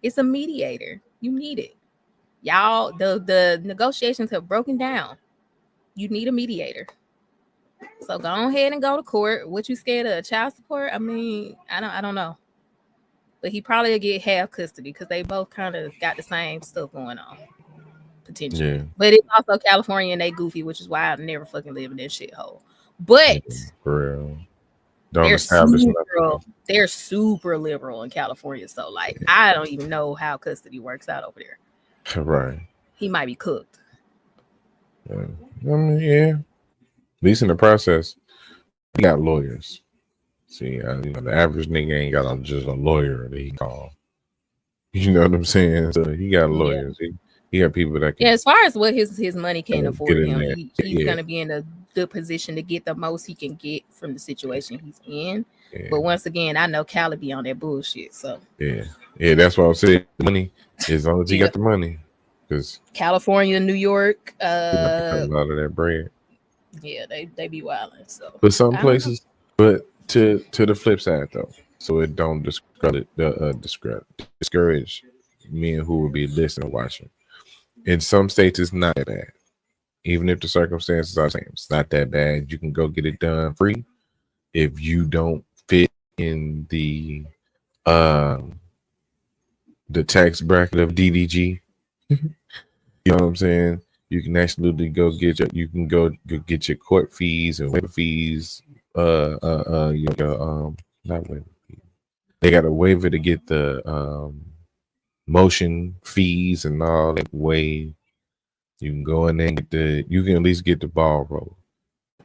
[SPEAKER 7] It's a mediator. You need it. Y'all, the negotiations have broken down. You need a mediator. So go ahead and go to court. What you scared of? Child support? I mean, I don't know. But he probably will get half custody because they both kind of got the same stuff going on. potentially.
[SPEAKER 8] Yeah.
[SPEAKER 7] But it's also California and they goofy, which is why I never fucking live in that shithole. But
[SPEAKER 8] For real. Don't
[SPEAKER 7] they're
[SPEAKER 8] establish
[SPEAKER 7] they're super liberal in California. So like I don't even know how custody works out over there.
[SPEAKER 8] nothing. Right.
[SPEAKER 7] He might be cooked.
[SPEAKER 8] Yeah. I mean, yeah. At least in the process, we got lawyers. See, the average nigga ain't got just a lawyer that he call. You know what I'm saying? So he got lawyers. He got people that can.
[SPEAKER 7] Yeah, as far as what his money can afford
[SPEAKER 8] in
[SPEAKER 7] him,
[SPEAKER 8] there.
[SPEAKER 7] he's gonna be in a good position to get the most he can get from the situation he's in.
[SPEAKER 8] Yeah.
[SPEAKER 7] But once again, I know Cali be on that bullshit. So
[SPEAKER 8] Yeah, that's why I'm saying money. As long as he got the money, because
[SPEAKER 7] California, New York,
[SPEAKER 8] a lot of that bread.
[SPEAKER 7] yeah, they be wilding. So,
[SPEAKER 8] But some places, but to the flip side though, so it don't discourage men who will be listening and watching. In some states, it's not that bad. Even if the circumstances are the same, it's not that bad. You can go get it done free if you don't fit in the tax bracket of DDG. You know what I'm saying? You can absolutely go get get your court fees and waiver fees. Not waiver fees. They got a waiver to get the motion fees and all that waived. You can go in there and you can at least get the ball rolling.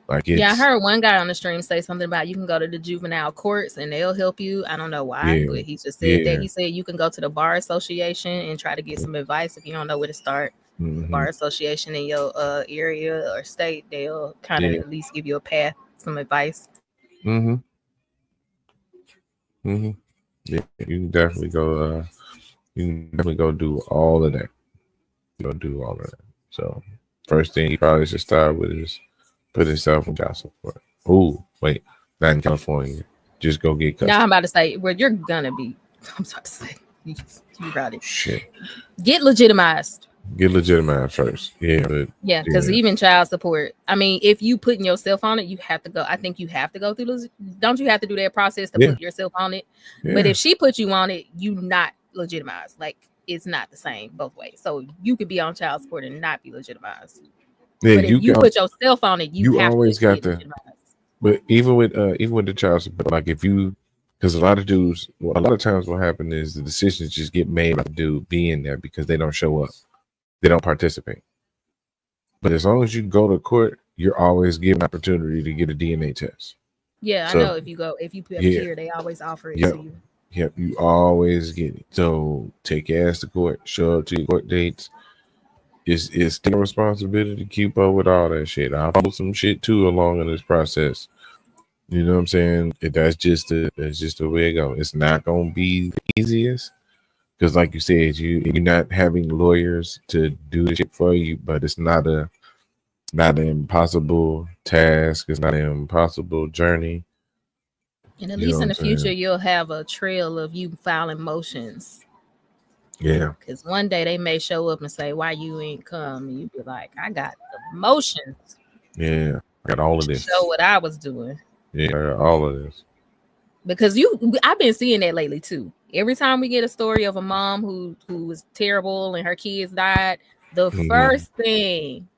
[SPEAKER 8] Like
[SPEAKER 7] I heard one guy on the stream say something about you can go to the juvenile courts and they'll help you. I don't know why, but he just said that. He said you can go to the bar association and try to get some advice if you don't know where to start. The bar association in your area or state, they'll kind of at least give you a path, some advice.
[SPEAKER 8] Yeah, you can definitely go. You can definitely go do all of that. So first thing you probably should start with is put himself in child support. Oh, wait, not in California. Just go get custody.
[SPEAKER 7] Now I'm about to say, well, you're gonna be. I'm about to say, you probably get legitimized.
[SPEAKER 8] Get legitimized first. Yeah,
[SPEAKER 7] because even child support. I mean, if you putting yourself on it, you have to go. I think you have to go through. Don't you have to do that process to put yourself on it? Yeah. But if she put you on it, you not legitimized. Like it's not the same both ways. So you could be on child support and not be legitimized. Yeah, but if you put yourself on it, you have
[SPEAKER 8] always
[SPEAKER 7] to
[SPEAKER 8] got the. But even with the child support, like if you, because a lot of times what happens is the decisions just get made by the dude being there because they don't show up, they don't participate. But as long as you go to court, you're always given an opportunity to get a DNA test.
[SPEAKER 7] Yeah, so, I know if you put here, they always offer it to you.
[SPEAKER 8] Yep, you always get it. So take your ass to court, show up to your court dates. It's their responsibility to keep up with all that shit. I'll follow some shit too along in this process. You know what I'm saying? That's just the way it goes. It's not gonna be the easiest because, like you said, you're not having lawyers to do the shit for you, but it's not an impossible task. It's not an impossible journey.
[SPEAKER 7] And at least in the future, you'll have a trail of you filing motions.
[SPEAKER 8] Yeah.
[SPEAKER 7] Because one day they may show up and say, why you ain't come? And you be like, I got the motions.
[SPEAKER 8] Yeah. I got all of this.
[SPEAKER 7] Show what I was doing.
[SPEAKER 8] Yeah, all of this.
[SPEAKER 7] Because I've been seeing that lately too. Every time we get a story of a mom who was terrible and her kids died, the first thing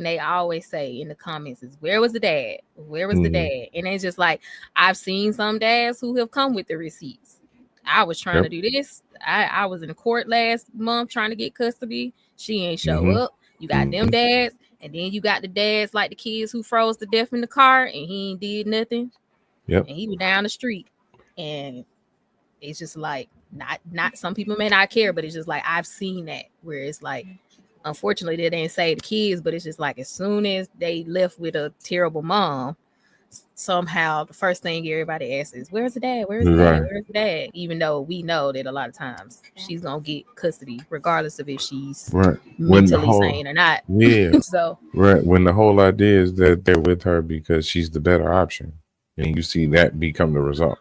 [SPEAKER 7] they always say in the comments is, where was the dad? Where was the dad? And it's just like, I've seen some dads who have come with the receipts. I was trying to do this. I was in court last month trying to get custody. She ain't show up. You got them dads, and then you got the dads like the kids who froze to death in the car and he ain't did nothing.
[SPEAKER 8] Yep.
[SPEAKER 7] And he was down the street. And it's just like not some people may not care, but it's just like I've seen that where it's like, unfortunately, they didn't say the kids, but it's just like as soon as they left with a terrible mom, somehow the first thing everybody asks is, where's the dad? Where's the dad? Where's the dad? Even though we know that a lot of times she's gonna get custody regardless of if she's mentally sane or not.
[SPEAKER 8] Yeah.
[SPEAKER 7] So
[SPEAKER 8] when the whole idea is that they're with her because she's the better option, and you see that become the result,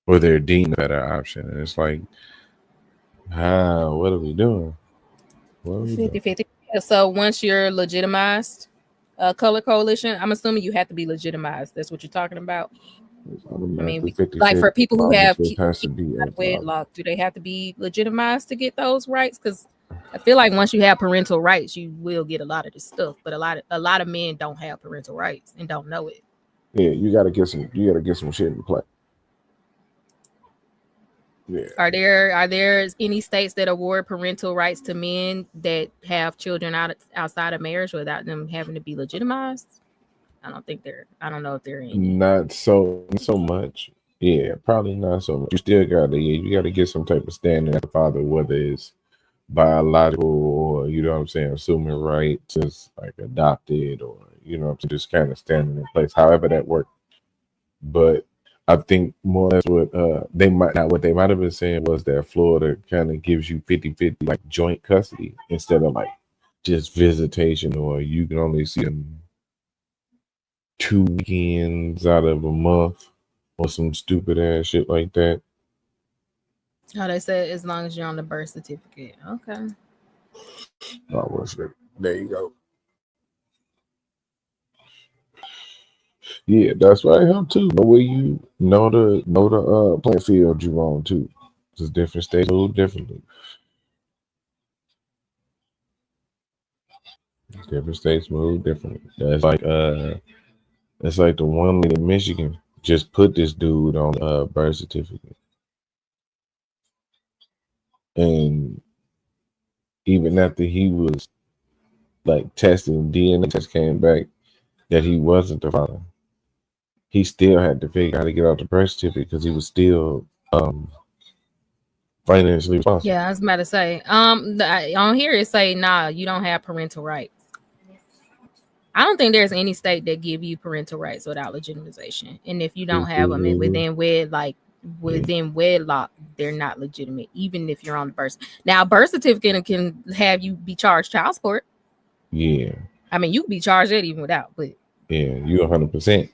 [SPEAKER 8] or they're deemed the better option, and it's like, what are we doing?
[SPEAKER 7] 50-50. So once you're legitimized, Color Coalition, I'm assuming you have to be legitimized. That's what you're talking about.
[SPEAKER 8] It's
[SPEAKER 7] I
[SPEAKER 8] automatically
[SPEAKER 7] mean,
[SPEAKER 8] 50
[SPEAKER 7] like for people who have
[SPEAKER 8] it has to be
[SPEAKER 7] out of
[SPEAKER 8] a father.
[SPEAKER 7] wedlock, do they have to be legitimized to get those rights? Because I feel like once you have parental rights, you will get a lot of this stuff. But a lot of men don't have parental rights and don't know it.
[SPEAKER 8] Yeah, you gotta get some shit in play. Yeah.
[SPEAKER 7] Are there any states that award parental rights to men that have children outside of marriage without them having to be legitimized? I don't know if they're in.
[SPEAKER 8] Not so much. Yeah, probably not so much. You still gotta get some type of standing as a father, whether it's biological or assuming rights as like adopted or just kind of standing in place, however that works. But I think more or less what they might have been saying was that Florida kind of gives you 50-50 like joint custody instead of like just visitation, or you can only see them 2 weekends out of a month or some stupid ass shit like that.
[SPEAKER 7] Oh, they said as long as you're on the birth certificate. Okay.
[SPEAKER 8] Oh, well, there you go. Yeah, that's why it helped too. The way you know the playing field you on too. Just different states move differently. Different states move differently. That's like it's like the one lady in Michigan just put this dude on birth certificate. And even after he was like testing, DNA test came back that he wasn't the father. He still had to figure out how to get out the birth certificate because he was still financially responsible.
[SPEAKER 7] Yeah, I was about to say. On here it say, nah, you don't have parental rights. I don't think there's any state that give you parental rights without legitimization. And if you don't have them within wedlock, they're not legitimate, even if you're on the birth. Now, birth certificate can have you be charged child support.
[SPEAKER 8] Yeah.
[SPEAKER 7] I mean, you can be charged that even without, but
[SPEAKER 8] yeah, you 100%.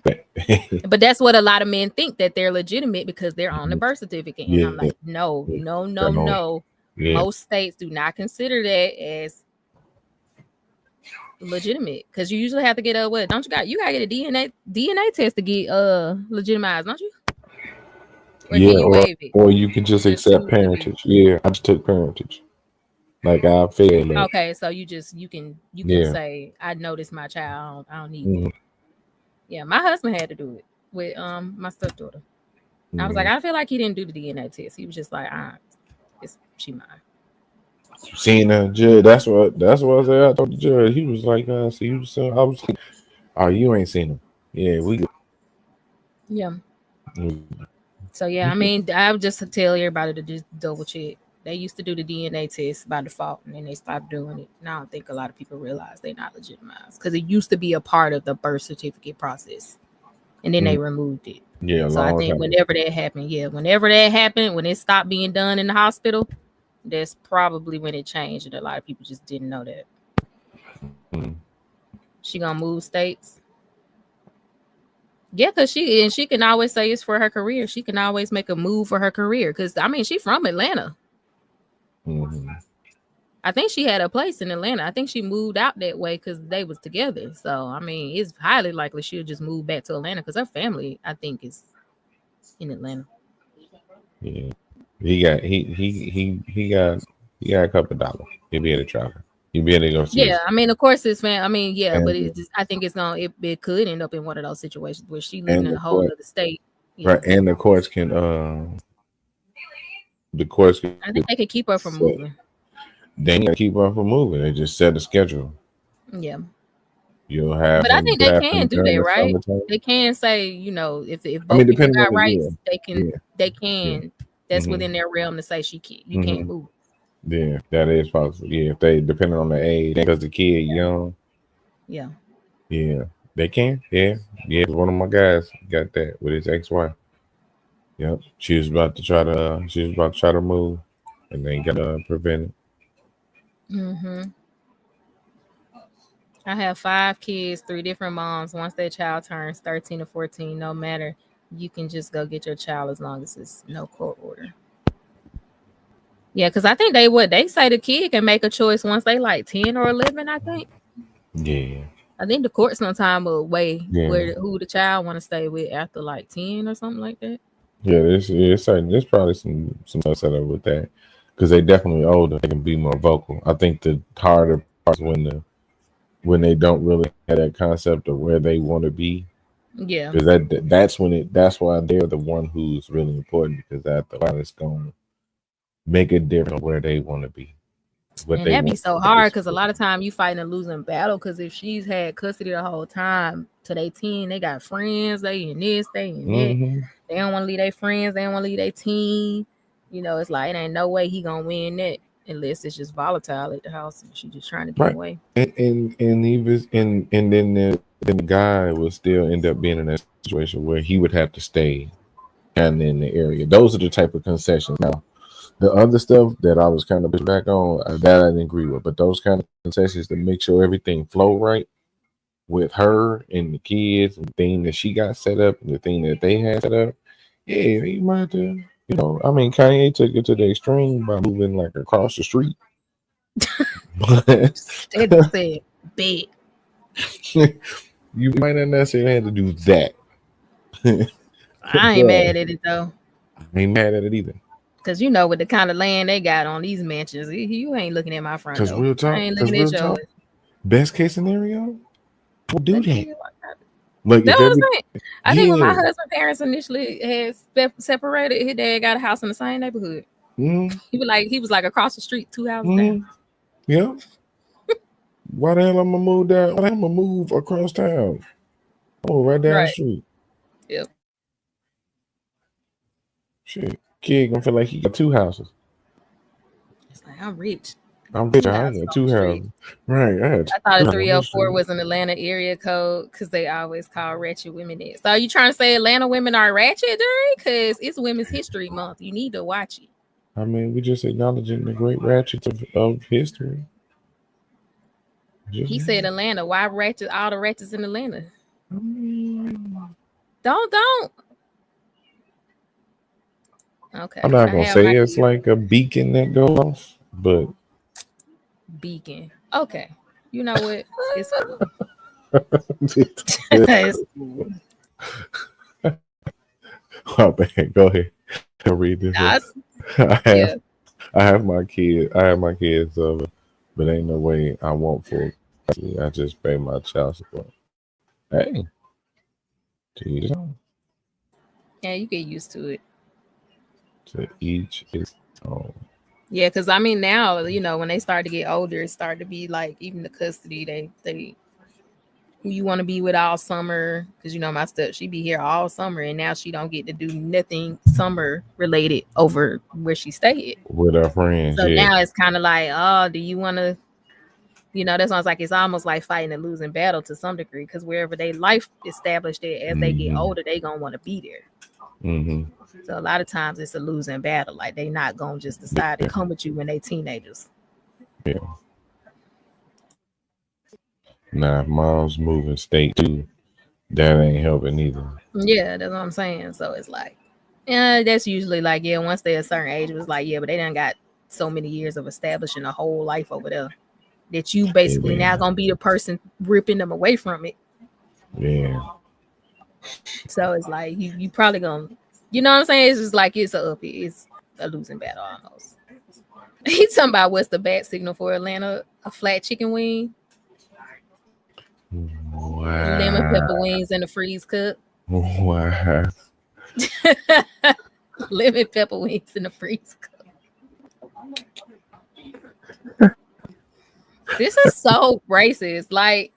[SPEAKER 7] But that's what a lot of men think, that they're legitimate because they're on the birth certificate. And I'm like, no. Yeah. Most states do not consider that as legitimate because you usually have to get what? Don't you gotta get a DNA test to get legitimized, don't you? Or
[SPEAKER 8] yeah, or you can just accept parentage. Yeah, I just took parentage. Like I failed.
[SPEAKER 7] Okay, so you can say, I noticed my child. I don't need it. Yeah, my husband had to do it with my stepdaughter. I was like, I feel like he didn't do the DNA test. He was just like, she mine.
[SPEAKER 8] Seen her, judge. That's what I said. I told the judge. He was like, I was like, oh, you ain't seen him. Yeah, we.
[SPEAKER 7] Yeah. So yeah, I mean, I would just tell everybody to just double check. They used to do the DNA test by default, and then they stopped doing it. Now I don't think a lot of people realize they're not legitimized because it used to be a part of the birth certificate process, and then they removed it.
[SPEAKER 8] Yeah.
[SPEAKER 7] So I think whenever that happened, when it stopped being done in the hospital, that's probably when it changed, and a lot of people just didn't know that. She gonna move states. Yeah, because she can always say it's for her career. She can always make a move for her career. Because I mean, she's from Atlanta. I think she had a place in Atlanta. I think she moved out that way because they was together. So I mean, it's highly likely she'll just move back to Atlanta because her family, I think, is in Atlanta.
[SPEAKER 8] Yeah, he got a couple of dollars. He'll be able to travel. You'll be able to go see.
[SPEAKER 7] Yeah, I mean, of course, it's fan. I mean, yeah, but I think it could end up in one of those situations where she living in a whole other state.
[SPEAKER 8] Yeah. Right, and the courts can. I
[SPEAKER 7] think they can keep her from moving.
[SPEAKER 8] They ain't gonna keep her from moving. They just set a schedule.
[SPEAKER 7] Yeah.
[SPEAKER 8] You'll have.
[SPEAKER 7] But I think they can do that, right? They can say, if both people got rights, they can. Yeah. That's within their realm to say you can't move.
[SPEAKER 8] Yeah, that is possible. Yeah, if they depending on the age, because the kid young. Yeah. Yeah, they can. Yeah. One of my guys got that with his ex-wife. Yep, she was about to try to move, and they got prevented.
[SPEAKER 7] I have 5 kids, 3 different moms. Once their child turns 13 or 14, no matter, you can just go get your child as long as it's no court order. Yeah, because I think they say the kid can make a choice once they like 10 or 11, I think.
[SPEAKER 8] Yeah.
[SPEAKER 7] I think the court sometime will weigh
[SPEAKER 8] Yeah.
[SPEAKER 7] who the child want to stay with after like 10 or something like that.
[SPEAKER 8] Yeah, there's probably some stuff set up with that because they definitely older. They can be more vocal. I think the harder part is when they don't really have that concept of where they want to be.
[SPEAKER 7] Yeah,
[SPEAKER 8] Because that's why they're the one who's really important because after a while it's going to make a difference where they want to be.
[SPEAKER 7] and that'd be so hard because a lot of time you fighting a losing battle because if she's had custody the whole time to they teen, they got friends, they in this, they in that.
[SPEAKER 8] Mm-hmm.
[SPEAKER 7] They don't want to leave their friends, they don't want to leave their team. You know, it's like it ain't no way he gonna win that unless it's just volatile at the house and she just trying to get
[SPEAKER 8] Right.
[SPEAKER 7] away.
[SPEAKER 8] And he was and then the guy would still end up being in that situation where he would have to stay kind of in the area. Those are the type of concessions. Now, the other stuff that I was kind of pushed back on, that I didn't agree with, but those kind of concessions to make sure everything flow right with her and the kids and the thing that she got set up and the thing that they had set up. Yeah, you might have to, I mean, Kanye took it to the extreme by moving like across the street. But
[SPEAKER 7] That said, big.
[SPEAKER 8] you might not necessarily have to do that.
[SPEAKER 7] I ain't mad at it though.
[SPEAKER 8] I ain't mad at it either.
[SPEAKER 7] Cause you know with the kind of land they got on these mansions, you ain't looking at my front
[SPEAKER 8] Because
[SPEAKER 7] door.
[SPEAKER 8] real talk,
[SPEAKER 7] I ain't looking at yours.
[SPEAKER 8] best case scenario, we'll do that.
[SPEAKER 7] That's
[SPEAKER 8] Like
[SPEAKER 7] what I'm saying. I think when my
[SPEAKER 8] Yeah.
[SPEAKER 7] husband's parents initially had separated, his dad got a house in the same neighborhood.
[SPEAKER 8] Mhm,
[SPEAKER 7] He was like across the street, 2 houses
[SPEAKER 8] mhm.
[SPEAKER 7] down.
[SPEAKER 8] Yeah. Why the hell I'm gonna move down? Why the hell I'm gonna move across town? Oh, right down the
[SPEAKER 7] Right.
[SPEAKER 8] street.
[SPEAKER 7] Yep.
[SPEAKER 8] Shit, kid gonna feel like he got two houses.
[SPEAKER 7] It's like I'm rich.
[SPEAKER 8] I'm rich.
[SPEAKER 7] Two
[SPEAKER 8] I
[SPEAKER 7] houses
[SPEAKER 8] got
[SPEAKER 7] on
[SPEAKER 8] two
[SPEAKER 7] the street.
[SPEAKER 8] houses. Right. I had
[SPEAKER 7] I
[SPEAKER 8] two
[SPEAKER 7] thought a
[SPEAKER 8] houses on the
[SPEAKER 7] 304
[SPEAKER 8] street.
[SPEAKER 7] was an Atlanta area code because they always call ratchet women that. So are you trying to say Atlanta women are ratchet, Dury? Because it's Women's History Month. You need to watch it.
[SPEAKER 8] I mean, we just acknowledging the great ratchets of history. Just-
[SPEAKER 7] He said Atlanta. Why ratchet? All the ratchets in Atlanta.
[SPEAKER 8] I mean,
[SPEAKER 7] Don't. Okay.
[SPEAKER 8] I'm not
[SPEAKER 7] I
[SPEAKER 8] gonna
[SPEAKER 7] have
[SPEAKER 8] say
[SPEAKER 7] my
[SPEAKER 8] it's
[SPEAKER 7] kid.
[SPEAKER 8] like a beacon that goes off, but
[SPEAKER 7] Beacon. Okay. You know what? It's cool.
[SPEAKER 8] my
[SPEAKER 7] It's cool.
[SPEAKER 8] bad. Go ahead. I'll read this.
[SPEAKER 7] Nah,
[SPEAKER 8] I have my kids. I have my kids, but ain't no way I want full custody. I just pay my child support. Hey, to each his own.
[SPEAKER 7] yeah, you get used to it.
[SPEAKER 8] To each his own.
[SPEAKER 7] Yeah, because I mean now, when they start to get older, it start to be like even the custody, they who you want to be with all summer. Because my stuff, she be here all summer, and now she don't get to do nothing summer related over where she stayed.
[SPEAKER 8] With our friends,
[SPEAKER 7] So
[SPEAKER 8] yeah.
[SPEAKER 7] now it's kind of like, oh, do you want to? That sounds like it's almost like fighting a losing battle to some degree because wherever they life established it, as they get
[SPEAKER 8] Mhm.
[SPEAKER 7] older, they gonna want to be there.
[SPEAKER 8] Mm-hmm.
[SPEAKER 7] So a lot of times it's a losing battle. Like they not gonna just decide to come with you when they teenagers.
[SPEAKER 8] Yeah. Nah, if mom's moving state too, that ain't helping either.
[SPEAKER 7] Yeah, that's what I'm saying. So it's like, yeah, that's usually like, yeah, once they're a certain age, it was like, yeah, but they done got so many years of establishing a whole life over there that you basically
[SPEAKER 8] Yeah.
[SPEAKER 7] now gonna be the person ripping them away from it.
[SPEAKER 8] Yeah.
[SPEAKER 7] So it's like you probably gonna, you know what I'm saying? It's just like it's a losing battle almost. He's talking about what's the bat signal for Atlanta? A flat chicken wing, lemon pepper
[SPEAKER 8] Wow.
[SPEAKER 7] wings in the freeze cup.
[SPEAKER 8] Wow.
[SPEAKER 7] Lemon pepper wings in the freeze cup. This is so racist. Like,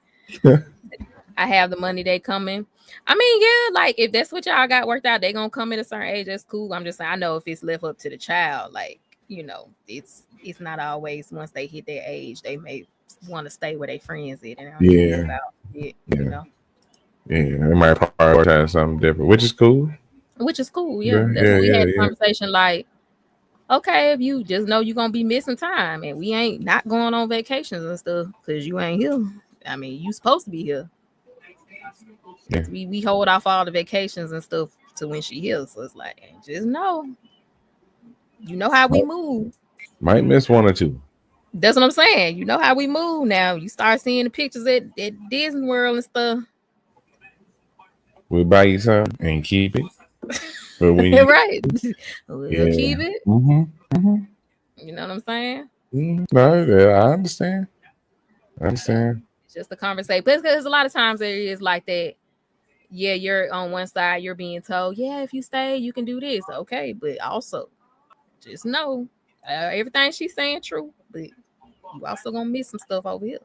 [SPEAKER 7] I have the money, they coming. I mean, yeah, like if that's what y'all got worked out, they gonna come at a certain age. That's cool. I'm just saying, I know if it's left up to the child, like, it's not always once they hit their age, they may want to stay where their friends at. And I don't know
[SPEAKER 8] Yeah.
[SPEAKER 7] about it,
[SPEAKER 8] Yeah. Yeah, they might prioritize something different, which is cool.
[SPEAKER 7] which is cool.
[SPEAKER 8] Yeah,
[SPEAKER 7] Yeah, that's when we
[SPEAKER 8] yeah,
[SPEAKER 7] had a
[SPEAKER 8] yeah.
[SPEAKER 7] conversation like, okay, if you just know you're gonna be missing time and we ain't not going on vacations and stuff because you ain't here. I mean, you supposed to be here.
[SPEAKER 8] Yeah.
[SPEAKER 7] We hold off all the vacations and stuff to when she here. So it's like, just know. You know how we move.
[SPEAKER 8] Might miss one or two.
[SPEAKER 7] That's what I'm saying. You know how we move now. You start seeing the pictures at Disney World and stuff.
[SPEAKER 8] We'll buy you some and keep it. But when
[SPEAKER 7] Right. We'll keep it. You know what I'm saying?
[SPEAKER 8] No, yeah, I understand.
[SPEAKER 7] It's just a conversation. But because a lot of times there is like that. Yeah, you're on one side, you're being told, yeah, if you stay, you can do this. Okay, but also just know everything she's saying true, but you also gonna miss some stuff over here.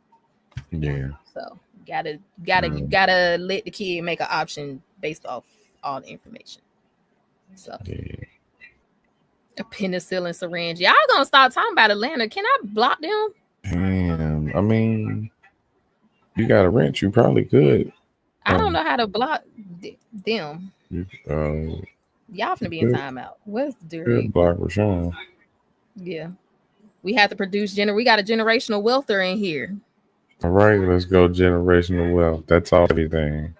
[SPEAKER 8] Yeah.
[SPEAKER 7] So you gotta let the kid make an option based off all the information. So a penicillin syringe. Y'all gonna start talking about Atlanta. Can I block them?
[SPEAKER 8] Damn. I mean, you got a wrench, you probably could.
[SPEAKER 7] I don't know how to block them. Y'all finna be in timeout. What's the
[SPEAKER 8] good block Rashawn?
[SPEAKER 7] Yeah. We have to produce we got a generational wealther in here.
[SPEAKER 8] All right, let's go generational wealth. That's all everything.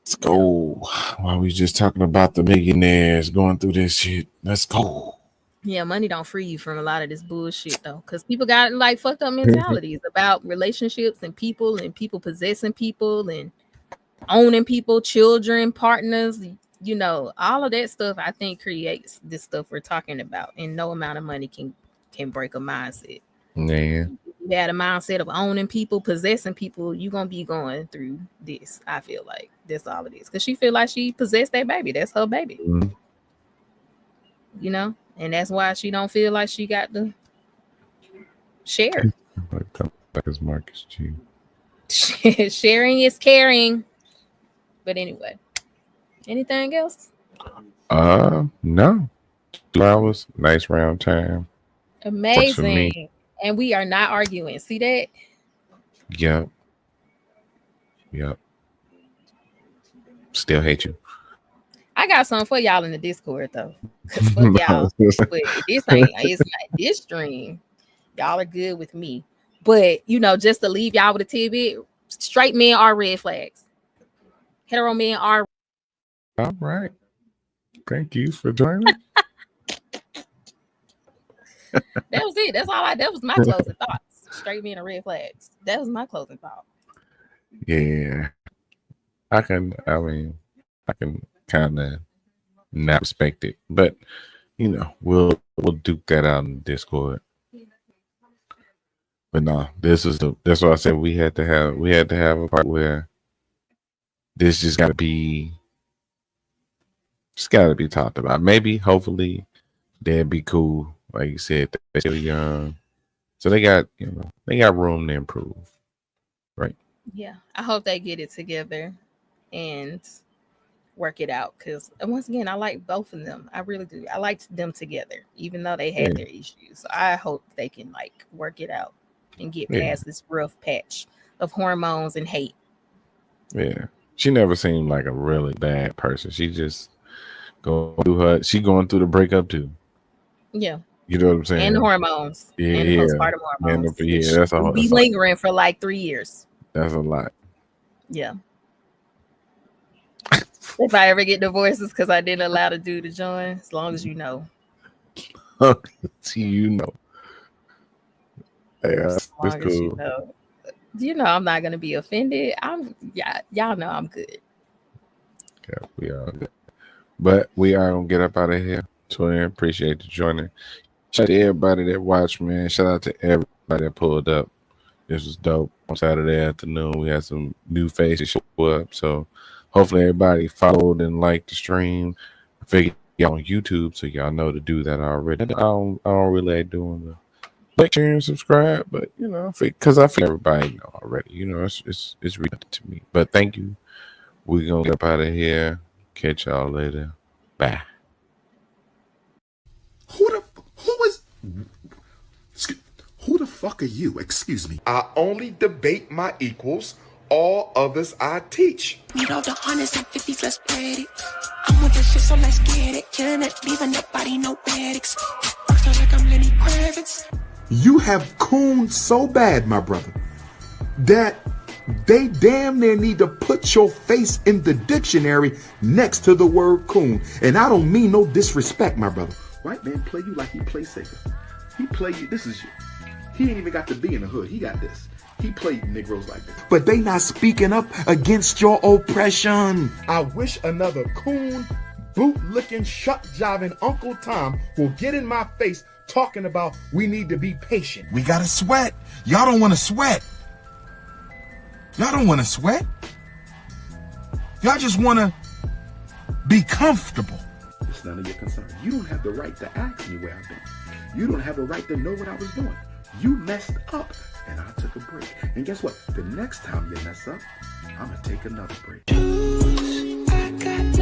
[SPEAKER 8] Let's go. While we just talking about the millionaires going through this shit. Let's go.
[SPEAKER 7] Yeah, money don't free you from a lot of this bullshit though, because people got like fucked up mentalities about relationships and people possessing people and owning people, children, partners. You know, all of that stuff I think creates this stuff we're talking about, and no amount of money can break a mindset.
[SPEAKER 8] Yeah.
[SPEAKER 7] You had a mindset of owning people, possessing people, you're gonna be going through this. I feel like that's all it is, because she feel like she possessed that baby. That's her baby. You know, and that's why she don't feel like she got the share.
[SPEAKER 8] Back as Marcus G.
[SPEAKER 7] Sharing is caring. But anyway, anything else?
[SPEAKER 8] No. 2 hours, nice round time.
[SPEAKER 7] Amazing. And we are not arguing. See that?
[SPEAKER 8] Yep. Still hate you.
[SPEAKER 7] I got something for y'all in the Discord though. Cause fuck y'all. But it's not this stream. Y'all are good with me. But you know, just to leave y'all with a tidbit, straight men are red flags. Hetero men are.
[SPEAKER 8] All right. Thank you for joining.
[SPEAKER 7] That was it. That was my closing thoughts. Straight men are red flags. That was my closing thought.
[SPEAKER 8] Yeah. I can kind of not respect it, but you know, we'll duke that out in Discord. But no, that's why I said we had to have a part where this just gotta be talked about. Maybe, hopefully, they'd be cool. Like you said, they're still young, so they got room to improve, right?
[SPEAKER 7] Yeah, I hope they get it together and work it out, because once again, I like both of them. I really do. I liked them together, even though they had their issues. So I hope they can like work it out and get past this rough patch of hormones and hate.
[SPEAKER 8] Yeah, she never seemed like a really bad person. She just going through the breakup too.
[SPEAKER 7] Yeah.
[SPEAKER 8] You know what I'm saying?
[SPEAKER 7] And the hormones.
[SPEAKER 8] Yeah.
[SPEAKER 7] And the postpartum hormones.
[SPEAKER 8] That's a whole.
[SPEAKER 7] Be lingering for like 3 years.
[SPEAKER 8] That's a lot.
[SPEAKER 7] Yeah. If I ever get divorces because I didn't allow the dude to join, as long as you know.
[SPEAKER 8] You know. Yeah,
[SPEAKER 7] as long as cool. You know I'm not gonna be offended. Y'all know I'm good.
[SPEAKER 8] Yeah, we are good. But we are gonna get up out of here. Twin, appreciate you joining. Shout out to everybody that watched, man. Shout out to everybody that pulled up. This was dope. On Saturday afternoon, we had some new faces show up. So hopefully everybody followed and liked the stream. I figured y'all on YouTube, so y'all know to do that already. I don't really like doing the like, share, and subscribe, but you know, because I feel everybody know already. You know, it's redundant to me. But thank you. We're gonna get up out of here. Catch y'all later. Bye.
[SPEAKER 4] Who the fuck are you? Excuse me. I only debate my equals. All others I teach.
[SPEAKER 11] Need all the hundreds and 50s, let's spread it. I'm with the shit, so let's get it. Killing it, leaving nobody no addicts. Rockstar like I'm Lenny Kravitz.
[SPEAKER 4] You have cooned so bad, my brother, that they damn near need to put your face in the dictionary next to the word coon. And I don't mean no disrespect, my brother. White man play you like he play Sega. He played, this is you. He ain't even got to be in the hood. He got this. He played Negroes like this.
[SPEAKER 6] But they not speaking up against your oppression.
[SPEAKER 4] I wish another coon, boot-licking, shuck-jiving Uncle Tom will get in my face talking about we need to be patient.
[SPEAKER 6] We gotta sweat. Y'all don't want to sweat. Y'all don't want to sweat. Y'all just want to be comfortable.
[SPEAKER 4] It's none of your concern. You don't have the right to ask me where I've been. You don't have the right to know what I was doing. You messed up, and I took a break. And guess what? The next time you mess up, I'm going to take another break.
[SPEAKER 11] I got